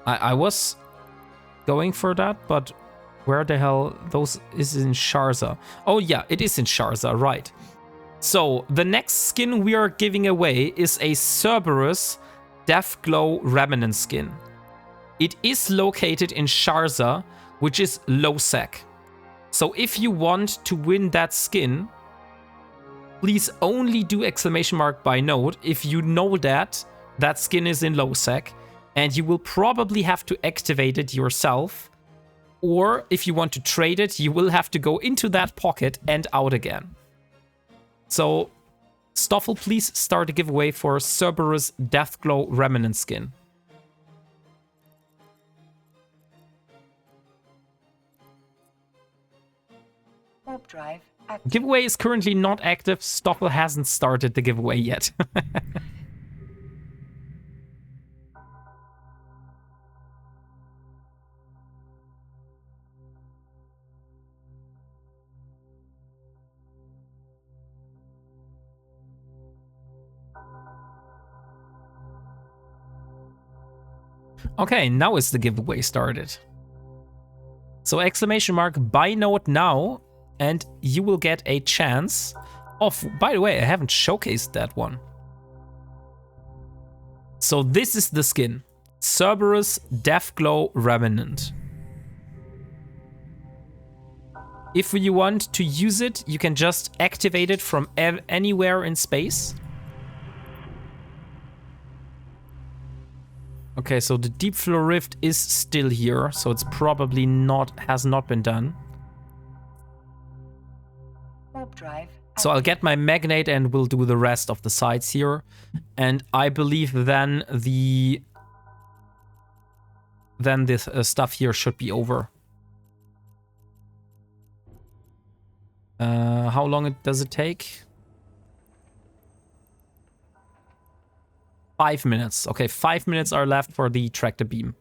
I was going for that, but where the hell those is in Sharza? Oh yeah, it is in Sharza, right. So, the next skin we are giving away is a Cerberus Deathglow Remnant skin. It is located in Sharza, which is low sec. So if you want to win that skin, please only do !by node if you know that that skin is in low sec, and you will probably have to activate it yourself. Or if you want to trade it, you will have to go into that pocket and out again. So, Stoffel, please start a giveaway for Cerberus Deathglow Remnant skin. Warp drive active. Giveaway is currently not active. Stoffel hasn't started the giveaway yet. Okay, now is the giveaway started. So !buy node now, and you will get a chance of, by the way, I haven't showcased that one. So this is the skin, Cerberus Deathglow Remnant. If you want to use it, you can just activate it from anywhere in space. Okay, so the Deep Flow Rift is still here, so it's probably has not been done. Warp drive. So I'll get my magnate and we'll do the rest of the sides here. And I believe then this stuff here should be over. How long does it take? 5 minutes. Okay, 5 minutes are left for the tractor beam.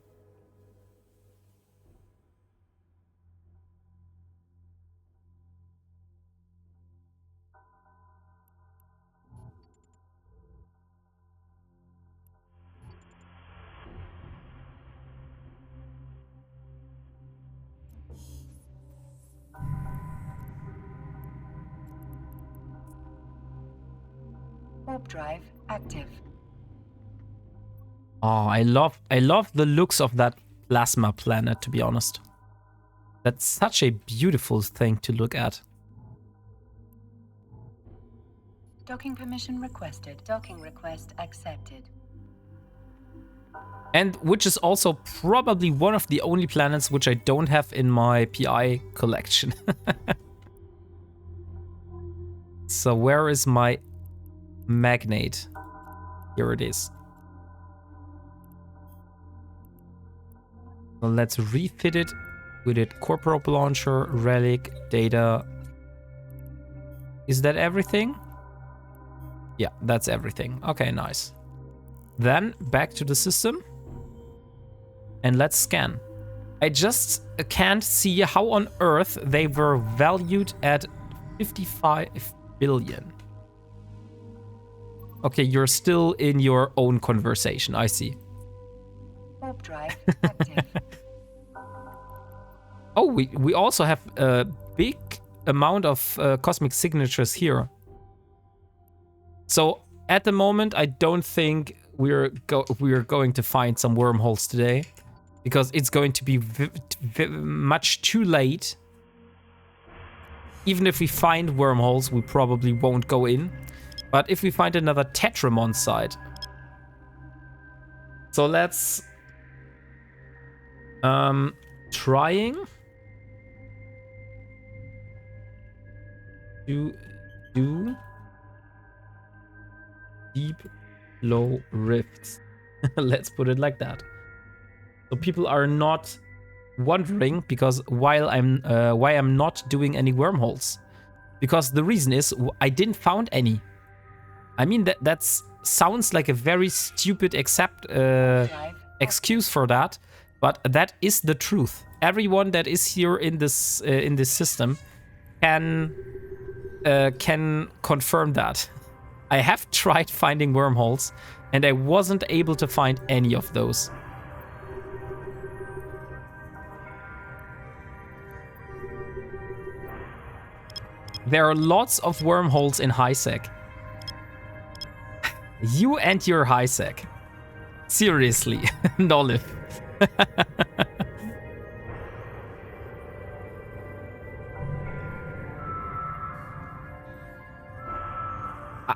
Warp drive active. Oh, I love the looks of that plasma planet, to be honest. That's such a beautiful thing to look at. Docking permission requested. Docking request accepted. And which is also probably one of the only planets which I don't have in my PI collection. So where is my magnate? Here it is. So let's refit it with it. Corporal launcher, relic, data. Is that everything? Yeah, that's everything. Okay, nice. Then back to the system. And let's scan. I just can't see how on earth they were valued at 55 billion. Okay, you're still in your own conversation, I see. Warp drive active. Oh, we also have a big amount of cosmic signatures here. So at the moment, I don't think we're going to find some wormholes today, because it's going to be much too late. Even if we find wormholes, we probably won't go in. But if we find another Tetramon site. So let's... trying to do deep low rifts. Let's put it like that. So people are not wondering because why I'm not doing any wormholes. Because the reason is I didn't found any. I mean that sounds like a very stupid excuse for that, but that is the truth. Everyone that is here in this system can confirm that. I have tried finding wormholes and I wasn't able to find any of those. There are lots of wormholes in HiSec. You and your HiSec. Seriously, Nolive.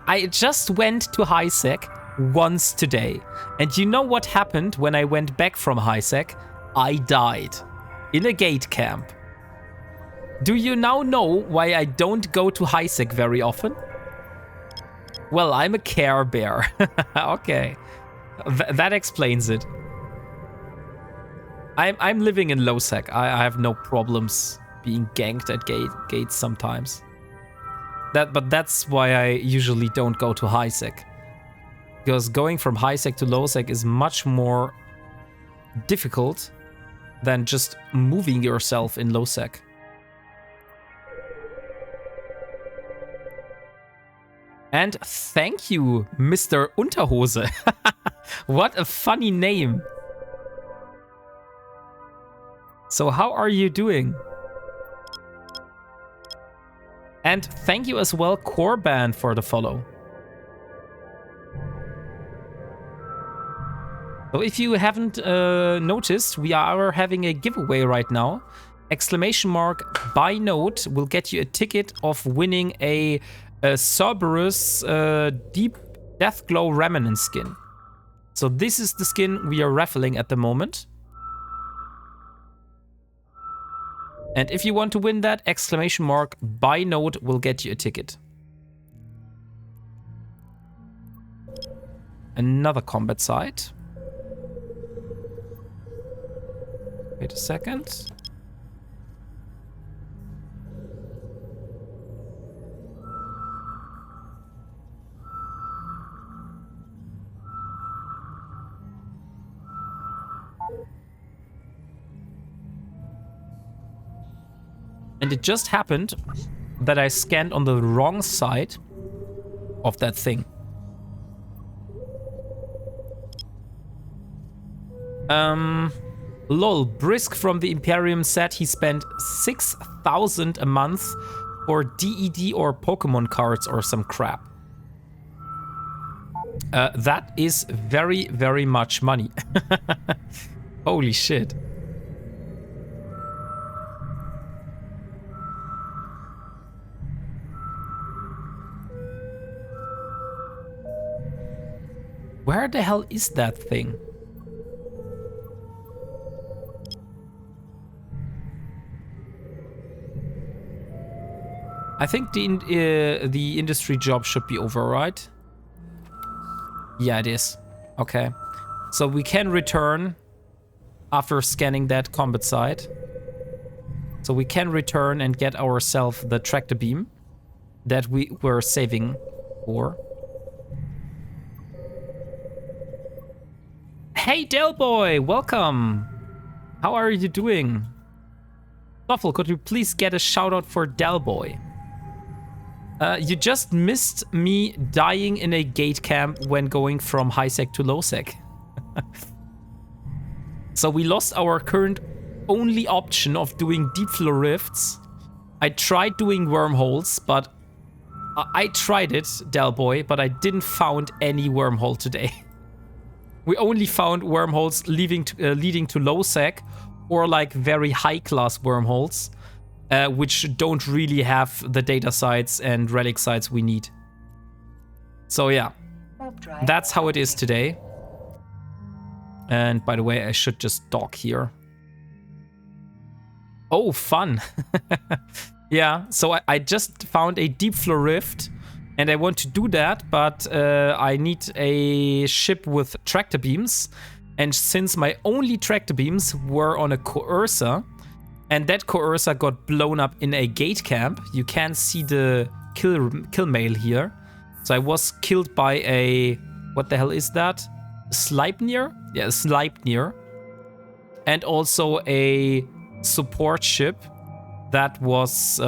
I just went to HiSec once today. And you know what happened when I went back from HiSec? I died. In a gate camp. Do you now know why I don't go to HiSec very often? Well, I'm a Care Bear. Okay. That explains it. I'm living in low sec. I have no problems being ganked at gates sometimes. But that's why I usually don't go to high sec. Because going from high sec to low sec is much more difficult than just moving yourself in low sec. And thank you, Mr. Unterhose. What a funny name. So how are you doing? And thank you as well, Corban, for the follow. So if you haven't noticed, we are having a giveaway right now. Exclamation mark buy note will get you a ticket of winning a Cerberus Deep Deathglow Remnant skin. So this is the skin we are raffling at the moment. And if you want to win that, exclamation mark buy note will get you a ticket. Another combat site. Wait a second. And it just happened that I scanned on the wrong side of that thing. Lol, Brisk from the Imperium said he spent 6,000 a month for DED or Pokemon cards or some crap. That is very, very much money. Holy shit. Where the hell is that thing? I think the industry job should be over, right? Yeah, it is. Okay. So we can return after scanning that combat site. So we can return and get ourselves the tractor beam that we were saving for. Hey, Delboy, welcome. How are you doing? Stoffel, could you please get a shout out for Delboy? You just missed me dying in a gate camp when going from high sec to low sec. So we lost our current only option of doing deep flow rifts. I tried doing wormholes, but I tried it, Delboy, but I didn't found any wormhole today. We only found wormholes leading to low sec or like very high class wormholes. Which don't really have the data sites and relic sites we need. So yeah, that's how it is today. And by the way, I should just dock here. Oh, fun. Yeah, so I just found a deep flow rift and I want to do that, but I need a ship with tractor beams. And since my only tractor beams were on a coercer, and that coercer got blown up in a gate camp. You can see the kill mail here. So I was killed by a... What the hell is that? Sleipnir? Yeah, a Sleipnir. And also a support ship that was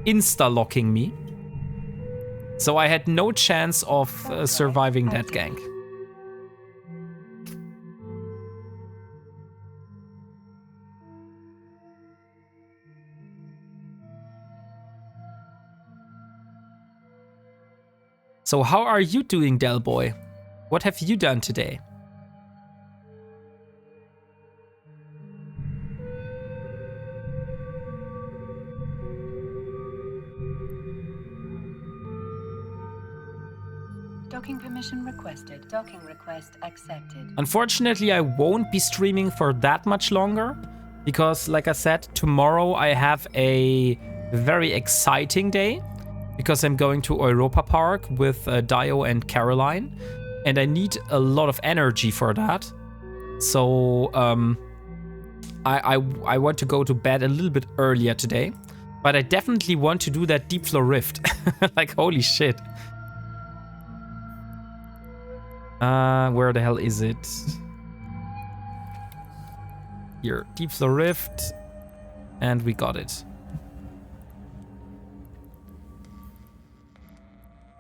insta-locking me. So I had no chance of surviving that gank. So how are you doing, Delboy? What have you done today? Docking permission requested. Docking request accepted. Unfortunately, I won't be streaming for that much longer because, like I said, tomorrow I have a very exciting day. Because I'm going to Europa Park with Dio and Caroline. And I need a lot of energy for that. So I want to go to bed a little bit earlier today. But I definitely want to do that deep flow rift. Like, holy shit. Where the hell is it? Here, deep flow rift. And we got it.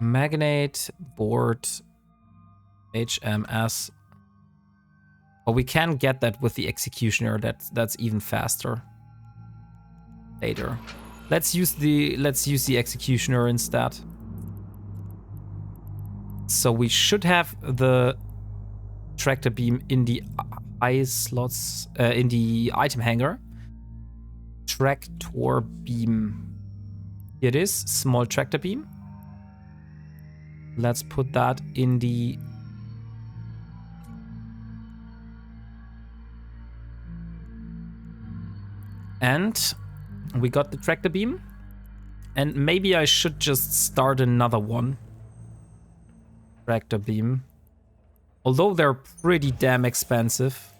Magnate, board, HMS. Oh, we can get that with the executioner. That's even faster. Later. Let's use the executioner instead. So we should have the tractor beam in the eye slots in the item hanger. Tractor beam. Here it is, small tractor beam. Let's put that in the... And we got the tractor beam. And maybe I should just start another one. Tractor beam. Although they're pretty damn expensive.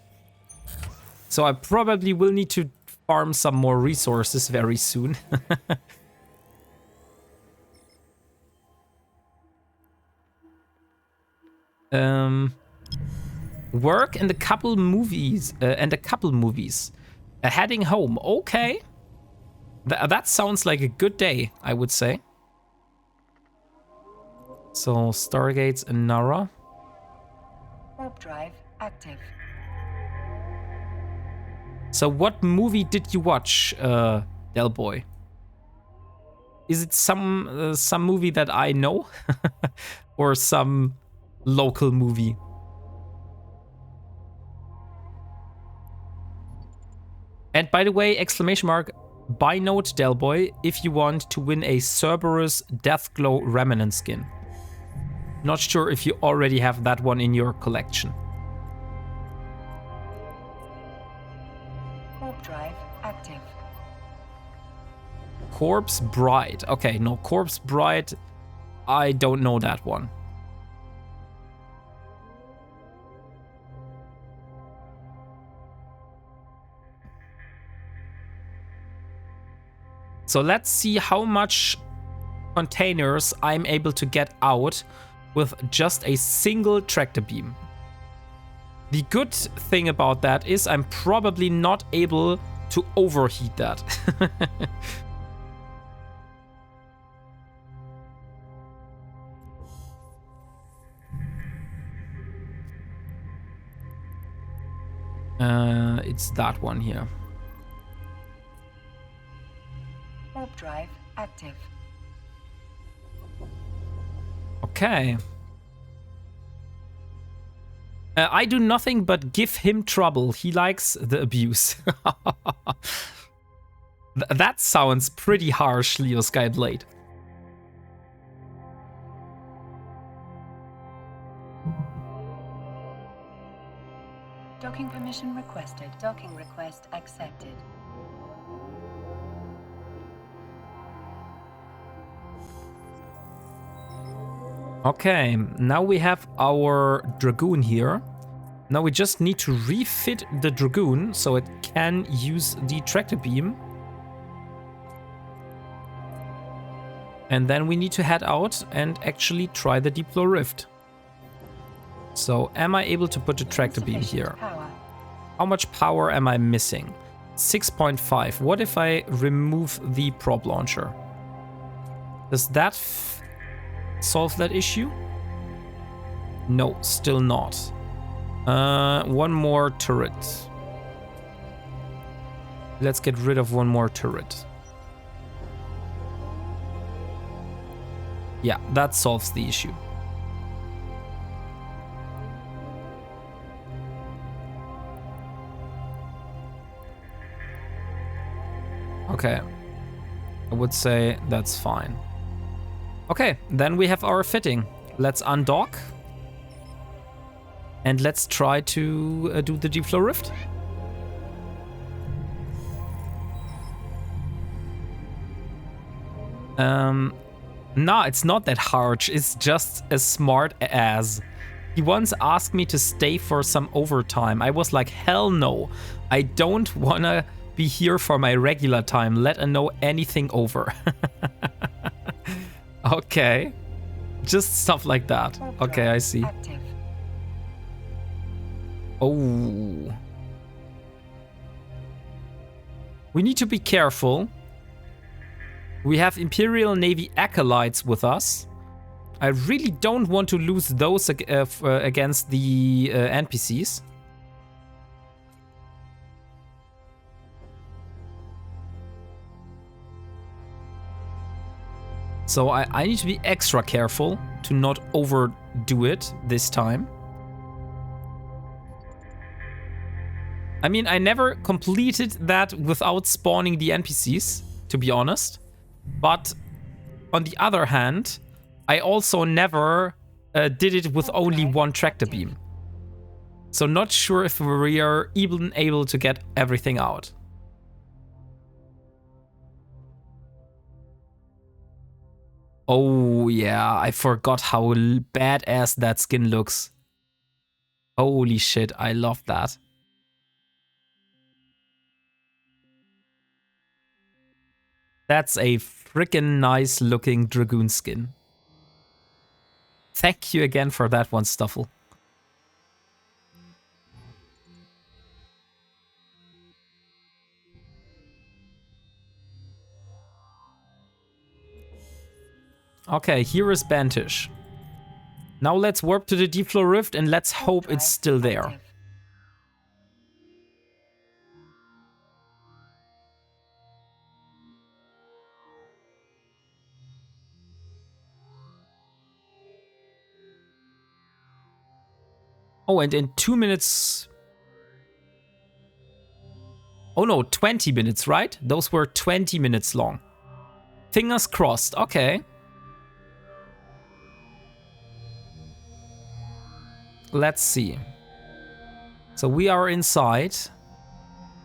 So I probably will need to farm some more resources very soon. Work and a couple movies. Heading home. Okay. That sounds like a good day, I would say. So, Stargates and Nara. Warp drive active. So, what movie did you watch, Delboy? Is it some movie that I know? Or some local movie? And by the way, exclamation mark, buy note Delboy if you want to win a Cerberus Deathglow Remnant skin. Not sure if you already have that one in your collection. Warp drive active. Corpse Bride. Okay, no, Corpse Bride. I don't know that one. So let's see how much containers I'm able to get out with just a single tractor beam. The good thing about that is I'm probably not able to overheat that. It's that one here. Warp drive active. Okay. I do nothing but give him trouble. He likes the abuse. That sounds pretty harsh, Leo Skyblade. Docking permission requested. Docking request accepted. Okay, now we have our Dragoon here. Now we just need to refit the Dragoon so it can use the tractor beam. And then we need to head out and actually try the Deep Flow Rift. So am I able to put the tractor beam here? Power. How much power am I missing? 6.5. What if I remove the prop launcher? Does that solve that issue? No, still not. One more turret. Let's get rid of one more turret. Yeah, that solves the issue. Okay, I would say that's fine. Okay, then we have our fitting. Let's undock. And let's try to do the Deep Flow Rift. No, it's not that hard. It's just a smart ass. He once asked me to stay for some overtime. I was like, hell no. I don't wanna be here for my regular time. Let know anything over. Okay. Just stuff like that. Okay, I see. Active. Oh. We need to be careful. We have Imperial Navy acolytes with us. I really don't want to lose those against the NPCs. So I need to be extra careful to not overdo it this time. I mean, I never completed that without spawning the NPCs, to be honest. But on the other hand, I also never did it with only one tractor beam. So not sure if we are even able to get everything out. Oh yeah, I forgot how badass that skin looks. Holy shit, I love that. That's a freaking nice looking Dragoon skin. Thank you again for that one, Stuffle. Okay, here is Bantish. Now let's warp to the Deep Flow Rift and let's hope it's still there. Oh, and in 2 minutes... Oh no, 20 minutes, right? Those were 20 minutes long. Fingers crossed, okay. Let's see. So we are inside.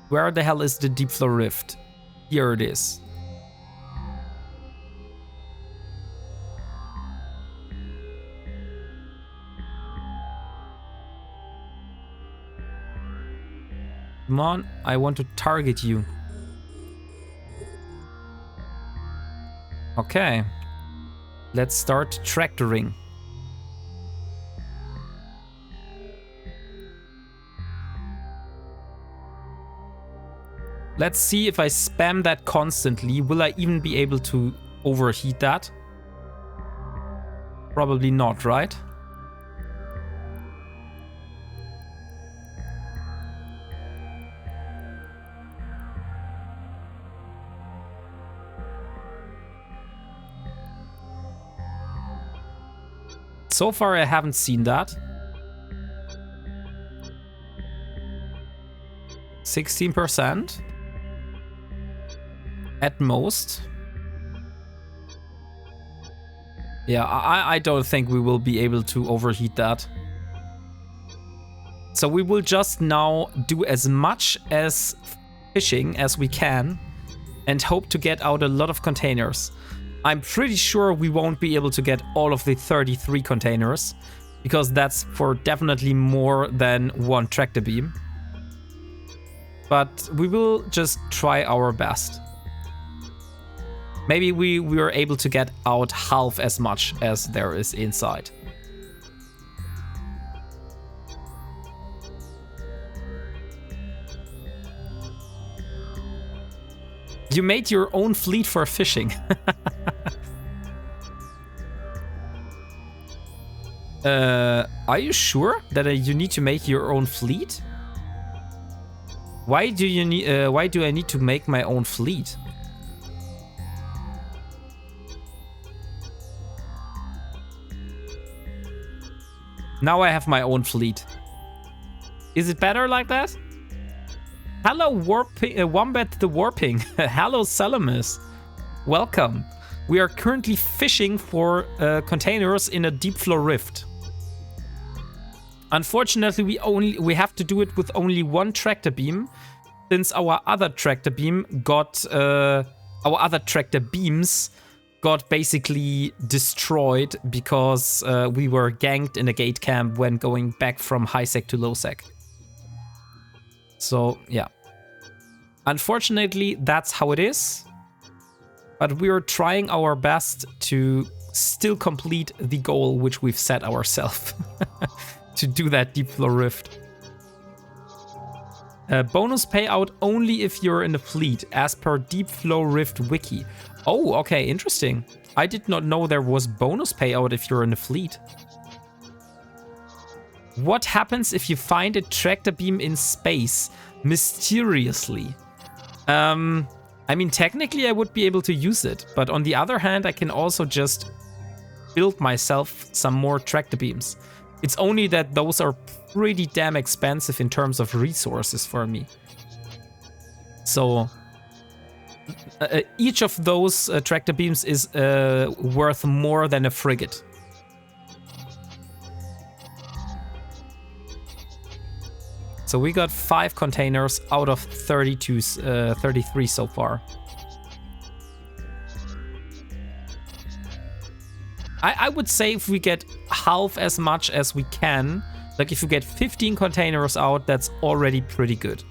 Where the hell is the Deep Flow Rift? Here it is. Come on, I want to target you. Okay. Let's start tractoring. Let's see if I spam that constantly. Will I even be able to overheat that? Probably not, right? So far, I haven't seen that. 16% at most. Yeah, I don't think we will be able to overheat that. So we will just now do as much as fishing as we can and hope to get out a lot of containers. I'm pretty sure we won't be able to get all of the 33 containers because that's for definitely more than one tractor beam. But we will just try our best. Maybe we were able to get out half as much as there is inside. You made your own fleet for fishing. Are you sure that you need to make your own fleet? Why do you need? Why do I need to make my own fleet? Now I have my own fleet. Is it better like that? Hello, Wombat the Warping. Hello, Salamis. Welcome. We are currently fishing for containers in a deep flow rift. Unfortunately, we have to do it with only one tractor beam, since our other tractor beam got our other tractor beams got basically destroyed because we were ganked in a gate camp when going back from high sec to low sec. So yeah, unfortunately that's how it is, but we're trying our best to still complete the goal which we've set ourselves to do that deep flow rift. Bonus payout only if you're in a fleet as per deep flow rift wiki. Oh, okay, interesting. I did not know there was bonus payout if you're in a fleet. What happens if you find a tractor beam in space mysteriously? I mean, technically I would be able to use it, but on the other hand, I can also just build myself some more tractor beams. It's only that those are pretty damn expensive in terms of resources for me. So each of those tractor beams is worth more than a frigate. So we got 5 containers out of 33 so far. I would say if we get half as much as we can, like if you get 15 containers out, that's already pretty good.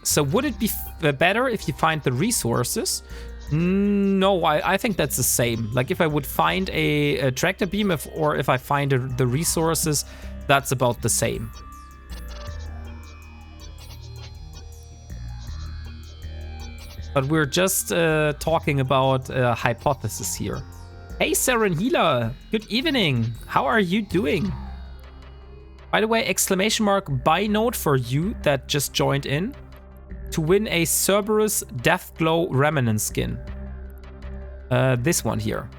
So would it be better if you find the resources? No, I think that's the same. Like if I would find a tractor beam or if I find the resources, that's about the same. But we're just talking about a hypothesis here. Hey, Seren Healer, good evening. How are you doing? By the way, exclamation mark buy note for you that just joined in to win a Cerberus Deathglow Remnant skin. This one here.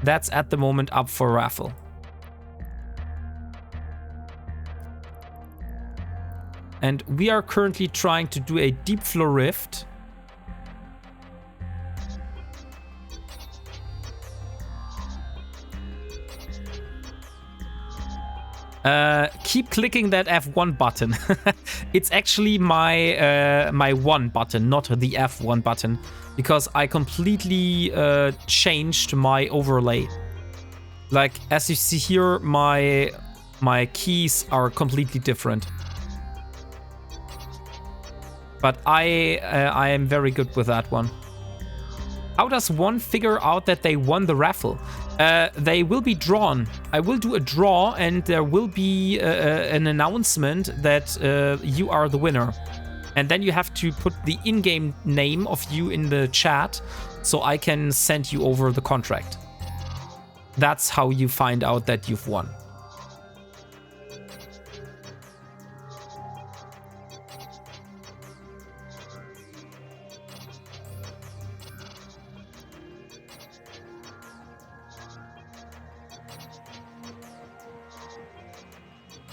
That's at the moment up for raffle. And we are currently trying to do a deep flow rift. Keep clicking that F1 button. It's actually my my 1 button, not the F1 button, because I completely changed my overlay. Like as you see here, my my keys are completely different. But I am very good with that one. How does one figure out that they won the raffle? They will be drawn. I will do a draw, and there will be an announcement that you are the winner. And then you have to put the in-game name of you in the chat so I can send you over the contract. That's how you find out that you've won.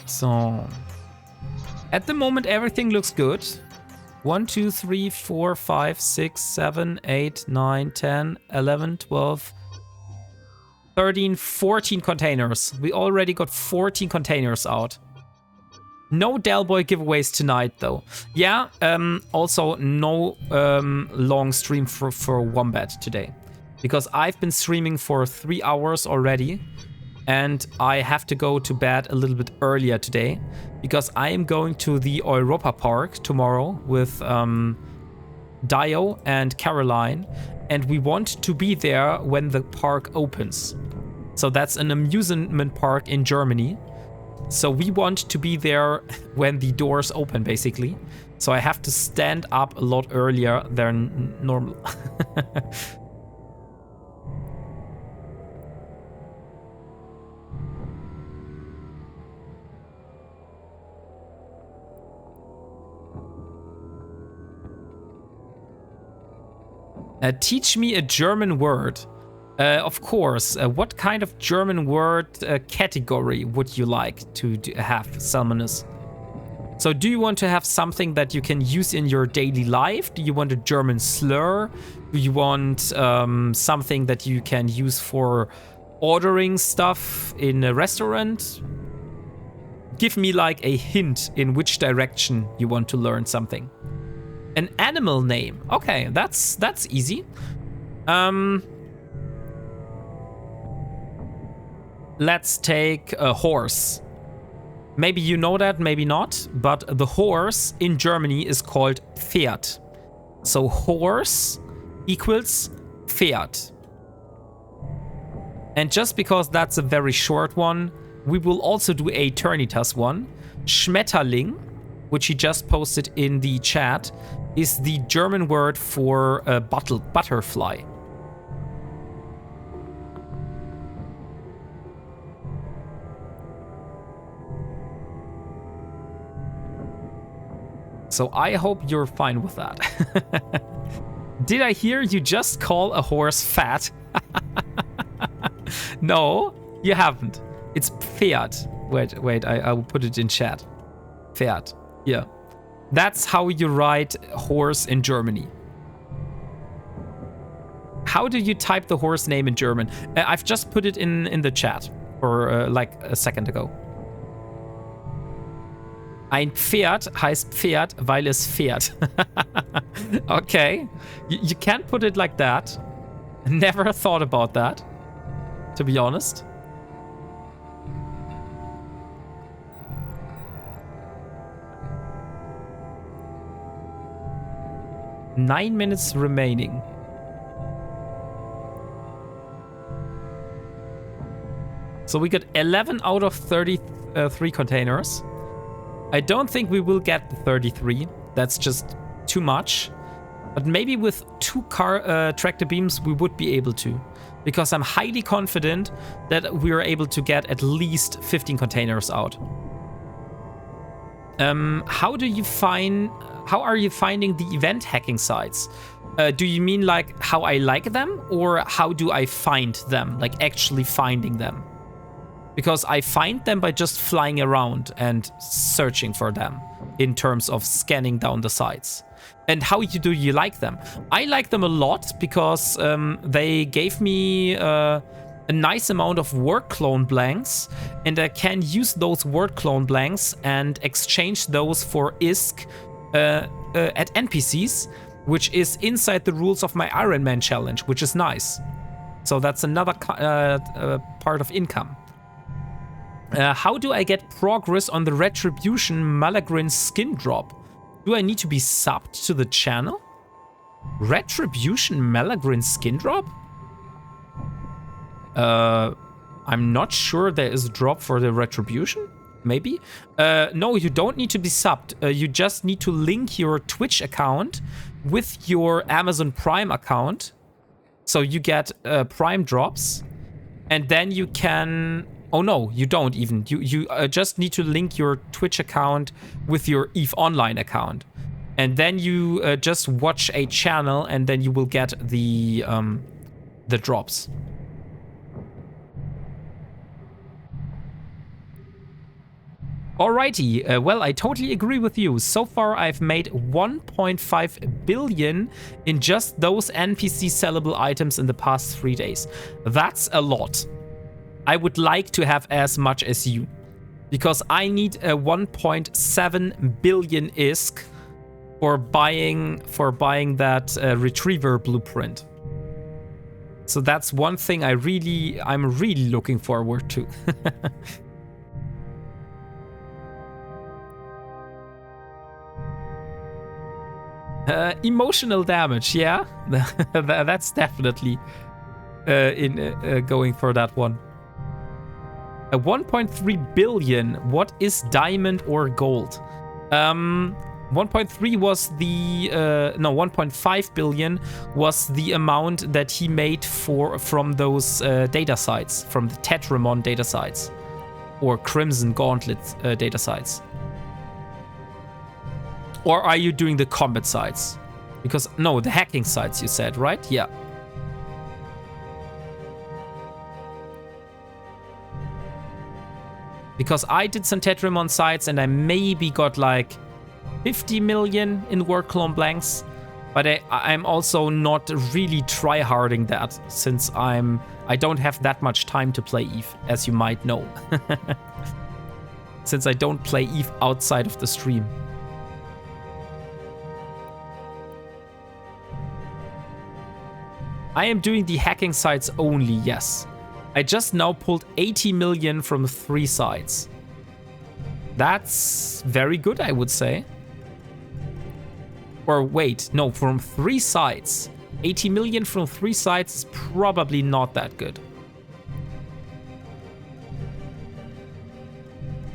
So, at the moment, everything looks good. 1, 2, 3, 4, 5, 6, 7, 8, 9, 10, 11, 12, 13, 14 containers. We already got 14 containers out. No Del Boy giveaways tonight, though. Yeah, also no long stream for Wombat today. Because I've been streaming for 3 hours already. And I have to go to bed a little bit earlier today because I am going to the Europa Park tomorrow with Dio and Caroline, and we want to be there when the park opens. So that's an amusement park in Germany. So we want to be there when the doors open, basically. So I have to stand up a lot earlier than normal. Teach me a German word. Of course. What kind of German word category would you like to have, Salmonus? So do you want to have something that you can use in your daily life? Do you want a German slur? Do you want something that you can use for ordering stuff in a restaurant? Give me like a hint in which direction you want to learn something. An animal name. Okay, that's easy. Let's take a horse. Maybe you know that, maybe not, but the horse in Germany is called Pferd. So horse equals Pferd. And just because that's a very short one, we will also do a Eternitas one. Schmetterling, which he just posted in the chat, is the German word for a butterfly. So I hope you're fine with that. Did I hear you just call a horse fat? No, you haven't. It's Pferd. Wait, I will put it in chat. Pferd. Yeah. That's how you write horse in Germany. How do you type the horse name in German? I've just put it in the chat for like a second ago. Ein Pferd heißt Pferd, weil es fährt. Okay. You can't put it like that. Never thought about that, to be honest. Nine minutes remaining. So we got 11 out of 33 containers. I don't think we will get the 33. That's just too much. But maybe with 2 tractor beams we would be able to. Because I'm highly confident that we are able to get at least 15 containers out. How are you finding the event hacking sites? Do you mean like how I like them, or how do I find them? Like actually finding them? Because I find them by just flying around and searching for them in terms of scanning down the sites. And how do you like them? I like them a lot because they gave me a nice amount of word clone blanks, and I can use those word clone blanks and exchange those for ISK at NPCs, which is inside the rules of my Ironman challenge, which is nice. So that's another part of income. How do I get progress on the Retribution Malagrin skin drop? Do I need to be subbed to the channel? Retribution Malagrin skin drop? I'm not sure there is a drop for the Retribution. Maybe? No, you don't need to be subbed. You just need to link your Twitch account with your Amazon Prime account. So you get Prime drops. And then you can... Oh no, you don't even. You just need to link your Twitch account with your EVE Online account. And then you just watch a channel and then you will get the drops. Alrighty, well, I totally agree with you. So far, I've made 1.5 billion in just those NPC sellable items in the past 3 days. That's a lot. I would like to have as much as you, because I need a 1.7 billion ISK for buying that retriever blueprint. So that's one thing I'm really looking forward to. Emotional damage, yeah, that's definitely going for that one. 1.3 billion. What is diamond or gold? 1.3 was the 1.5 billion was the amount that he made from those data sites, from the Tetramon data sites or Crimson Gauntlet data sites. Or are you doing the combat sites? Because, no, the hacking sites you said, right? Yeah. Because I did some Tetramon sites and I maybe got like 50 million in War Clone Blanks. But I'm also not really tryharding that, since I don't have that much time to play EVE, as you might know. Since I don't play EVE outside of the stream. I am doing the hacking sites only, yes. I just now pulled 80 million from 3 sites. That's very good, I would say. Or wait, no, from 3 sites. 80 million from 3 sites is probably not that good.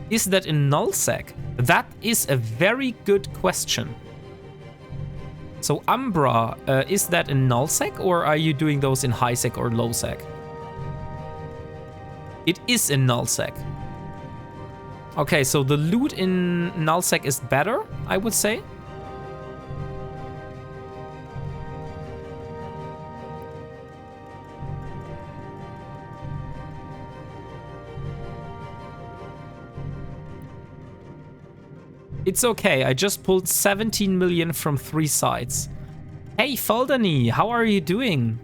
Is that in nullsec? That is a very good question. So Umbra, is that in nullsec, or are you doing those in highsec or lowsec? It is in nullsec. Okay, so the loot in nullsec is better, I would say. It's okay, I just pulled 17 million from 3 sites. Hey Foldany, how are you doing?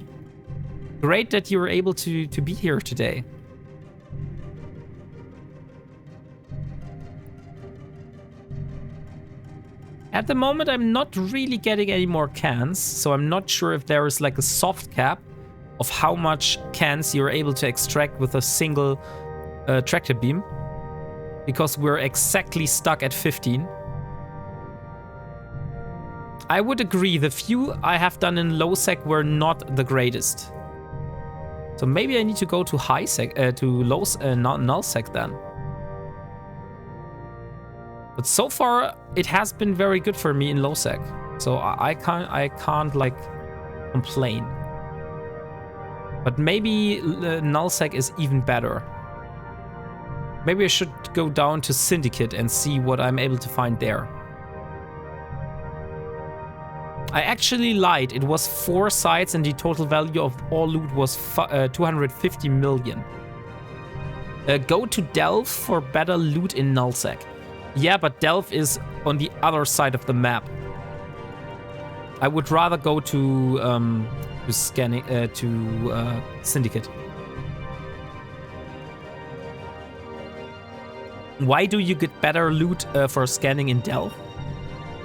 Great that you were able to be here today. At the moment, I'm not really getting any more cans, so I'm not sure if there is like a soft cap of how much cans you're able to extract with a single tractor beam. Because we're exactly stuck at 15. I would agree, the few I have done in low sec were not the greatest. So maybe I need to go to high sec, null sec then. But so far it has been very good for me in low sec. So I can't like complain. But maybe null sec is even better. Maybe I should go down to Syndicate and see what I'm able to find there. I actually lied. It was 4 sites and the total value of all loot was 250 million. Go to Delve for better loot in nullsec. Yeah, but Delve is on the other side of the map. I would rather go to Syndicate. Why do you get better loot for scanning in Delve?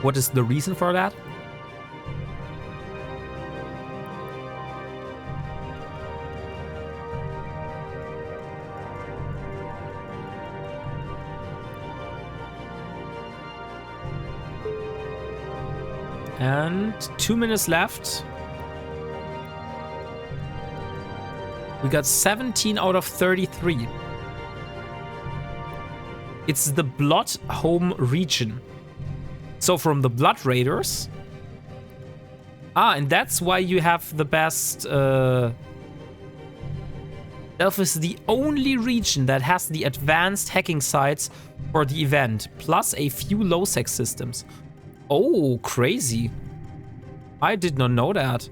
What is the reason for that? And 2 minutes left. We got 17 out of 33. It's the Blood home region. So from the Blood Raiders. Ah, and that's why you have the best... Delph is the only region that has the advanced hacking sites for the event, plus a few low-sec systems. Oh, crazy. I did not know that.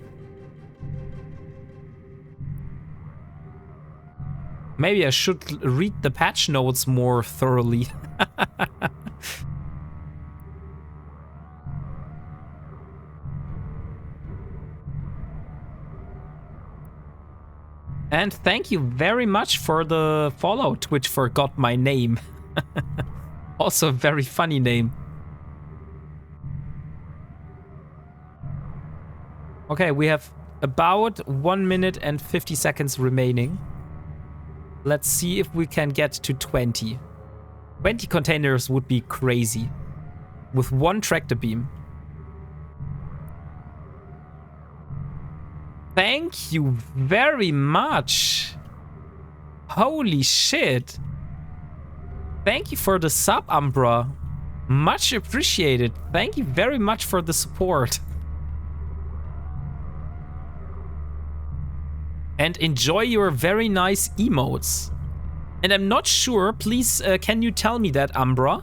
Maybe I should read the patch notes more thoroughly. And thank you very much for the follow. Twitch forgot my name. Also a very funny name. Okay, we have about 1 minute and 50 seconds remaining. Let's see if we can get to 20. 20 containers would be crazy. With 1 tractor beam. Thank you very much. Holy shit. Thank you for the sub, Umbra. Much appreciated. Thank you very much for the support. And enjoy your very nice emotes. And I'm not sure, please, can you tell me that, Umbra?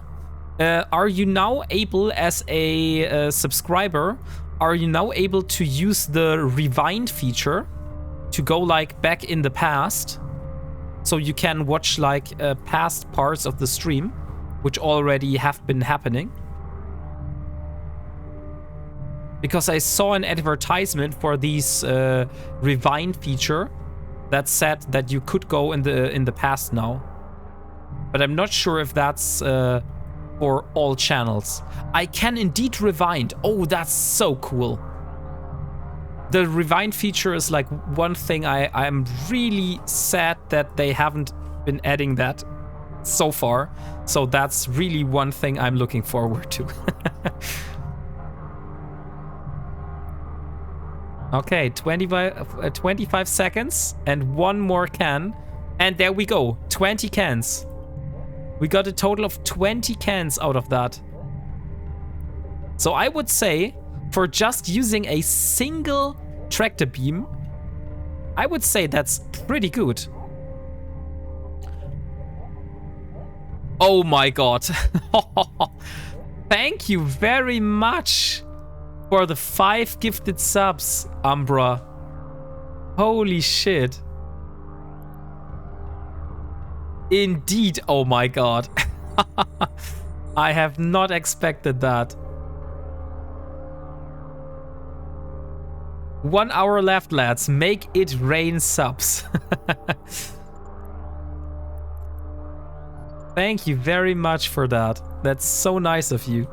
Are you now able, as a subscriber, are you now able to use the rewind feature to go like back in the past? So you can watch like past parts of the stream, which already have been happening. Because I saw an advertisement for these rewind feature that said that you could go in the past now. But I'm not sure if that's for all channels. I can indeed rewind. Oh, that's so cool. The rewind feature is like one thing I'm really sad that they haven't been adding that so far. So that's really one thing I'm looking forward to. Okay, 25 seconds and 1 more can. And there we go, 20 cans. We got a total of 20 cans out of that. So I would say, for just using a single tractor beam, I would say that's pretty good. Oh my god. Thank you very much for the 5 gifted subs, Umbra. Holy shit. Indeed, oh my god. I have not expected that. 1 hour left, lads. Make it rain subs. Thank you very much for that. That's so nice of you.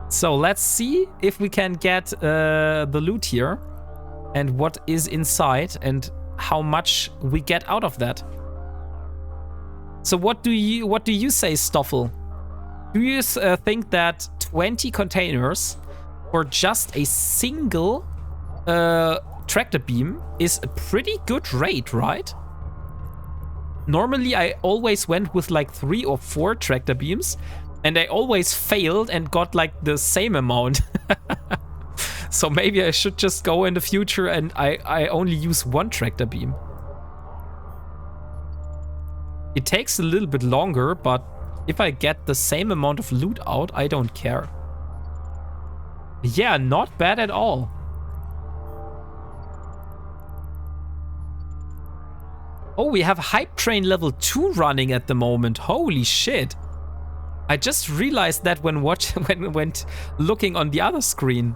So let's see if we can get the loot here and what is inside and how much we get out of that. So what do you say, Stoffel? Do you think that 20 containers for just a single tractor beam is a pretty good rate, right? Normally I always went with like 3 or 4 tractor beams. And I always failed and got like the same amount. So maybe I should just go in the future and I only use 1 tractor beam. It takes a little bit longer, but if I get the same amount of loot out, I don't care. Yeah, not bad at all. Oh, we have Hype Train level 2 running at the moment. Holy shit. I just realized that when looking on the other screen.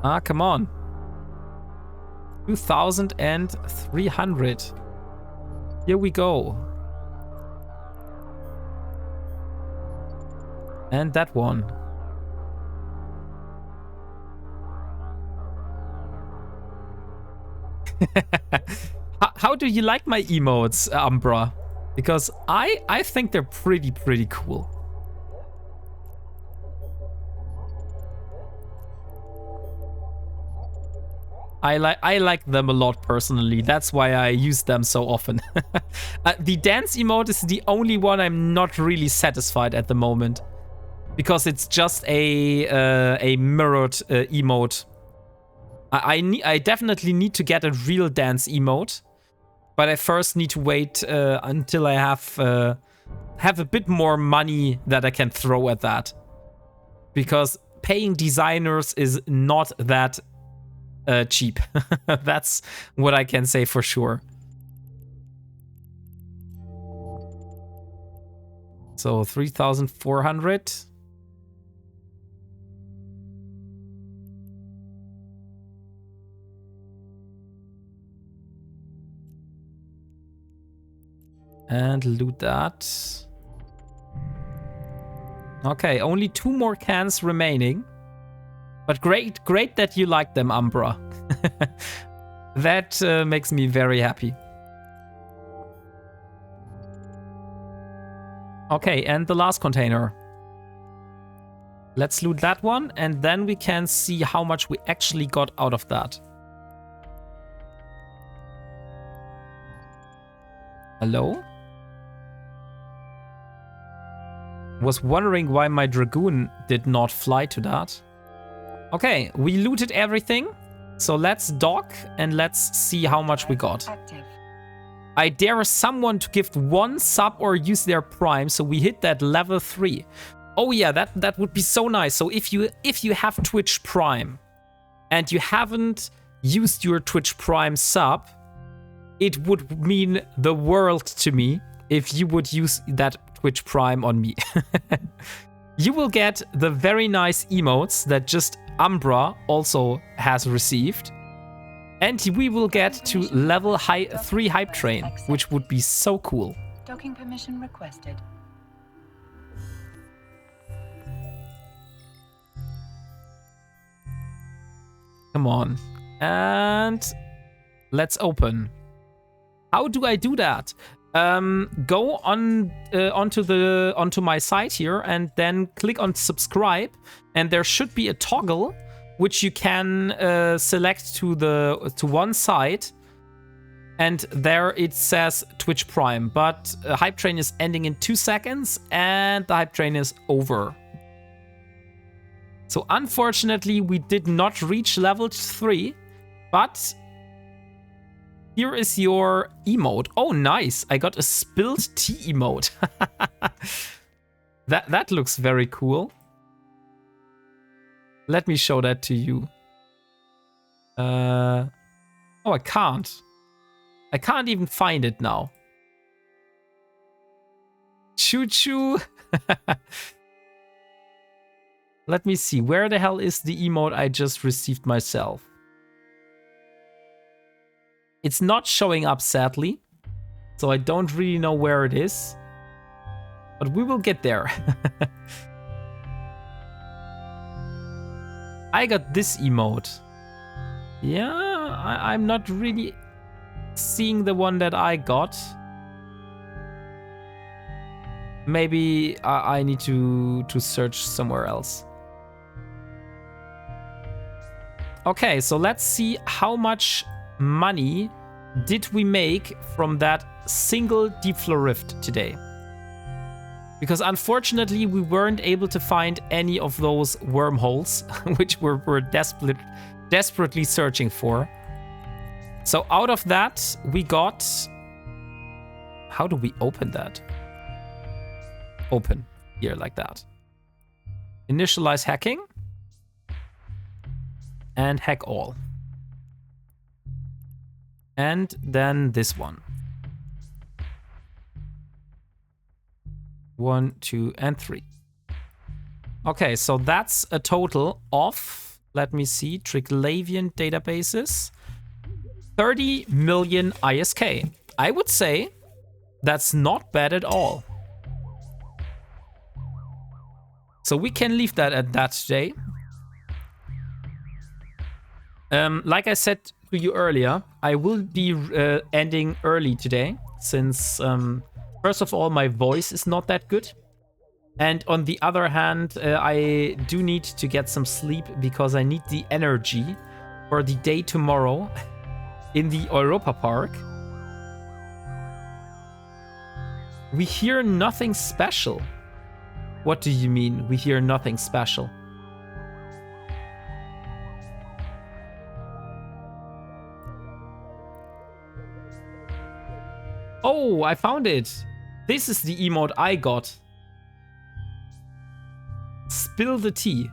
Ah, come on. 2,300. Here we go. And that one. how do you like my emotes, Umbra? Because I think they're pretty cool. I like them a lot personally. That's why I use them so often. The dance emote is the only one I'm not really satisfied at the moment, because it's just a mirrored emote. I definitely need to get a real dance emote, but I first need to wait until I have a bit more money that I can throw at that, because paying designers is not that cheap. That's what I can say for sure. So 3,400. And loot that. Okay, only 2 more cans remaining. But great that you like them, Umbra. That makes me very happy. Okay, and the last container. Let's loot that one, and then we can see how much we actually got out of that. Hello? Was wondering why my Dragoon did not fly to that. Okay, we looted everything. So let's dock and let's see how much we got. Active. I dare someone to give 1 sub or use their Prime, so we hit that level 3. Oh yeah, that would be so nice. So if you have Twitch Prime and you haven't used your Twitch Prime sub, it would mean the world to me if you would use that Twitch Prime on me. You will get the very nice emotes that just Umbra also has received. And we will get to level 3 hype train, which would be so cool. Docking permission requested. Come on. And let's open. How do I do that? Go on onto my site here and then click on subscribe, and there should be a toggle which you can select to one side, and there it says Twitch Prime, but hype train is ending in 2 seconds and the hype train is over. So unfortunately we did not reach level 3, but here is your emote. Oh, nice. I got a spilled tea emote. That looks very cool. Let me show that to you. Oh, I can't. I can't even find it now. Choo-choo. Let me see. Where the hell is the emote I just received myself? It's not showing up, sadly, so I don't really know where it is, but we will get there. I got this emote. Yeah, I'm not really seeing the one that I got. Maybe I need to search somewhere else. Okay, so let's see how much money did we make from that single deep floor rift today. Because unfortunately we weren't able to find any of those wormholes which we're desperately searching for. So out of that we got... How do we open that? Open here like that. Initialize hacking and hack all. And then this one. 1, 2, and 3. Okay, so that's a total of, let me see, Triglavian databases, 30 million ISK. I would say that's not bad at all. So we can leave that at that today. Like I said to you earlier, I will be ending early today, since first of all, my voice is not that good. And on the other hand, I do need to get some sleep because I need the energy for the day tomorrow in the Europa Park. We hear nothing special. What do you mean, we hear nothing special? Oh, I found it. This is the emote I got. Spill the tea.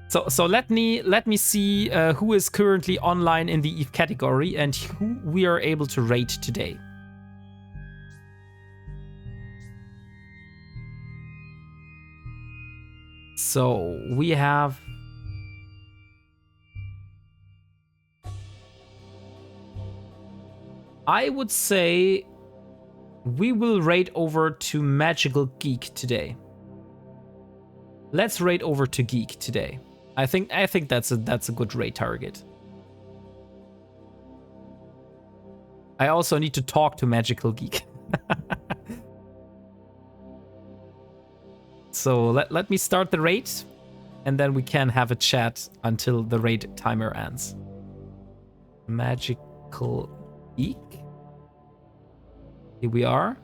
So let me see who is currently online in the Eve category and who we are able to rate today. So we have I would say we will raid over to Magical Geek today. Let's raid over to Geek today. I think that's a good raid target. I also need to talk to Magical Geek. So let me start the raid, and then we can have a chat until the raid timer ends. Magical Geek. Here we are.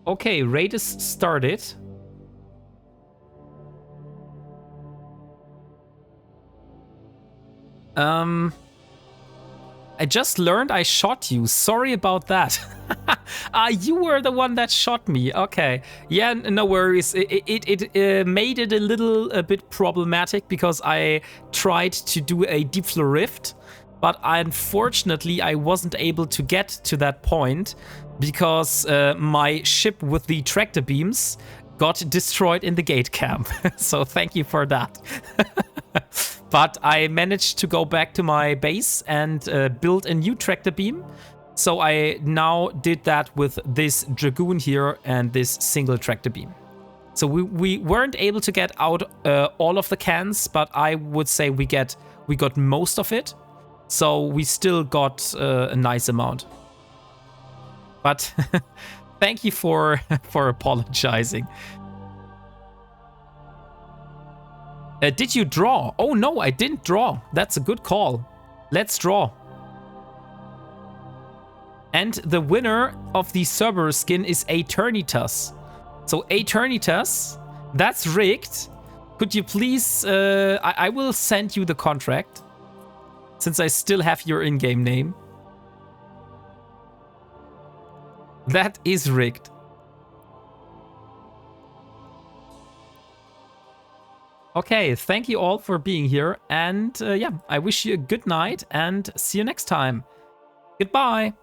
Okay, raid is started. I just learned I shot you. Sorry about that. You were the one that shot me. Okay. Yeah, no worries. It made it a bit problematic because I tried to do a deep flow rift, but unfortunately I wasn't able to get to that point because my ship with the tractor beams got destroyed in the gate camp. So thank you for that. But I managed to go back to my base and build a new tractor beam. So I now did that with this Dragoon here and this single tractor beam. So we weren't able to get out all of the cans, but I would say we got most of it. So we still got a nice amount. But thank you for apologizing. Did you draw? Oh no, I didn't draw. That's a good call. Let's draw. And the winner of the Cerberus skin is Eternitas. So Eternitas, that's rigged. Could you please... I will send you the contract, since I still have your in-game name. That is rigged. Okay, thank you all for being here. And yeah, I wish you a good night and see you next time. Goodbye.